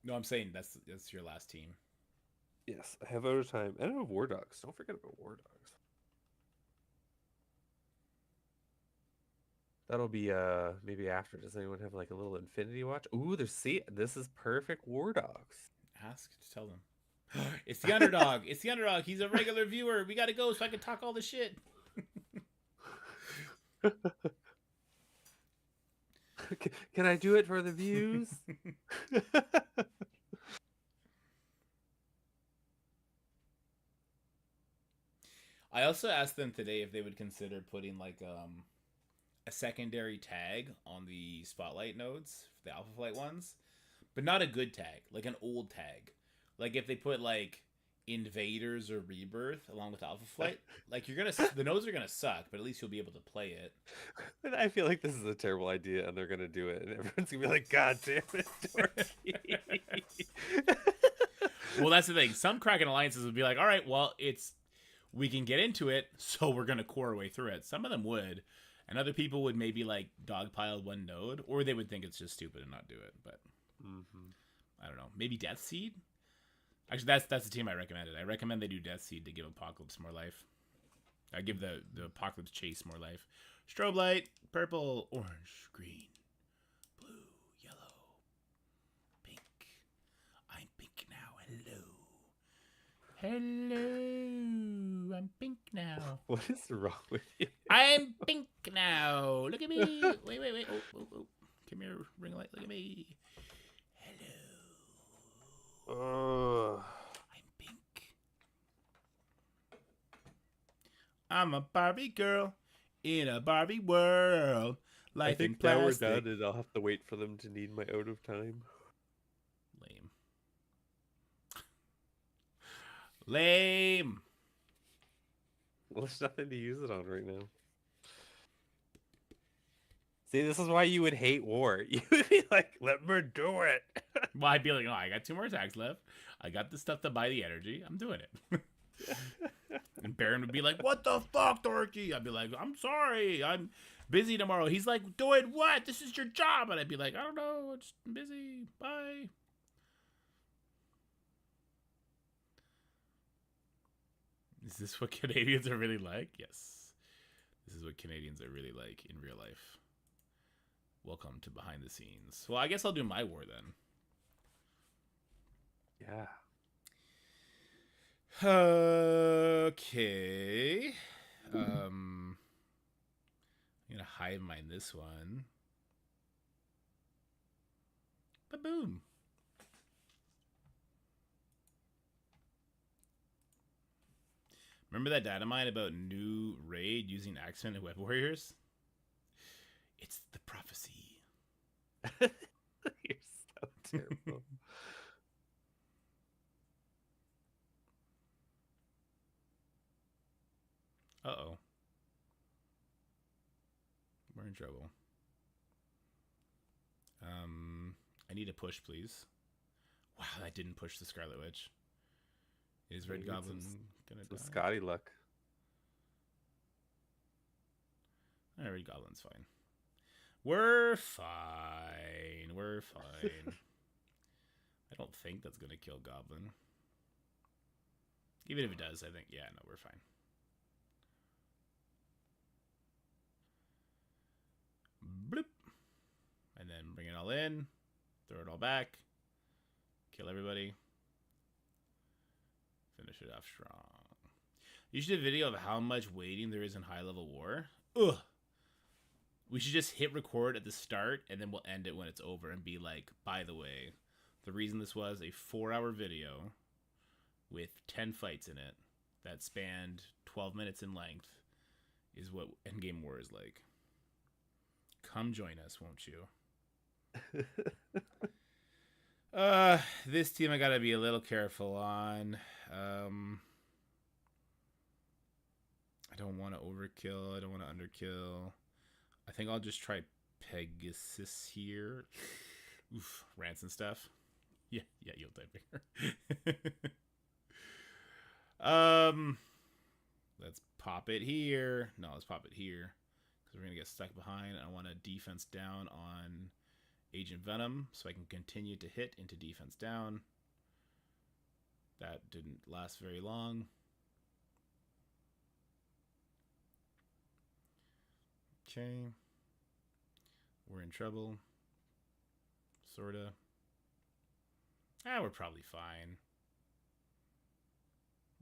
No, I'm saying that's your last team. Yes, I have out of time. And I have War Dogs. Don't forget about War Dogs. That'll be maybe after. Does anyone have like a little Infinity Watch? Ooh, this is perfect War Dogs. Ask to tell them. It's the underdog. It's the underdog. He's a regular viewer. We gotta go so I can talk all the shit. Can I do it for the views? I also asked them today if they would consider putting like a secondary tag on the spotlight nodes, the Alpha Flight ones, but not a good tag, like an old tag. Like if they put like Invaders or Rebirth along with Alpha Flight, like the nodes are gonna suck, but at least you'll be able to play it. And I feel like this is a terrible idea, and they're gonna do it, and everyone's gonna be like, "God damn it, Dorky!" Well, that's the thing. Some Kraken alliances would be like, "All right, well, we can get into it, so we're gonna core our way through it." Some of them would, and other people would maybe like dogpile one node, or they would think it's just stupid and not do it. But I don't know. Maybe Death Seed. Actually, that's the team I recommended. I recommend they do Death Seed to give Apocalypse more life. I give the Apocalypse Chase more life. Strobe light, purple, orange, green, blue, yellow, pink. I'm pink now. Hello. Hello. I'm pink now. What is wrong with you? I'm pink now. Look at me. Wait. Oh. Come here, ring light. Look at me. Hello. I'm pink. I'm a Barbie girl in a Barbie world. I think now we're done, and I'll have to wait for them to need my out of time. Lame. Well, there's nothing to use it on right now. See, this is why you would hate war. You would be like, let me do it. Well, I'd be like, oh, I got 2 more attacks left. I got the stuff to buy the energy. I'm doing it. And Baron would be like, what the fuck, Dorky? I'd be like, I'm sorry. I'm busy tomorrow. He's like, doing what? This is your job. And I'd be like, I don't know. I'm just busy. Bye. Is this what Canadians are really like? Yes. This is what Canadians are really like in real life. Welcome to Behind the Scenes. Well, I guess I'll do my war then. Yeah. Okay. I'm gonna hive mind this one. Ba-boom. Remember that data mine about new raid using Axemen and Web Warriors? It's the prophecy. You're so terrible. Uh-oh. We're in trouble. I need a push, please. Wow, that didn't push the Scarlet Witch. Is Red Goblin gonna die? Scotty luck. Alright, Red Goblin's fine. We're fine. We're fine. I don't think that's gonna kill Goblin. Even if it does, I think, yeah, no, we're fine. Bloop. And then bring it all in. Throw it all back. Kill everybody. Finish it off strong. You should do a video of how much waiting there is in high-level war. Ugh. We should just hit record at the start, and then we'll end it when it's over and be like, by the way, the reason this was a 4-hour video with 10 fights in it that spanned 12 minutes in length is what Endgame War is like. Come join us, won't you? This team I gotta be a little careful on. I don't want to overkill. I don't want to underkill. I think I'll just try Pegasus here. Oof, Rants and Stuff. Yeah, you'll type here. Let's pop it here. No, let's pop it here. Because we're going to get stuck behind. I want a defense down on Agent Venom, so I can continue to hit into defense down. That didn't last very long. Okay. We're in trouble. Sorta. We're probably fine.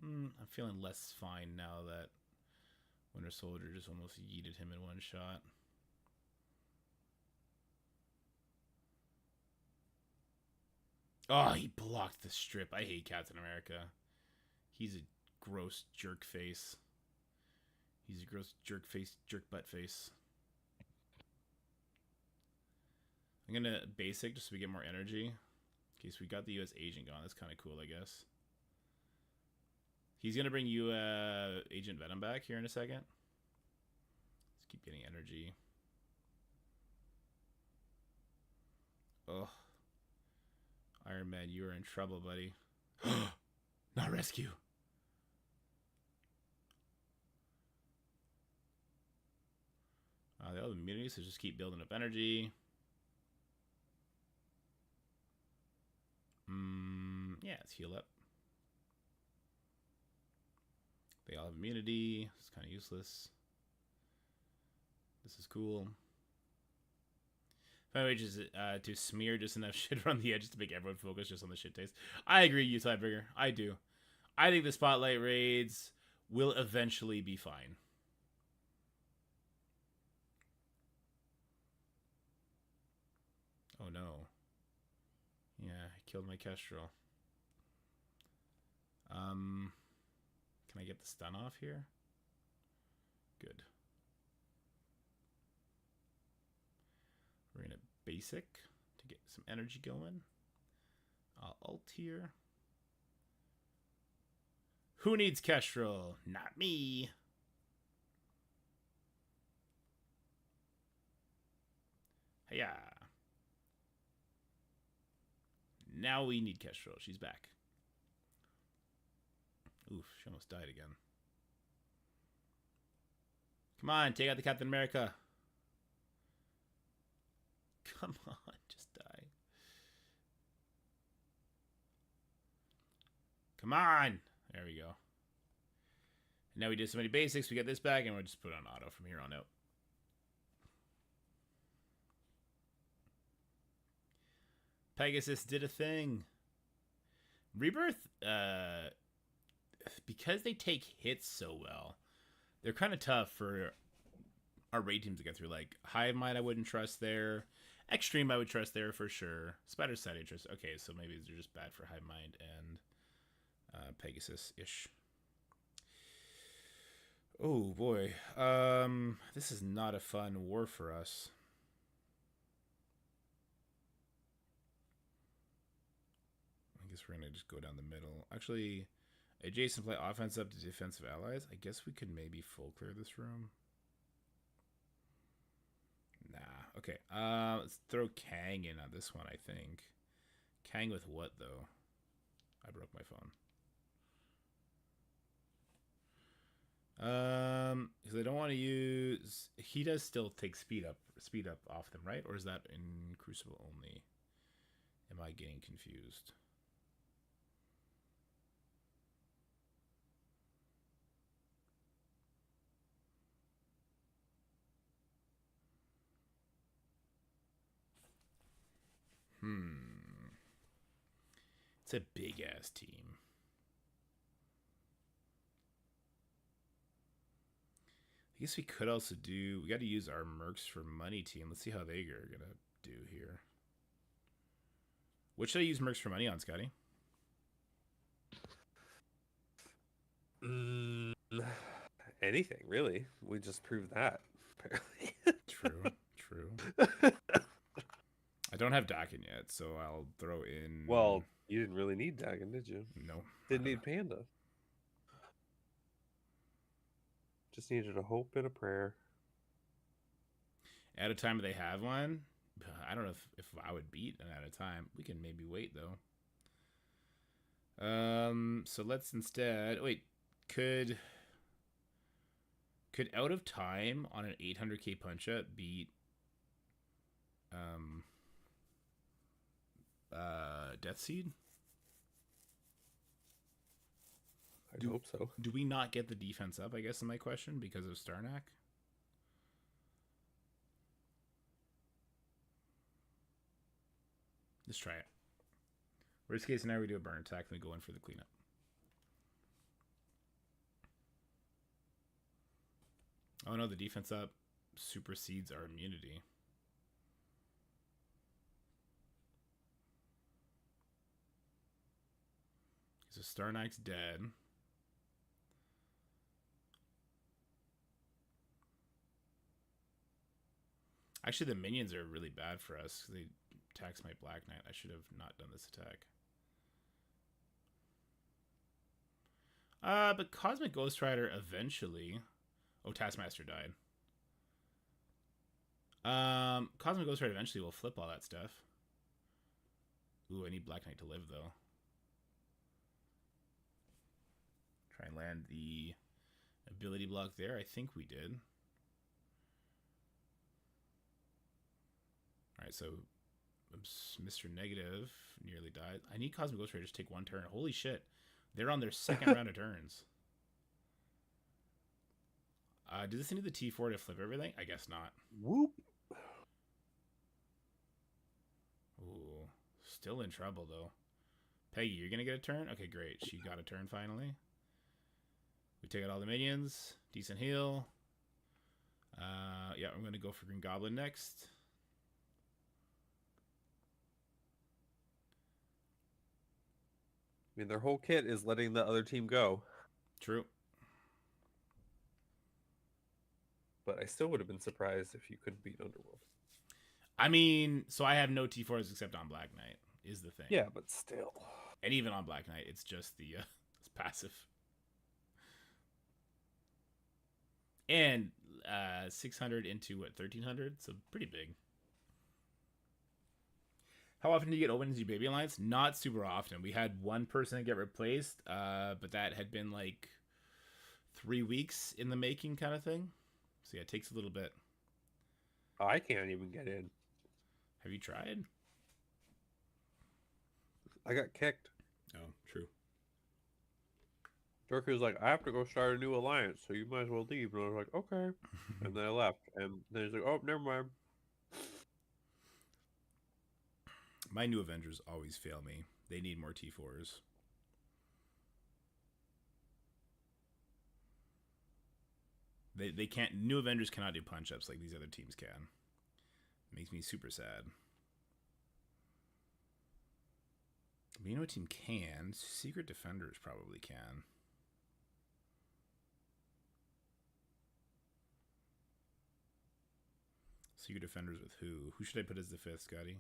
I'm feeling less fine now that Winter Soldier just almost yeeted him in one shot. Oh, he blocked the strip. I hate Captain America. He's a gross jerk face. He's a gross jerk face, jerk butt face. I'm gonna basic just so we get more energy. Okay, so we got the U.S. agent gone. That's kind of cool, I guess. He's gonna bring you Agent Venom back here in a second. Let's keep getting energy. Oh, Iron Man, you are in trouble, buddy. Not rescue. The other immunity, so just keep building up energy. Yeah, let's heal up. They all have immunity. It's kind of useless. This is cool. Finally, just to smear just enough shit around the edges to make everyone focus just on the shit taste. I agree, you Tidebringer. I do. I think the spotlight raids will eventually be fine. Oh no. Yeah, I killed my Kestrel. Can I get the stun off here? Good. We're gonna basic to get some energy going. I'll ult here. Who needs Kestrel? Not me. Hiya. Now we need Kestrel. She's back. Oof, she almost died again. Come on, take out the Captain America. Come on, just die. Come on. There we go. And now we did so many basics. We get this back, and we'll just put it on auto from here on out. Pegasus did a thing. Rebirth, because they take hits so well, they're kind of tough for our raid teams to get through. Like, Hive Mind I wouldn't trust there. Extreme I would trust there for sure. Spider Side I trust. Okay, so maybe they're just bad for Hive Mind and Pegasus-ish. Oh, boy. This is not a fun war for us. I guess we're going to just go down the middle. Actually, adjacent play offense up to defensive allies. I guess we could maybe full clear this room. Nah. Okay. Let's throw Kang in on this one, I think. Kang with what, though? I broke my phone. Because I don't want to use... He does still take speed up off them, right? Or is that in Crucible only? Am I getting confused? It's a big-ass team. I guess we could also do... We got to use our Mercs for Money team. Let's see how they are going to do here. What should I use Mercs for Money on, Scotty? Anything, really. We just proved that, apparently. True. I don't have Dakin yet, so I'll throw in... Well, you didn't really need Dakin, did you? No. Didn't need Panda. Just needed a hope and a prayer. At a time they have one. I don't know if I would beat an at a time. We can maybe wait, though. So let's instead... Wait, could Out of Time on an 800k punch-up beat... Death Seed? I hope so. Do we not get the defense up, I guess, is my question, because of Starnak? Let's try it. Worst case scenario, we do a burn attack, and we go in for the cleanup. Oh no, the defense up supersedes our immunity. So Starnak's dead. Actually, the minions are really bad for us. They attacks my Black Knight. I should have not done this attack. But Cosmic Ghost Rider eventually... Oh, Taskmaster died. Cosmic Ghost Rider eventually will flip all that stuff. Ooh, I need Black Knight to live, though. Try and land the ability block there. I think we did. Alright, so Mr. Negative nearly died. I need Cosmic Ghost Rider to take one turn. Holy shit. They're on their second round of turns. Does this need the T4 to flip everything? I guess not. Whoop. Ooh. Still in trouble, though. Peggy, you're going to get a turn? Okay, great. She got a turn finally. We take out all the minions. Decent heal. Yeah, I'm going to go for Green Goblin next. I mean, their whole kit is letting the other team go. True. But I still would have been surprised if you couldn't beat Underworld. I mean, so I have no T4s except on Black Knight, is the thing. Yeah, but still. And even on Black Knight, it's just the it's passive. And 600 into, what, 1,300? So pretty big. How often do you get open into Baby Alliance? Not super often. We had one person get replaced, but that had been like 3 weeks in the making kind of thing. So yeah, it takes a little bit. Oh, I can't even get in. Have you tried? I got kicked. Oh, true. Dork was like, I have to go start a new alliance, so you might as well leave. And I was like, okay. And then I left. And then he's like, oh, never mind. My new Avengers always fail me. They need more T4s. They can't. New Avengers cannot do punch-ups like these other teams can. It makes me super sad. But you know what team can? Secret Defenders probably can. Secret Defenders with who? Who should I put as the fifth, Scotty?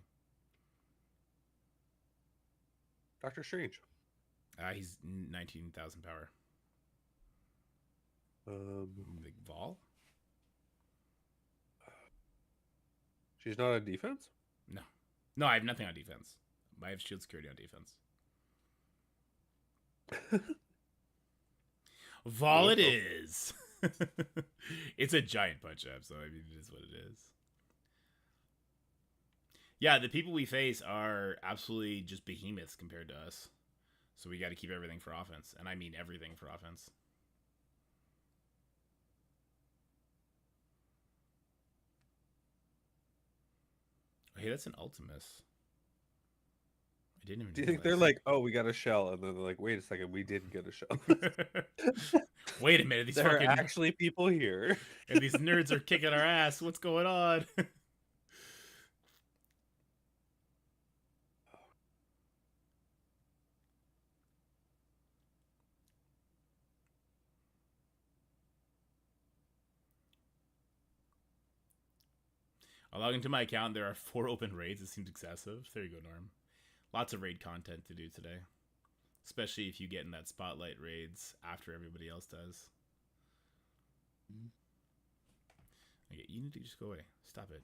Doctor Strange. He's 19,000 power. Big Vol? She's not on defense? No. No, I have nothing on defense. I have shield security on defense. Vol it is! It's a giant punch-up, so I mean, it is what it is. Yeah, the people we face are absolutely just behemoths compared to us. So we got to keep everything for offense. And I mean everything for offense. Hey, that's an Ultimus. I didn't even. Do you think they're like, oh, we got a shell, and then they're like, wait a second, we didn't get a shell. Wait a minute, these there are actually people here, and these nerds are kicking our ass. What's going on? I'll log into my account. There are 4 open raids. It seems excessive. There you go, Norm. Lots of raid content to do today. Especially if you get in that spotlight raids after everybody else does. Okay, you need to just go away. Stop it.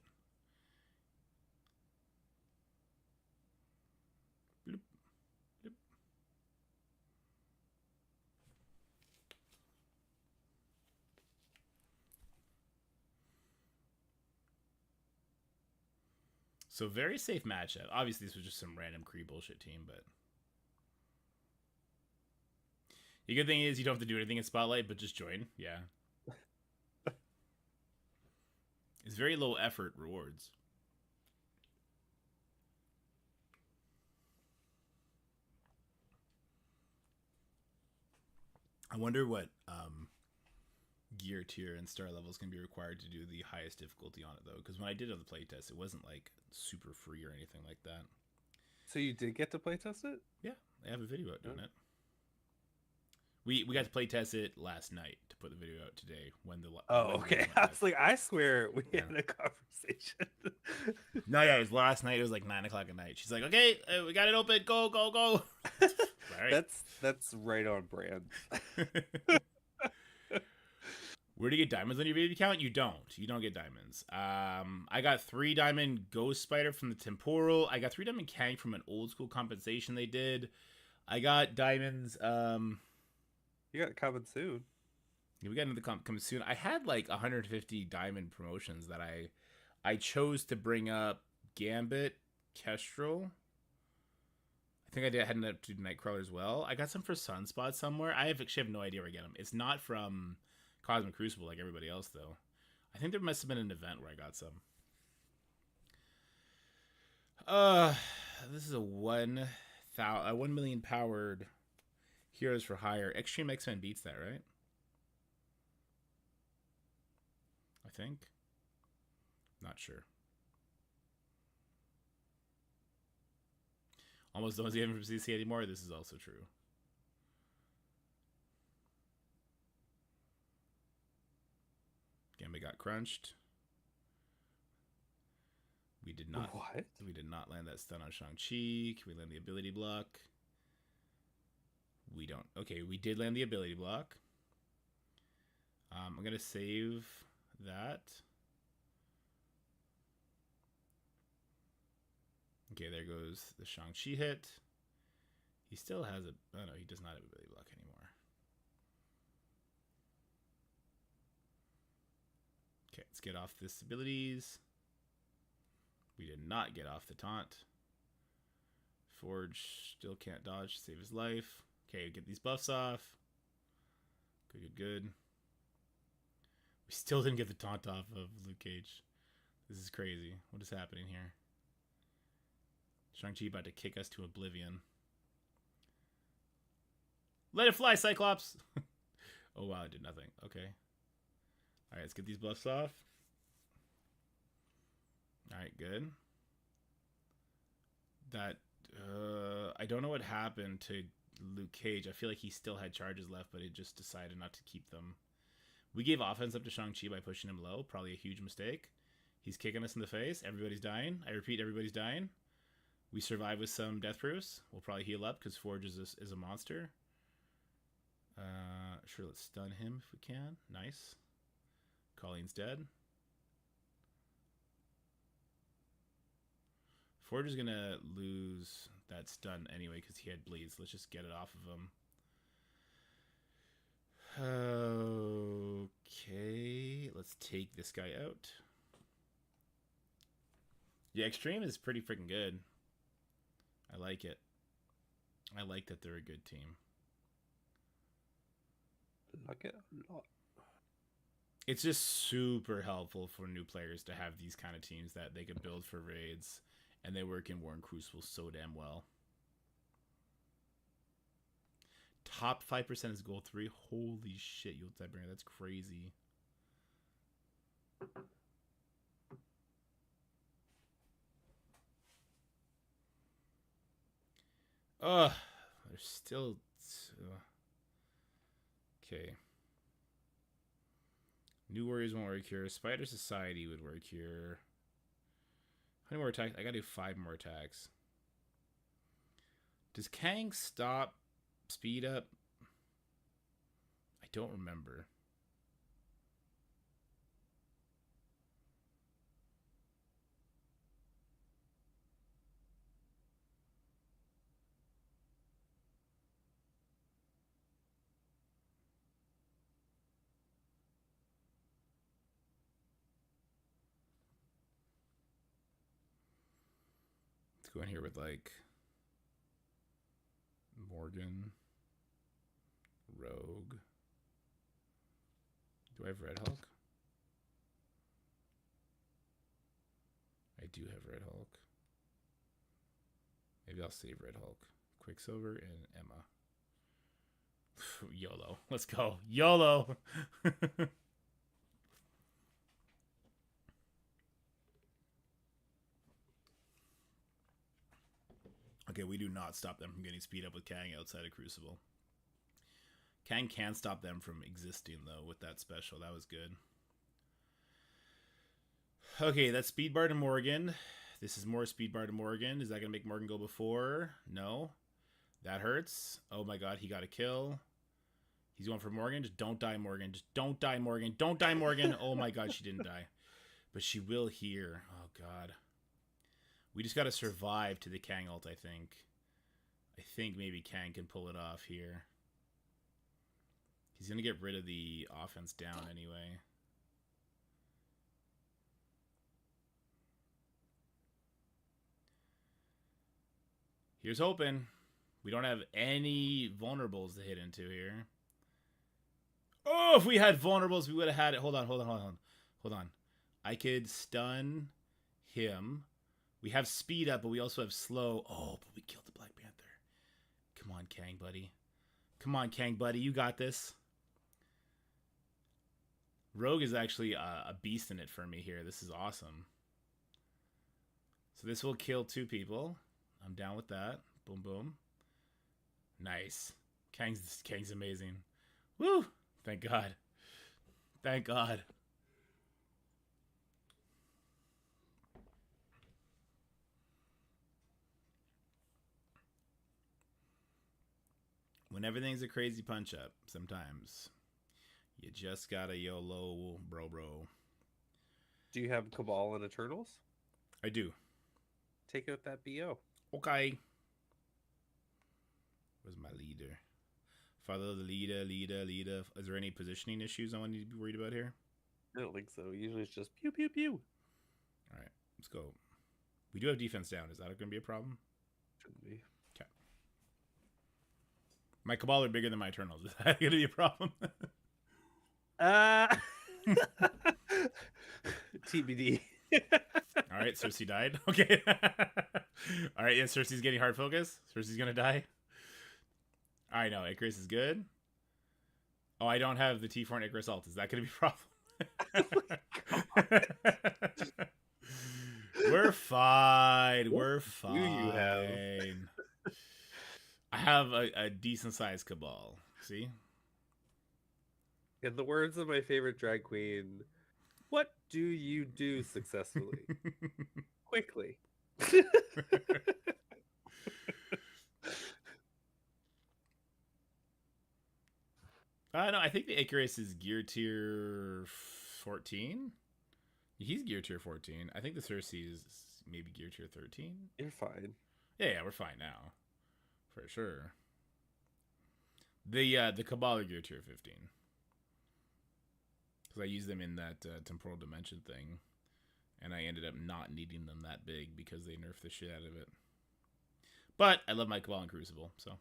Bloop. Bloop. So very safe matchup. Obviously, this was just some random Kree bullshit team, but the good thing is you don't have to do anything in Spotlight, but just join. Yeah. It's very low effort rewards. I wonder what gear tier and star levels can be required to do the highest difficulty on it, though, because when I did on the playtest, it wasn't like super free or anything like that. So you did get to playtest it? Yeah, I have a video out doing it. We got to playtest it last night to put the video out today when the okay. I was like, I swear we had a conversation. No, yeah, it was last night. It was like 9 o'clock at night. She's like, "Okay, we got it open. Go, go, go." All right. That's right on brand. Where do you get diamonds on your baby account? You don't. You don't get diamonds. I got 3 diamond ghost spider from the temporal. I got 3 diamond Kang from an old school compensation they did. I got diamonds. You got it coming soon. We got another coming soon. I had like 150 diamond promotions that I chose to bring up Gambit, Kestrel. I think I had enough to do Nightcrawler as well. I got some for Sunspot somewhere. I actually have no idea where I get them. It's not from Cosmic Crucible like everybody else, though. I think there must have been an event where I got some. This is a 1 million powered Heroes for Hire. Extreme X-Men beats that, right? I think. Not sure. Almost don't see him from CC anymore. This is also true. Gambit got crunched. We did not. What? We did not land that stun on Shang-Chi. Can we land the ability block? We don't. Okay, we did land the ability block. I'm gonna save that. Okay, there goes the Shang-Chi hit. He still has a... Oh, no, he does not have ability block anymore. Okay, let's get off this abilities. We did not get off the taunt. Forge still can't dodge to save his life. Okay, get these buffs off. Good, good, good. We still didn't get the taunt off of Luke Cage. This is crazy. What is happening here? Shang-Chi about to kick us to oblivion. Let it fly, Cyclops! Oh, wow, it did nothing. Okay. Alright, let's get these buffs off. Alright, good. That, I don't know what happened to Luke Cage. I feel like he still had charges left, but it just decided not to keep them. We gave offense up to Shang-Chi by pushing him low. Probably a huge mistake. He's kicking us in the face. Everybody's dying. I repeat, everybody's dying. We survive with some death proofs. We'll probably heal up because Forge is a monster. Sure, let's stun him if we can. Nice. Colleen's dead. Forge is going to lose that stun anyway because he had bleeds. Let's just get it off of him. Okay, let's take this guy out. Yeah, Extreme is pretty freaking good. I like it. I like that they're a good team. Like it a lot. It's just super helpful for new players to have these kind of teams that they can build for raids, and they work in War and Crucible so damn well. Top 5% is goal 3. Holy shit, you Tidebringer. That's crazy. Ugh. There's still... Okay. New Warriors won't work here. Spider Society would work here. How many more attacks? I gotta do 5 more attacks. Does Kang stop speed up? I don't remember. Let's go in here with like Morgan, Rogue. Do I have Red Hulk? I do have Red Hulk. Maybe I'll save Red Hulk. Quicksilver and Emma. YOLO. Let's go. YOLO. Okay, we do not stop them from getting speed up with Kang outside of Crucible. Kang can stop them from existing, though, with that special. That was good. Okay, that's speed bar to Morgan. This is more speed bar to Morgan. Is that going to make Morgan go before? No. That hurts. Oh my god, he got a kill. He's going for Morgan. Just don't die, Morgan. Just don't die, Morgan. Don't die, Morgan. Oh my god, she didn't die. But she will here. Oh god. We just got to survive to the Kang ult, I think. I think maybe Kang can pull it off here. He's going to get rid of the offense down anyway. Here's hoping. We don't have any vulnerables to hit into here. Oh, if we had vulnerables, we would have had it. Hold on. I could stun him. We have speed up, but we also have slow. Oh, but we killed the Black Panther. Come on, Kang, buddy. Come on, Kang, buddy. You got this. Rogue is actually a beast in it for me here. This is awesome. So this will kill 2 people. I'm down with that. Boom, boom. Nice. Kang's amazing. Woo! Thank God. Thank God. When everything's a crazy punch up, sometimes you just gotta YOLO, bro. Do you have Cabal and Eternals? I do. Take out that BO. Okay. Where's my leader? Follow the leader. Is there any positioning issues I want to be worried about here? I don't think so. Usually it's just pew, pew, pew. All right, let's go. We do have defense down. Is that going to be a problem? Shouldn't be. Okay. My Cabal are bigger than my Eternals. Is that going to be a problem? TBD. All right, Cersei died. Okay. All right, yeah, Cersei's getting hard focus. Cersei's going to die. I know, Icarus is good. Oh, I don't have the T4 and Icarus ult. Is that going to be a problem? We're fine. We're fine. You have? I have a decent sized Cabal. See? In the words of my favorite drag queen, what do you do successfully? Quickly. No, I think the Icarus is gear tier 14. He's gear tier 14. I think the Cersei is maybe gear tier 13. You're fine. Yeah, we're fine now. For sure. The Cabal are gear tier 15. Because I used them in that temporal dimension thing. And I ended up not needing them that big because they nerfed the shit out of it. But I love my Cabal and Crucible, so.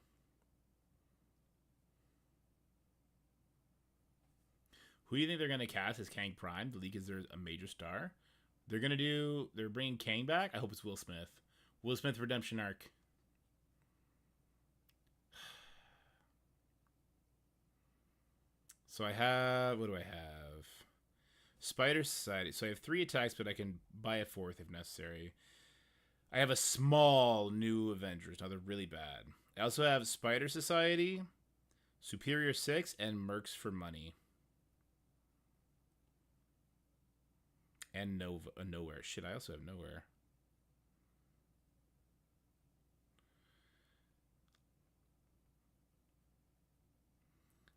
Who do you think they're going to cast as Kang Prime? The leak is there's a major star. They're bringing Kang back. I hope it's Will Smith. Will Smith redemption arc. So I have, what do I have? Spider Society. So I have 3 attacks, but I can buy a 4th if necessary. I have a small new Avengers. Now they're really bad. I also have Spider Society, Superior 6, and Mercs for money. And Nowhere. Shit, I also have Nowhere.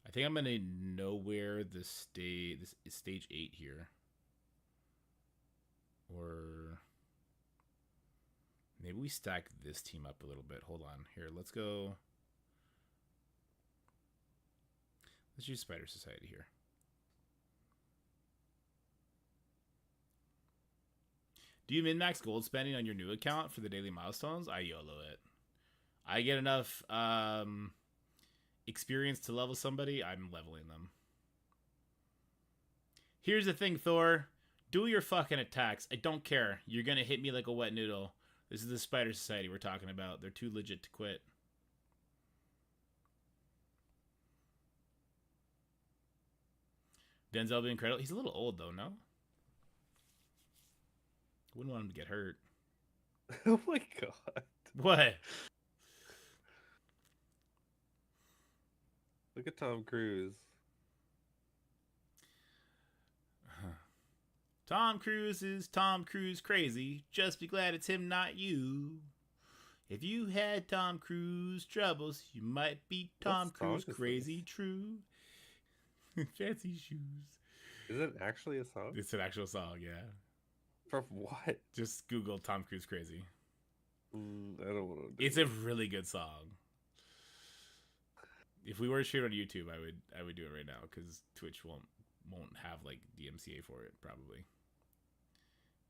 I think I'm going to Nowhere this stage 8 here. Or maybe we stack this team up a little bit. Hold on. Here, let's go. Let's use Spider Society here. Do you min-max gold spending on your new account for the daily milestones? I YOLO it. I get enough experience to level somebody, I'm leveling them. Here's the thing, Thor. Do your fucking attacks. I don't care. You're going to hit me like a wet noodle. This is the Spider Society we're talking about. They're too legit to quit. Denzel being incredible. He's a little old, though, no? Wouldn't want him to get hurt. Oh my god. What? Look at Tom Cruise. Tom Cruise is Tom Cruise crazy. Just be glad it's him, not you. If you had Tom Cruise troubles, you might be Tom Cruise crazy true. Fancy shoes. Is it actually a song? It's an actual song, yeah. From what? Just Google Tom Cruise crazy. I don't want to. It's a really good song. If we were to shoot on YouTube, I would do it right now because Twitch won't have like DMCA for it probably.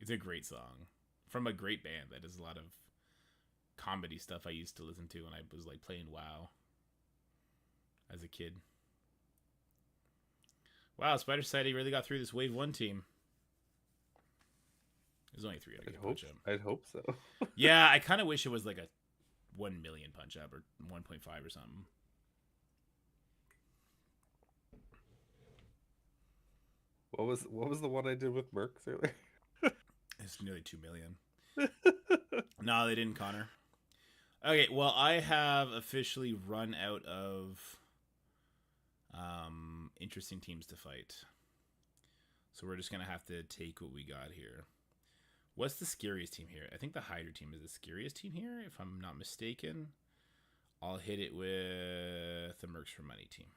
It's a great song from a great band that does a lot of comedy stuff I used to listen to when I was like playing WoW as a kid. Wow, Spider Society really got through this Wave 1 team. There's only 3 punch up. I'd hope so. Yeah, I kind of wish it was like a 1 million punch up or 1.5 or something. What was the one I did with Mercs earlier? It's nearly 2 million. No, they didn't, Connor. Okay, well, I have officially run out of interesting teams to fight. So we're just going to have to take what we got here. What's the scariest team here? I think the Hydra team is the scariest team here, if I'm not mistaken. I'll hit it with the Mercs for Money team.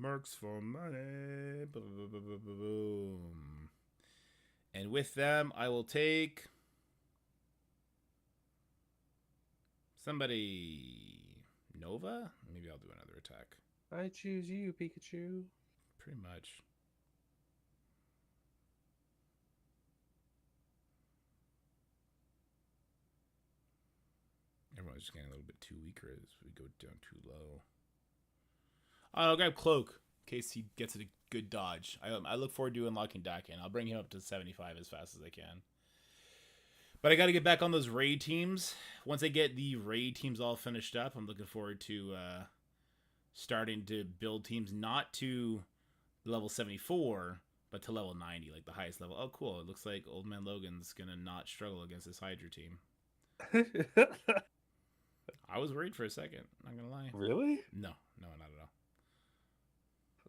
Mercs for Money. Boom. And with them, I will take somebody. Nova? Maybe I'll do another attack. I choose you, Pikachu. Pretty much. Everyone's just getting a little bit too weaker as we go down too low. I'll grab Cloak in case he gets a good dodge. I look forward to unlocking Dakin. I'll bring him up to 75 as fast as I can. But I got to get back on those raid teams. Once I get the raid teams all finished up, I'm looking forward to starting to build teams not to level 74, but to level 90, like the highest level. Oh, cool. It looks like Old Man Logan's going to not struggle against this Hydra team. I was worried for a second. Not going to lie. Really? No, not at all.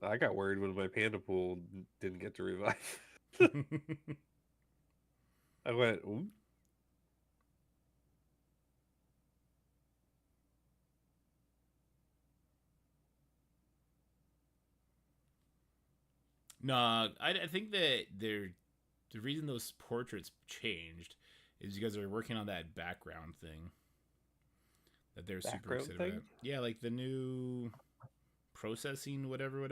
I got worried when my Panda Pool didn't get to revive. I went, ooh. No, I think that the reason those portraits changed is because they're working on that background thing that they're super excited about. Yeah, like the new processing, whatever. Do you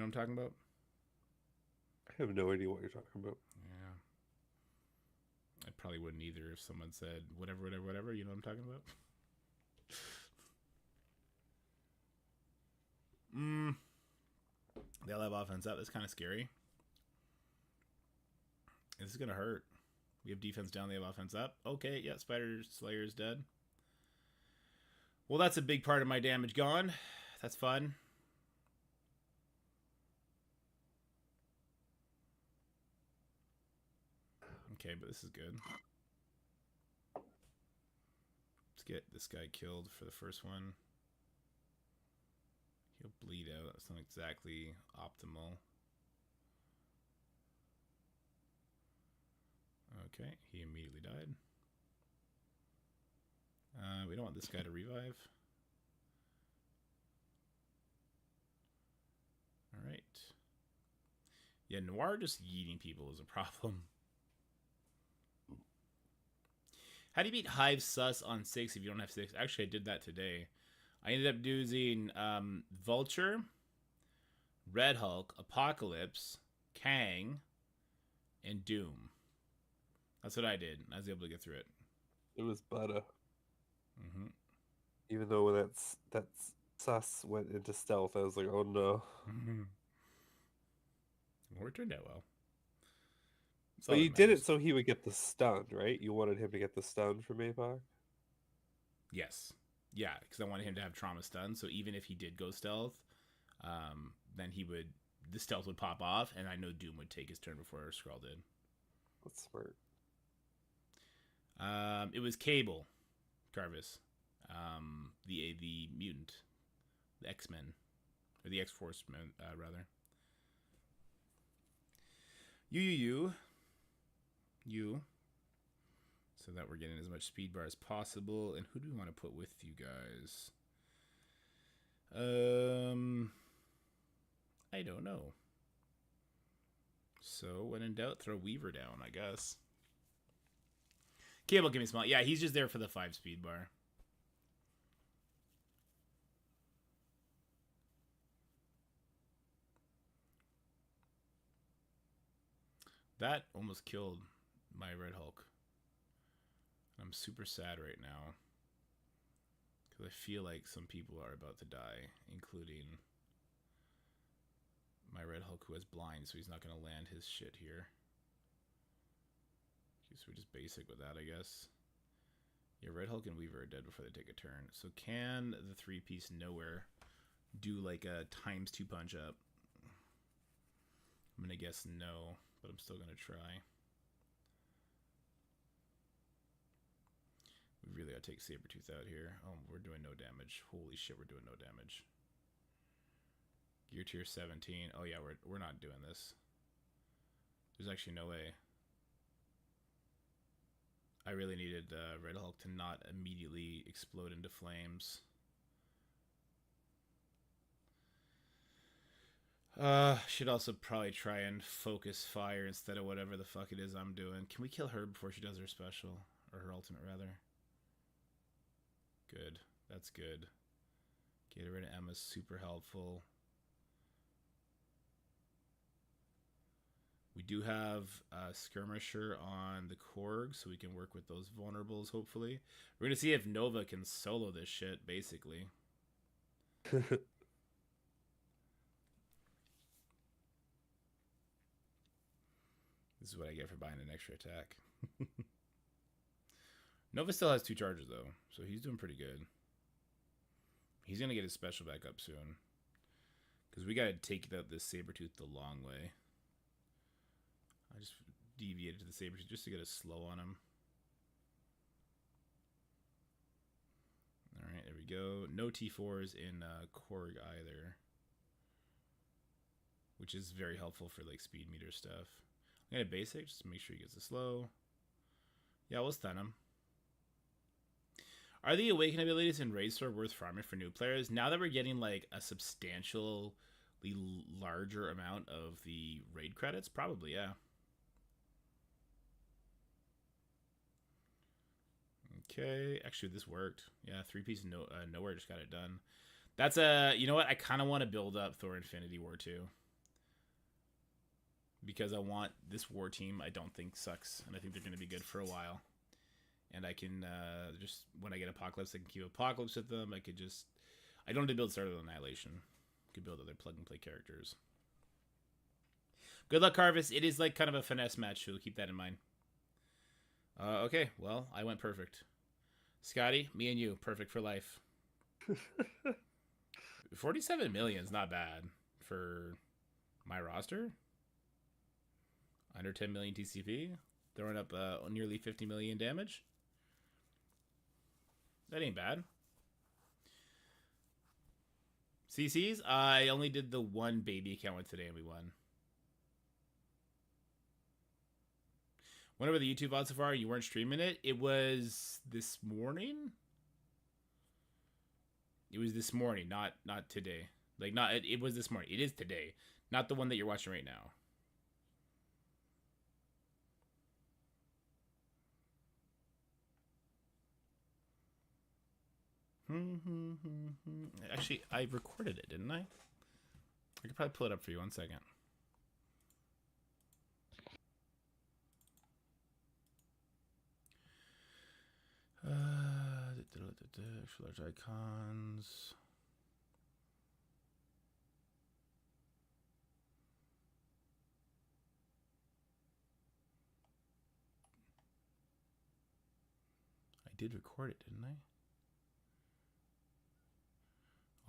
know what I'm talking about? I have no idea what you're talking about. Yeah. I probably wouldn't either if someone said whatever. You know what I'm talking about? They'll have offense up. That's kind of scary. This is going to hurt. We have defense down. They have offense up. Okay, yeah, Spider Slayer is dead. Well, that's a big part of my damage gone. That's fun. Okay, but this is good. Let's get this guy killed for the first one. He'll bleed out. That's not exactly optimal. Okay, he immediately died. We don't want this guy to revive. Alright. Yeah, Noir just yeeting people is a problem. How do you beat Hive Sus on 6 if you don't have 6? Actually, I did that today. I ended up using Vulture, Red Hulk, Apocalypse, Kang, and Doom. That's what I did. I was able to get through it. It was butter. Mm-hmm. Even though when that's Sus went into stealth, I was like, oh no. Mm-hmm. Well, it turned out well. But you did it so he would get the stun, right? You wanted him to get the stun from APOC? Yes. Yeah, because I wanted him to have trauma stun, so even if he did go stealth, then the stealth would pop off, and I know Doom would take his turn before Skrull did. That's smart. It was Cable, Carvis. the mutant, the X-Men, or the X-Force men, rather. You. So that we're getting as much speed bar as possible. And who do we want to put with you guys? I don't know. So when in doubt, throw Weaver down, I guess. Cable, give me small. Yeah, he's just there for the 5 speed bar. That almost killed my Red Hulk. I'm super sad right now. Because I feel like some people are about to die, including my Red Hulk, who has blind, so he's not going to land his shit here. Okay, so we're just basic with that, I guess. Yeah, Red Hulk and Weaver are dead before they take a turn. So can the 3-piece Nowhere do like a ×2 punch up? I'm going to guess no, but I'm still going to try. We really gotta take Sabretooth out here. Oh, we're doing no damage. Holy shit, we're doing no damage. Gear tier 17. Oh yeah, we're not doing this. There's actually no way. I really needed Red Hulk to not immediately explode into flames. Should also probably try and focus fire instead of whatever the fuck it is I'm doing. Can we kill her before she does her special? Or her ultimate, rather. Good. That's good. Get rid of Emma's super helpful. We do have a Skirmisher on the Korg, so we can work with those vulnerables, hopefully. We're going to see if Nova can solo this shit, basically. This is what I get for buying an extra attack. Nova still has 2 charges, though, so he's doing pretty good. He's going to get his special back up soon. Because we got to take this Sabretooth the long way. I just deviated to the Sabretooth just to get a slow on him. Alright, there we go. No T4s in Korg either. Which is very helpful for like speed meter stuff. I'm going to basic just to make sure he gets a slow. Yeah, we'll stun him. Are the Awaken abilities in Raid Store worth farming for new players? Now that we're getting like a substantially larger amount of the raid credits, probably, yeah. Okay, actually this worked. Yeah, 3-piece Nowhere just got it done. That's a, you know what? I kind of want to build up Thor Infinity War 2. Because I want this war team, I don't think sucks, and I think they're going to be good for a while. And I can just, when I get Apocalypse, I can keep Apocalypse with them. I could just, I don't need to build Starter Annihilation. I could build other plug-and-play characters. Good luck, Carvis. It is like kind of a finesse match, so keep that in mind. Okay, well, I went perfect. Scotty, me and you, perfect for life. 47 million is not bad for my roster. Under 10 million TCP. Throwing up nearly 50 million damage. That ain't bad. CCs? I only did the one baby account with today and we won. Whenever the YouTube VOD so far, you weren't streaming it. It was this morning? It was this morning, not today. Like, not, it was this morning. It is today. Not the one that you're watching right now. Actually, I recorded it, didn't I? I could probably pull it up for you. 1 second. Extra large icons. I did record it, didn't I?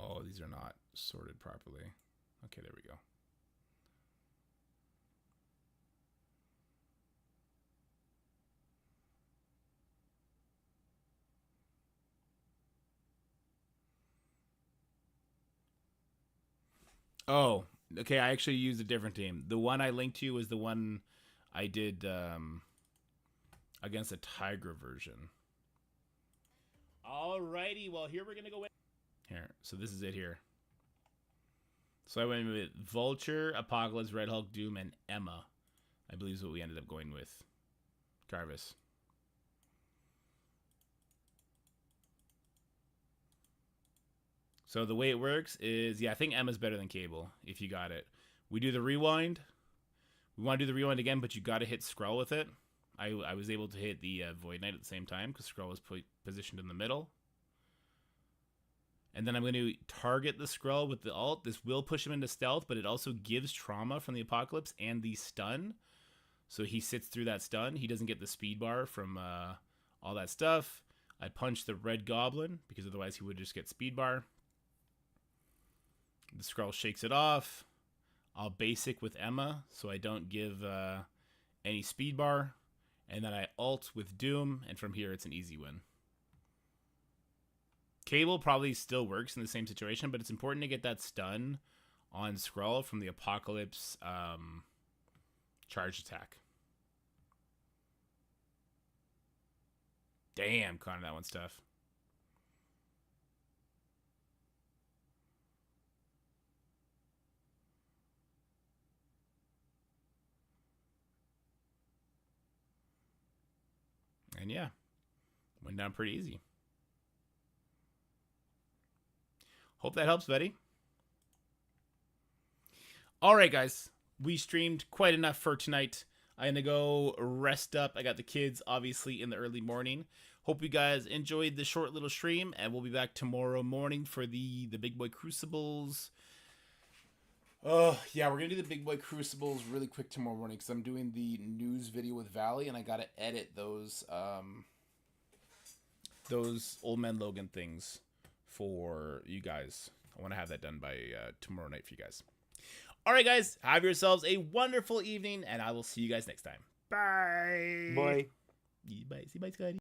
Oh, these are not sorted properly. Okay, there we go. Oh, okay. I actually used a different team. The one I linked to you was the one I did against a Tiger version. Alrighty, well, here we're going to go in. Here, so this is it here. So I went with Vulture, Apocalypse, Red Hulk, Doom, and Emma. I believe is what we ended up going with. Jarvis. So the way it works is, yeah, I think Emma's better than Cable, if you got it. We do the rewind. We want to do the rewind again, but you got to hit Skrull with it. I was able to hit the Void Knight at the same time, because Skrull was positioned in the middle. And then I'm going to target the Skrull with the ult. This will push him into stealth, but it also gives trauma from the Apocalypse and the stun. So he sits through that stun. He doesn't get the speed bar from all that stuff. I punch the Red Goblin, because otherwise he would just get speed bar. The Skrull shakes it off. I'll basic with Emma, so I don't give any speed bar. And then I ult with Doom, and from here it's an easy win. Cable probably still works in the same situation, but it's important to get that stun on Skrull from the Apocalypse charge attack. Damn, Connor, that one's tough. And yeah, went down pretty easy. Hope that helps, buddy. All right, guys. We streamed quite enough for tonight. I'm going to go rest up. I got the kids, obviously, in the early morning. Hope you guys enjoyed the short little stream, and we'll be back tomorrow morning for the Big Boy Crucibles. Oh, yeah, we're going to do the Big Boy Crucibles really quick tomorrow morning, because I'm doing the news video with Valley, and I got to edit those Old Man Logan things for you guys. I want to have that done by tomorrow night for you guys. All right, guys, have yourselves a wonderful evening, and I will see you guys next time. Bye. Bye. Bye. See you, bye, Scotty.